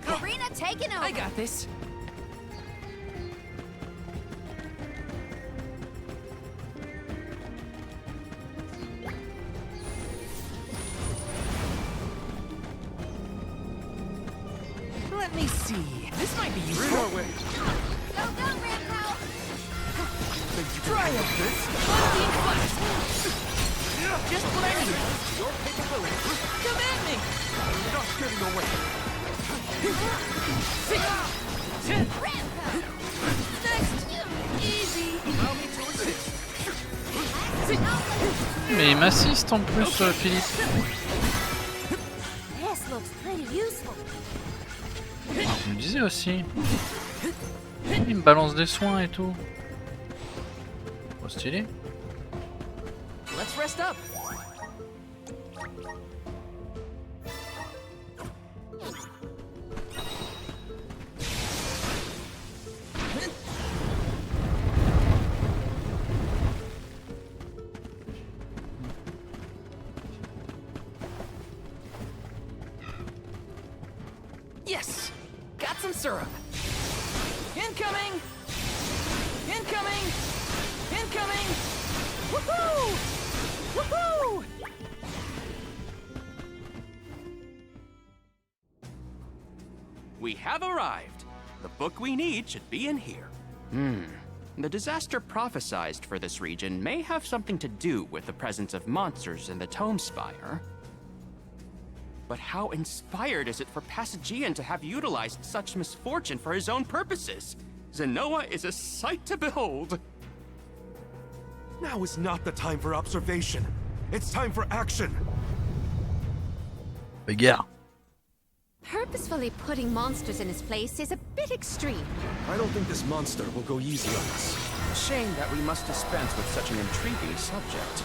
Karina taking over. I got this. Let me see. This might be useful. Three more ways. Go, go, Ramco. Try up this. Being flex. Just what I need. Your capability. Come in. Mais il m'assiste en plus, Philippe. This looks pretty useful. Je me disais aussi. Il me balance des soins et tout. Trop stylé. Let's rest up. Yes! Got some syrup. Incoming! Incoming! Incoming! Woohoo! Woohoo! We have arrived. The book we need should be in here. The disaster prophesized for this region may have something to do with the presence of monsters in the Tome Spire. But how inspired is it for Passagian to have utilized such misfortune for his own purposes? Zenoa is a sight to behold. Now is not the time for observation. It's time for action. Bagarre. Purposefully putting monsters in his place is a bit extreme. I don't think this monster will go easy on us. Shame that we must dispense with such an intriguing subject.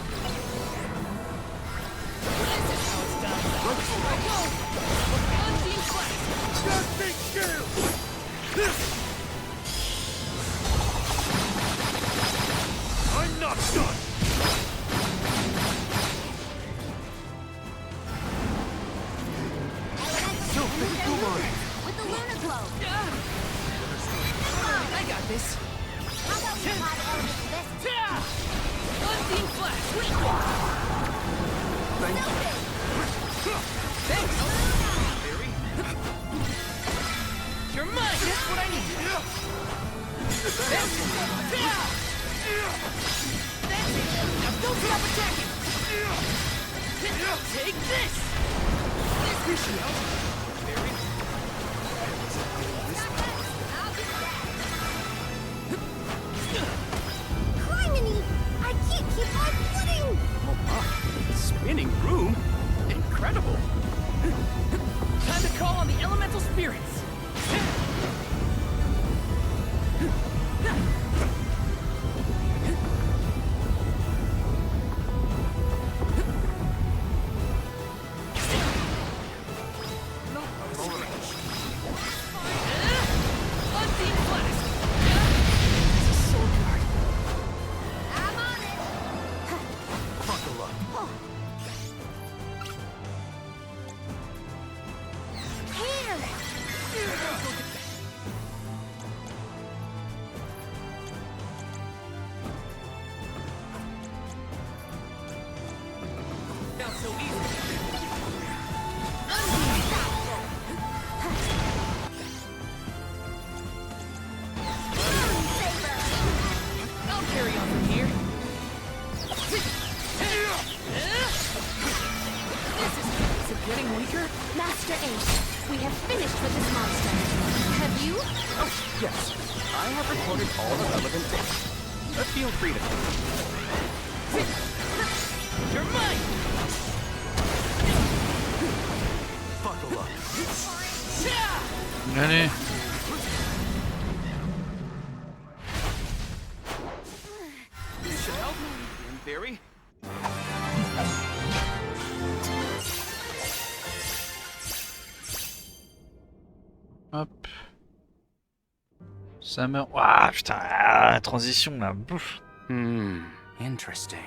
I'm not done! With the Luna Globe. I got this. How about we mod element this? Unseen flash. Thanks. Barry. You're mine. That's what I need. That's it. Now don't stop attacking. Take this. This should help. Barry. Criminy! I can't keep my footing! Oh my, spinning room? Incredible. Time to call on the elemental spirits. Unseen flash. This is so hard. I'm on it! Buckle up. Not so easy. I'll carry on from here. Is it getting weaker? Master Ace, we have finished with this monster. Have you? Oh, yes. I have recorded all the relevant data. Feel free to... You're mine! Buckle up. Allez. This should help. In theory. Hop. Ça meurt. Ouah, putain, la transition là. Bouf. Interesting.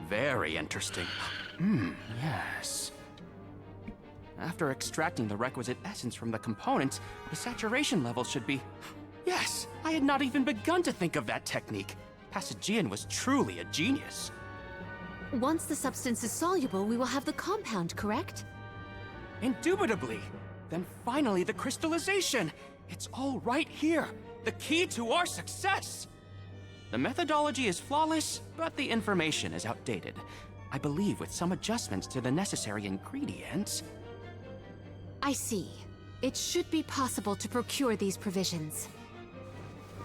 Very interesting. Yes. After extracting the requisite essence from the components, the saturation level should be... Yes, I had not even begun to think of that technique. Passagian was truly a genius. Once the substance is soluble, we will have the compound, correct? Indubitably. Then finally the crystallization. It's all right here. The key to our success. The methodology is flawless, but the information is outdated. I believe with some adjustments to the necessary ingredients... I see. It should be possible to procure these provisions.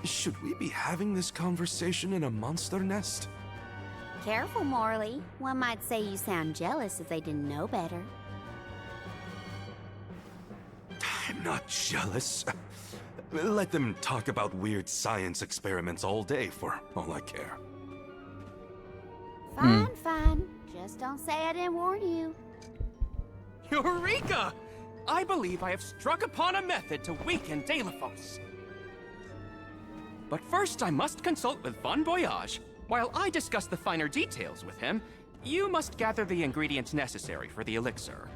Should we be having this conversation in a monster nest? Careful, Morley. One might say you sound jealous if they didn't know better. I'm not jealous. Let them talk about weird science experiments all day for all I care. Fine, fine. Just don't say I didn't warn you. Eureka! I believe I have struck upon a method to weaken Delafos. But first I must consult with Bon Voyage. While I discuss the finer details with him, you must gather the ingredients necessary for the elixir.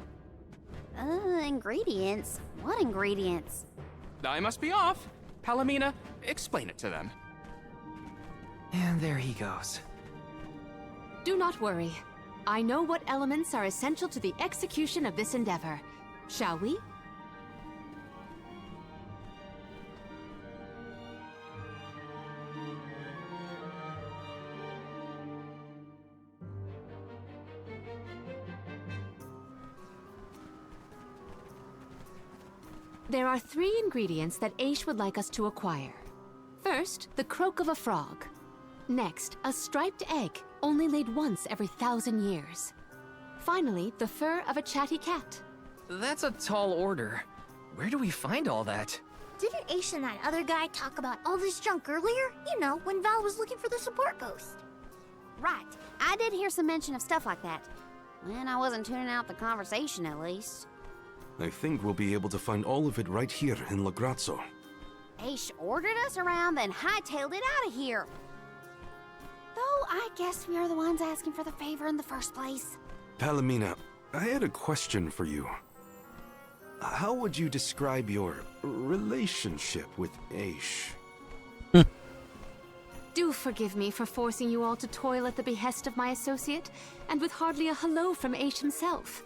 Ingredients? What ingredients? I must be off. Palomina, explain it to them. And there he goes. Do not worry. I know what elements are essential to the execution of this endeavor. Shall we? There are 3 ingredients that Aish would like us to acquire. First, the croak of a frog. Next, a striped egg, only laid once every 1,000 years. Finally, the fur of a chatty cat. That's a tall order. Where do we find all that? Didn't Aish and that other guy talk about all this junk earlier? You know, when Val was looking for the support ghost. Right. I did hear some mention of stuff like that. When I wasn't tuning out the conversation, at least. I think we'll be able to find all of it right here in La Grazzo. Aish ordered us around, then hightailed it out of here. Though I guess we are the ones asking for the favor in the first place. Palomina, I had a question for you. How would you describe your relationship with Aish? Do forgive me for forcing you all to toil at the behest of my associate, and with hardly a hello from Aish himself.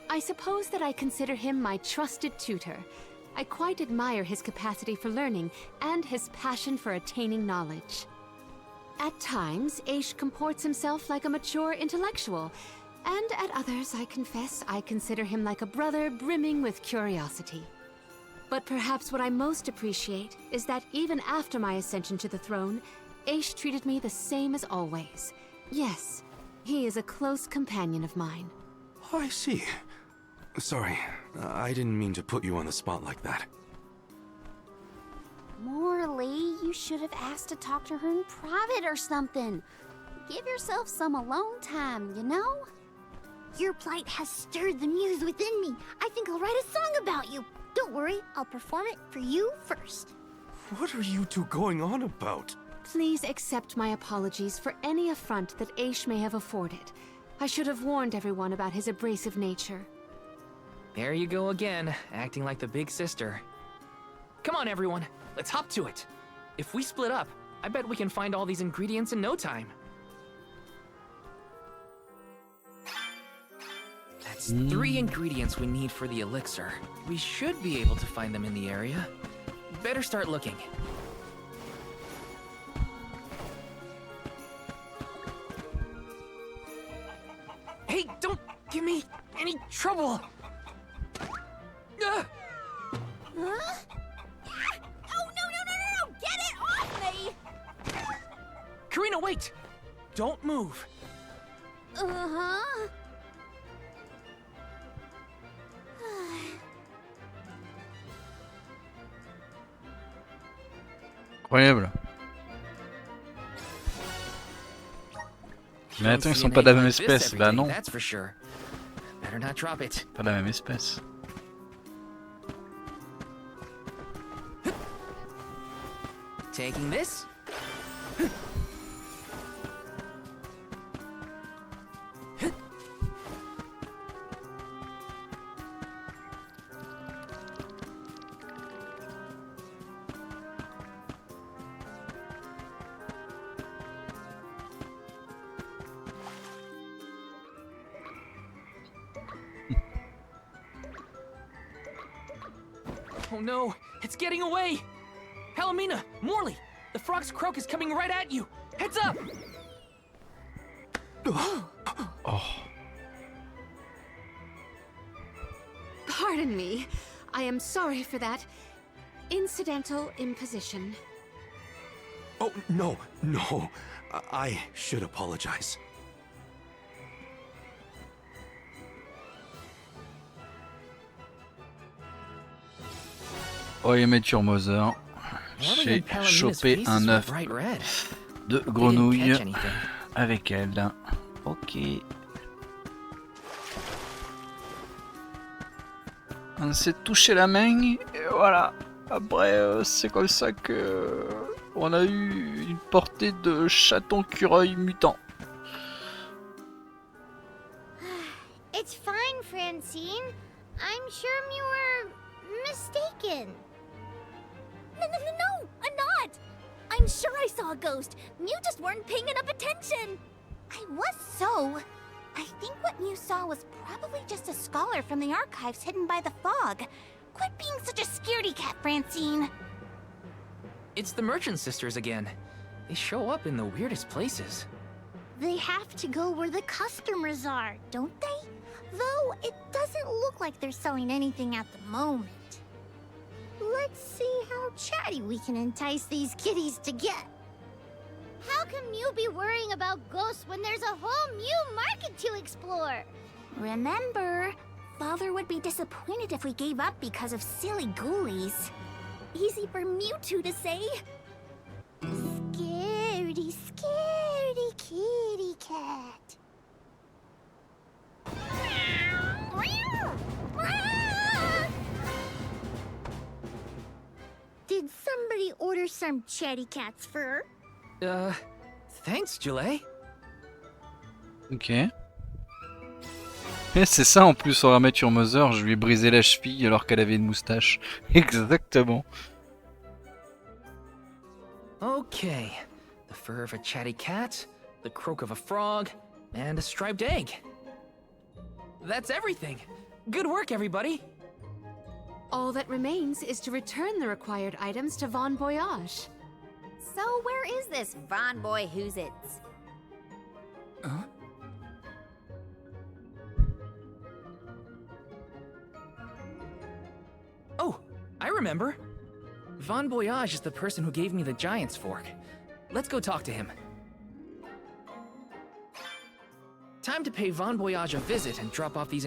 I suppose that I consider him my trusted tutor. I quite admire his capacity for learning and his passion for attaining knowledge. At times, Aish comports himself like a mature intellectual, and at others, I confess, I consider him like a brother brimming with curiosity. But perhaps what I most appreciate is that even after my ascension to the throne, Aish treated me the same as always. Yes, he is a close companion of mine. Oh, I see. Sorry, I didn't mean to put you on the spot like that. Morley, you should have asked to talk to her in private or something. Give yourself some alone time, you know? Your plight has stirred the muse within me. I think I'll write a song about you. Don't worry, I'll perform it for you first. What are you two going on about? Please accept my apologies for any affront that Aish may have afforded. I should have warned everyone about his abrasive nature. There you go again, acting like the big sister. Come on, everyone, let's hop to it. If we split up, I bet we can find all these ingredients in no time. That's 3 ingredients we need for the elixir. We should be able to find them in the area. Better start looking. Hey, don't give me any trouble! Huh? Oh, no! Get it off me! Karina, wait! Don't move. Uh-huh. Incroyable. Mais attends, ils sont pas de la même espèce. Bah non. That's for sure. Better not drop it. Pas de la même espèce. Taking this. Oh no, it's getting away! Palomina, Morley, the frog's croak is coming right at you! Heads up! Oh. Pardon me. I am sorry for that incidental imposition. Oh, no. I should apologize. Oh, les Mature Mother. J'ai chopé un œuf de grenouille avec elle. Ok. On s'est touché la main et voilà. Après, c'est comme ça que on a eu une portée de chaton-cureuil mutant. It's fine, Francine. I'm sure you were mistaken. No, I'm not! I'm sure I saw a ghost. You just weren't paying enough attention. I was so. I think what you saw was probably just a scholar from the archives hidden by the fog. Quit being such a scaredy cat, Francine. It's the Merchant Sisters again. They show up in the weirdest places. They have to go where the customers are, don't they? Though it doesn't look like they're selling anything at the moment. Let's see how chatty we can entice these kitties to get. How can you be worrying about ghosts when there's a whole new market to explore? Remember, Father would be disappointed if we gave up because of silly ghoulies. Easy for Mewtwo to say. Scaredy, scaredy kitty cat. Did somebody order some chatty cat's fur? Thanks, Julie. Ok. Et c'est ça en plus sur la Mature Mother, je lui ai brisé la cheville alors qu'elle avait une moustache. Exactement. Okay. The fur of a chatty cat, the croak of a frog, and a striped egg. That's everything. Good work, everybody. All that remains is to return the required items to Von Voyage. So where is this Von Boy Who's-Its? Huh? Oh, I remember. Von Voyage is the person who gave me the Giant's Fork. Let's go talk to him. Time to pay Von Voyage a visit and drop off these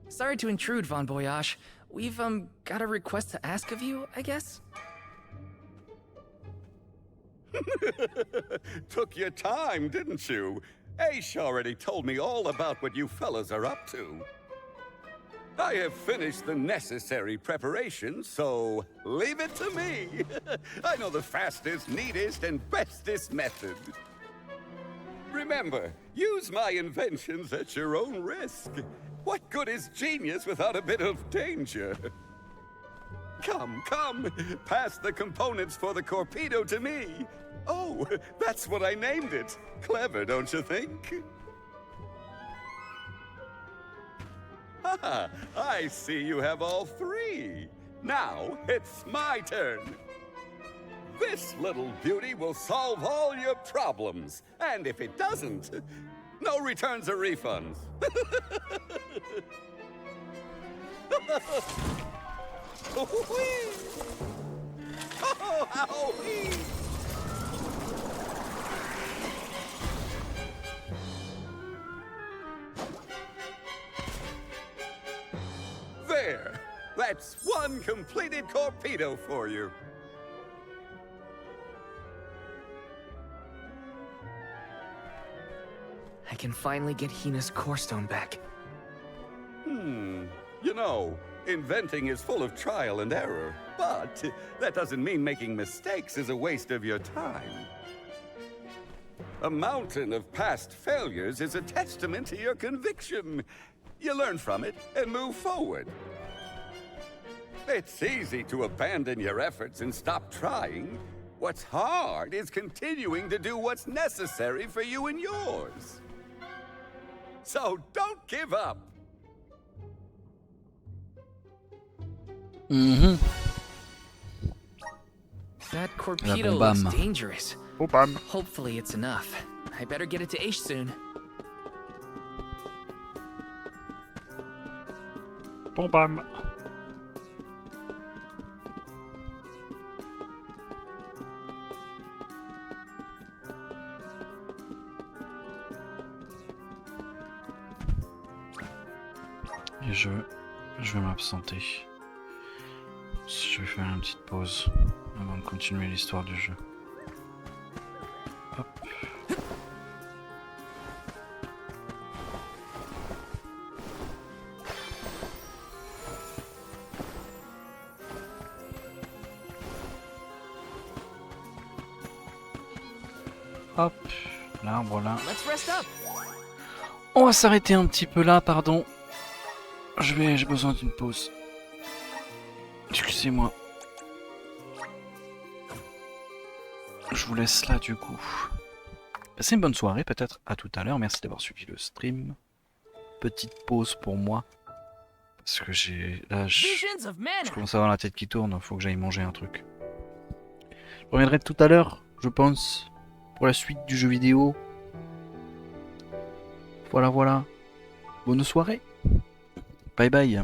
Sorry to intrude, Von Voyage. We've, got a request to ask of you, I guess? Took your time, didn't you? Ace already told me all about what you fellas are up to. I have finished the necessary preparations, so leave it to me. I know the fastest, neatest, and bestest method. Remember, use my inventions at your own risk. What good is genius without a bit of danger? Come, pass the components for the torpedo to me. Oh, that's what I named it. Clever, don't you think? Haha, I see you have all three. Now, it's my turn. This little beauty will solve all your problems. And if it doesn't, no returns or refunds. There! That's one completed torpedo for you. I can finally get Hina's core stone back. You know, inventing is full of trial and error, but that doesn't mean making mistakes is a waste of your time. A mountain of past failures is a testament to your conviction. You learn from it and move forward. It's easy to abandon your efforts and stop trying. What's hard is continuing to do what's necessary for you and yours. So don't give up. That torpedo looks dangerous. Hopefully it's enough. I better get it to Aish soon. Et je vais m'absenter. Je vais faire une petite pause avant de continuer l'histoire du jeu. Hop. Hop, l'arbre là. On va s'arrêter un petit peu là, pardon. J'ai besoin d'une pause. Excusez-moi. Je vous laisse là du coup. Passez une bonne soirée peut-être. À tout à l'heure. Merci d'avoir suivi le stream. Petite pause pour moi. Parce que je commence à avoir la tête qui tourne. Faut que j'aille manger un truc. Je reviendrai tout à l'heure, je pense, pour la suite du jeu vidéo. Voilà. Bonne soirée. Bye bye.